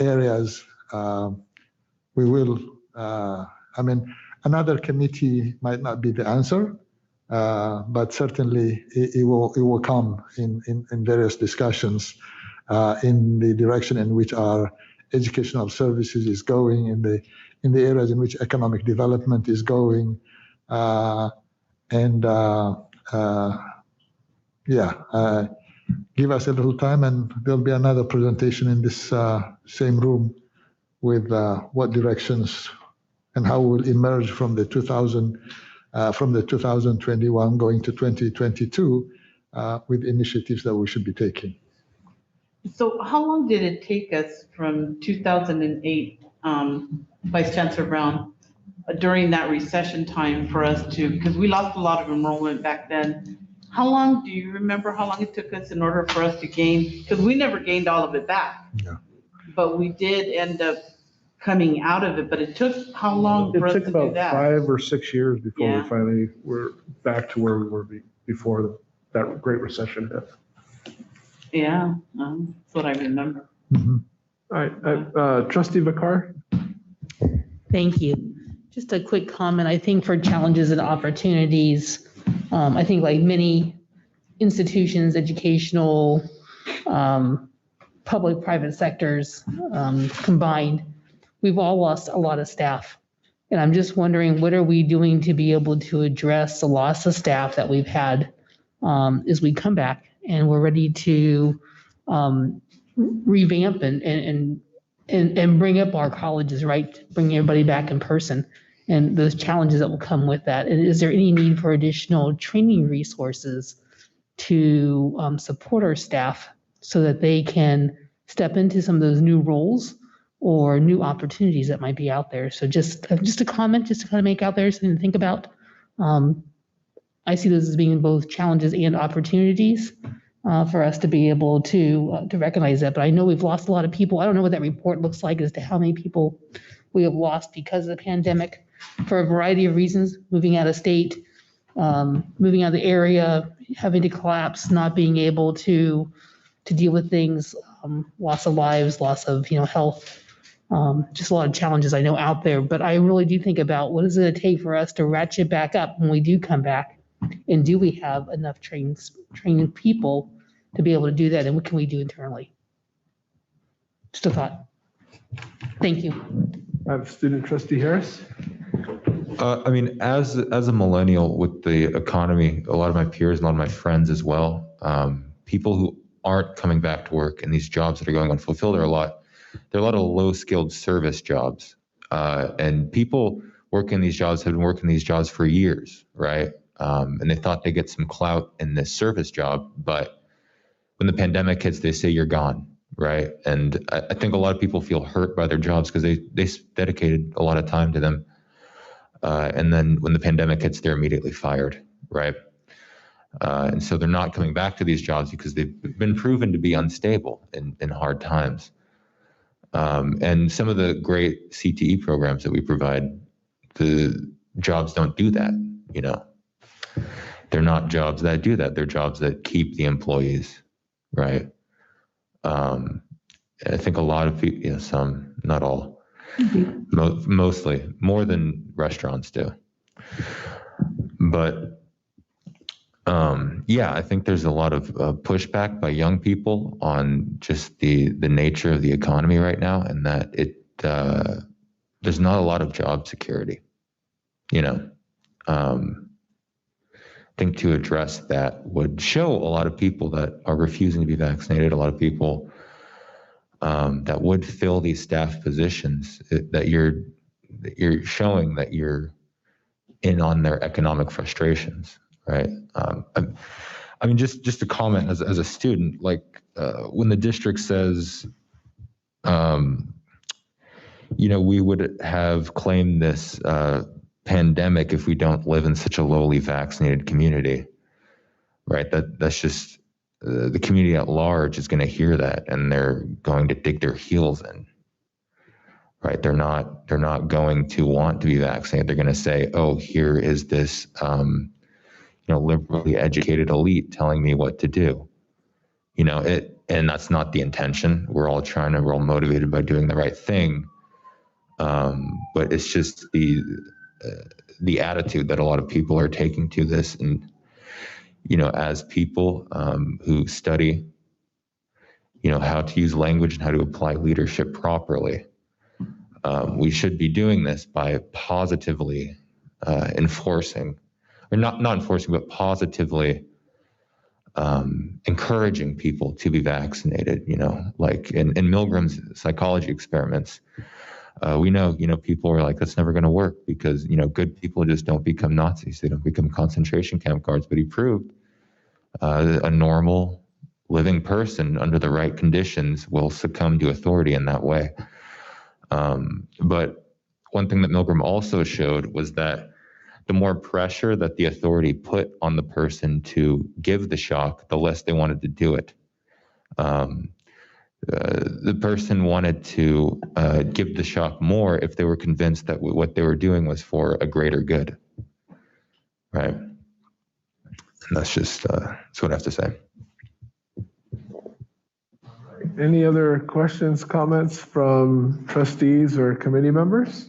areas, we will, I mean, another committee might not be the answer, but certainly it will come in various discussions in the direction in which our educational services is going, in the areas in which economic development is going, give us a little time, and there'll be another presentation in this same room with what directions and how we'll emerge from the 2021 going to 2022 with initiatives that we should be taking. So how long did it take us from 2008, Vice Chancellor Brown, during that recession time for us to, because we lost a lot of enrollment back then. How long, do you remember how long it took us in order for us to gain? Because we never gained all of it back. Yeah. But we did end up coming out of it, but it took how long for us to It took do about that? 5 or 6 years before Yeah. we finally were back to where we were before that Great Recession hit. Yeah, that's what I remember. All right, Trustee Vicar? Thank you. Just a quick comment. I think for challenges and opportunities, I think like many institutions, educational, public, private sectors combined, we've all lost a lot of staff. And I'm just wondering, what are we doing to be able to address the loss of staff that we've had as we come back and we're ready to revamp and bring up our colleges, right? Bring everybody back in person and those challenges that will come with that. And is there any need for additional training resources to support our staff so that they can step into some of those new roles or new opportunities that might be out there? So just a comment, just to kind of make out there something to think about. I see those as being both challenges and opportunities for us to be able to recognize that. But I know we've lost a lot of people. I don't know what that report looks like as to how many people we have lost because of the pandemic for a variety of reasons, moving out of state, moving out of the area, having to collapse, not being able to deal with things, loss of lives, loss of health, just a lot of challenges I know out there. But I really do think about what is it take for us to ratchet back up when we do come back, and do we have enough trained people to be able to do that, and what can we do internally? Just a thought. Thank you. I have Student Trustee Harris. I mean, as a millennial with the economy, a lot of my peers, a lot of my friends as well, people who aren't coming back to work and these jobs that are going unfulfilled there are a lot of low-skilled service jobs. And people working these jobs have been working these jobs for years, right? And they thought they get some clout in this service job, but when the pandemic hits, they say you're gone, right? And I think a lot of people feel hurt by their jobs because they dedicated a lot of time to them. And then when the pandemic hits, they're immediately fired, right? And so they're not coming back to these jobs because they've been proven to be unstable in hard times. And some of the great CTE programs that we provide, the jobs don't do that, They're not jobs that do that. They're jobs that keep the employees, right? I think a lot of people, some, not all, mostly, more than restaurants do. But I think there's a lot of pushback by young people on just the nature of the economy right now, and that there's not a lot of job security, I think to address that would show a lot of people that are refusing to be vaccinated, a lot of people that would fill these staff positions, that you're showing that you're in on their economic frustrations, right? I mean, just a comment as a student, like when the district says, we would have claimed this pandemic if we don't live in such a lowly vaccinated community, right? That's just the community at large is going to hear that, and they're going to dig their heels in, right? They're not going to want to be vaccinated. They're going to say, oh, here is this, liberally educated elite telling me what to do. And that's not the intention. We're all motivated by doing the right thing. But it's just the attitude that a lot of people are taking to this. And, as people who study, how to use language and how to apply leadership properly, we should be doing this by positively enforcing, or not enforcing, but positively encouraging people to be vaccinated. Like in Milgram's psychology experiments, we know, people are like, that's never going to work because, good people just don't become Nazis. They don't become concentration camp guards. But he proved a normal living person under the right conditions will succumb to authority in that way. But one thing that Milgram also showed was that the more pressure that the authority put on the person to give the shock, the less they wanted to do it. The person wanted to give the shock more if they were convinced that what they were doing was for a greater good, right? And that's just that's what I have to say. Any other questions, comments from trustees or committee members?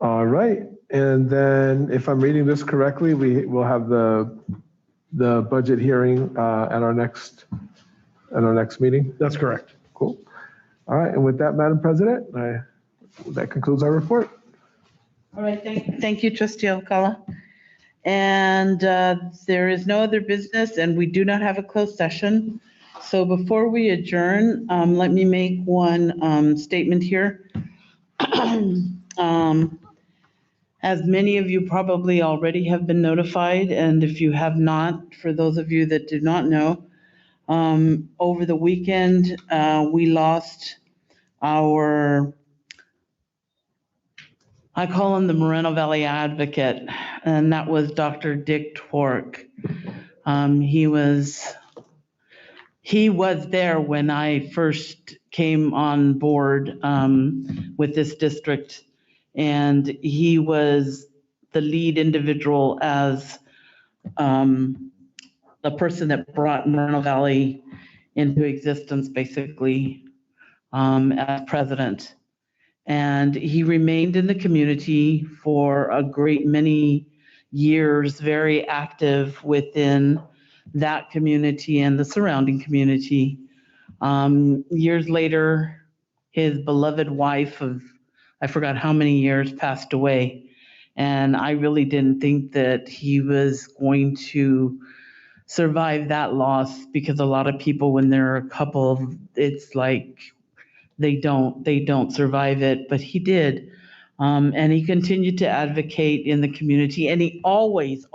All right, and then if I'm reading this correctly, we will have the budget hearing at our next meeting. That's correct. Cool. All right, and with that, Madam President, that concludes our report. All right, thank you, Trustee Alcala. And there is no other business, and we do not have a closed session. So before we adjourn, let me make one statement here. As many of you probably already have been notified, and if you have not, for those of you that do not know, over the weekend, we lost our, I call him the Moreno Valley Advocate, and that was Dr. Dick Twork. He was there when I first came on board with this district, and he was the lead individual as the person that brought Moreno Valley into existence, basically, as president. And he remained in the community for a great many years, very active within that community and the surrounding community. Years later, his beloved wife of, I forgot how many years, passed away. And I really didn't think that he was going to survive that loss, because a lot of people, when they're a couple, it's like they don't survive it, but he did. And he continued to advocate in the community, and he always,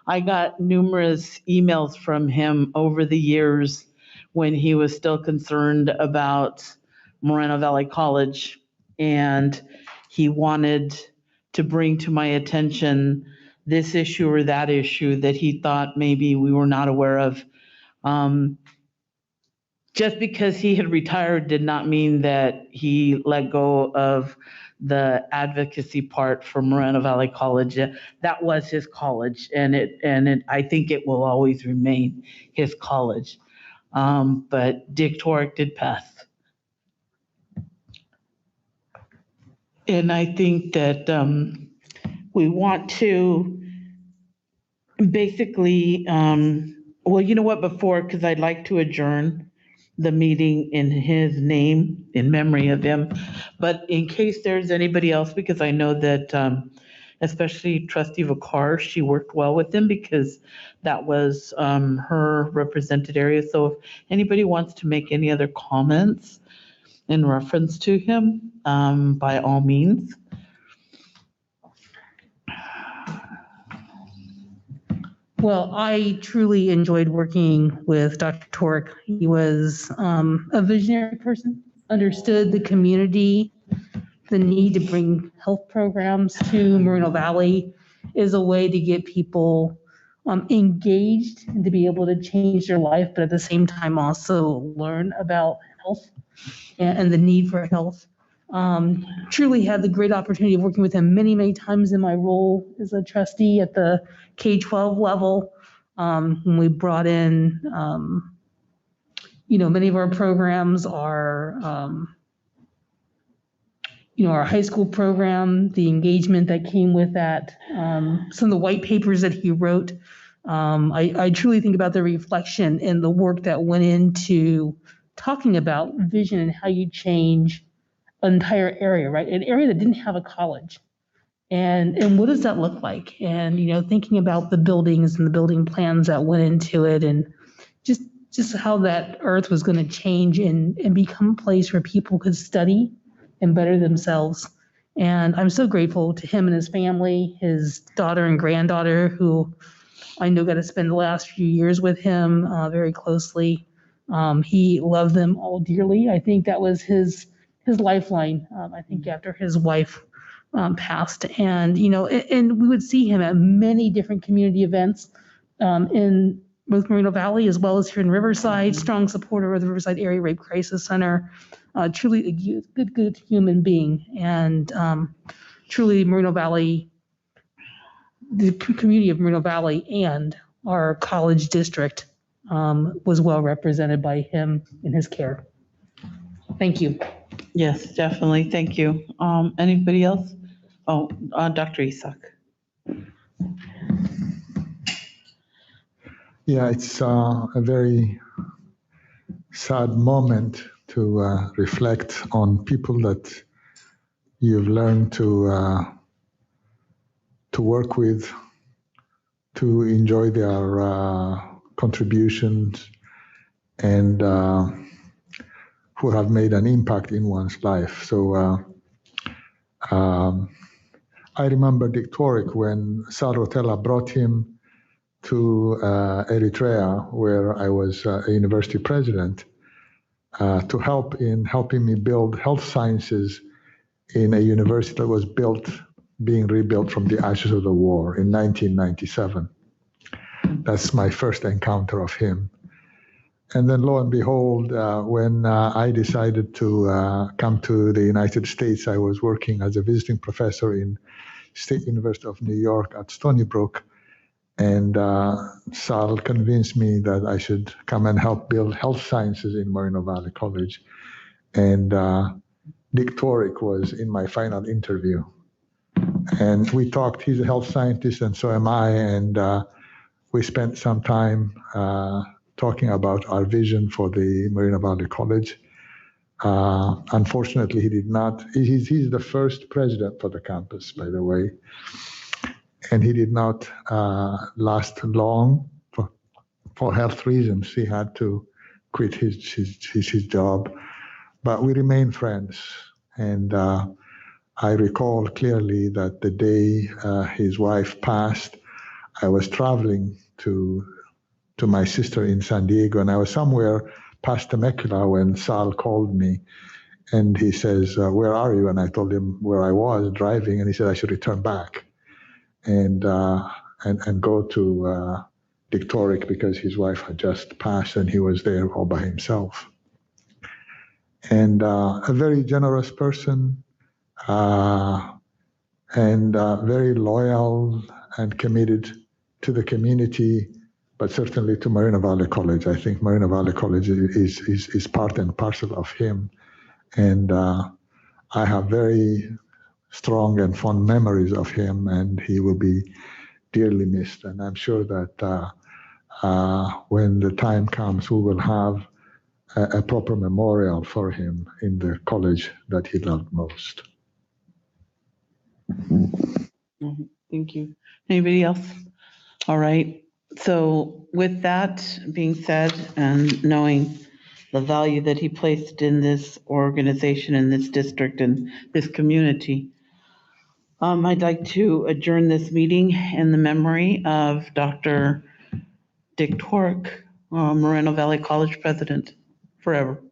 I got numerous emails from him over the years when he was still concerned about Moreno Valley College, and he wanted to bring to my attention this issue or that issue that he thought maybe we were not aware of. Just because he had retired did not mean that he let go of the advocacy part for Moreno Valley College. That was his college, and I think it will always remain his college. But Dick Twork did pass. And I think that we want to basically, well, you know what, because I'd like to adjourn the meeting in his name, in memory of him. But in case there's anybody else, because I know that especially Trustee Vakar, she worked well with him because that was her represented area. So if anybody wants to make any other comments in reference to him, by all means. Well, I truly enjoyed working with Dr. Twork. He was a visionary person, understood the community the need to bring health programs to Moreno Valley is a way to get people engaged and to be able to change their life, but at the same time also learn about health and the need for health. Truly had the great opportunity of working with him many, many times in my role as a trustee at the K-12 level. When we brought in, many of our programs are, our high school program, the engagement that came with that, some of the white papers that he wrote. I truly think about the reflection and the work that went into talking about vision and how you change an entire area, right? An area that didn't have a college. And what does that look like? And, thinking about the buildings and the building plans that went into it and just how that earth was going to change and become a place where people could study and better themselves. And I'm so grateful to him and his family, his daughter and granddaughter, who I know got to spend the last few years with him very closely. He loved them all dearly. I think that was his lifeline. I think after his wife passed, and and we would see him at many different community events in both Moreno Valley as well as here in Riverside. Strong supporter of the Riverside Area Rape Crisis Center. Truly a good human being, and truly Moreno Valley, the community of Moreno Valley and our college district was well represented by him in his care. Thank you. Yes, definitely. Thank you. Anybody else? Oh, Dr. Isak. Yeah, it's a very sad moment to reflect on people that you've learned to work with, to enjoy their contributions, and who have made an impact in one's life. So I remember Dick Torek when Sal Rotella brought him to Eritrea, where I was a university president, to help in helping me build health sciences in a university that was being rebuilt from the ashes of the war in 1997. That's my first encounter of him. And then lo and behold, when I decided to come to the United States, I was working as a visiting professor in State University of New York at Stony Brook. And Sal convinced me that I should come and help build health sciences in Moreno Valley College. And Dick Torek was in my final interview. And we talked, he's a health scientist and so am I. And we spent some time talking about our vision for the Moreno Valley College. Unfortunately, he did not, he's the first president for the campus, by the way. And he did not last long for health reasons. He had to quit his job, but we remain friends. And I recall clearly that the day his wife passed, I was traveling to my sister in San Diego, and I was somewhere past Temecula when Sal called me, and he says, "Where are you?" And I told him where I was driving, and he said I should return back and go to Dick Torek because his wife had just passed and he was there all by himself. And a very generous person, and very loyal and committed to the community, but certainly to Moreno Valley College. I think Moreno Valley College is part and parcel of him. And I have very strong and fond memories of him, and he will be dearly missed. And I'm sure that when the time comes, we will have a proper memorial for him in the college that he loved most. Thank you. Anybody else? All right. So with that being said, and knowing the value that he placed in this organization, in this district, and this community, I'd like to adjourn this meeting in the memory of Dr. Dick Torek, Moreno Valley College president, forever.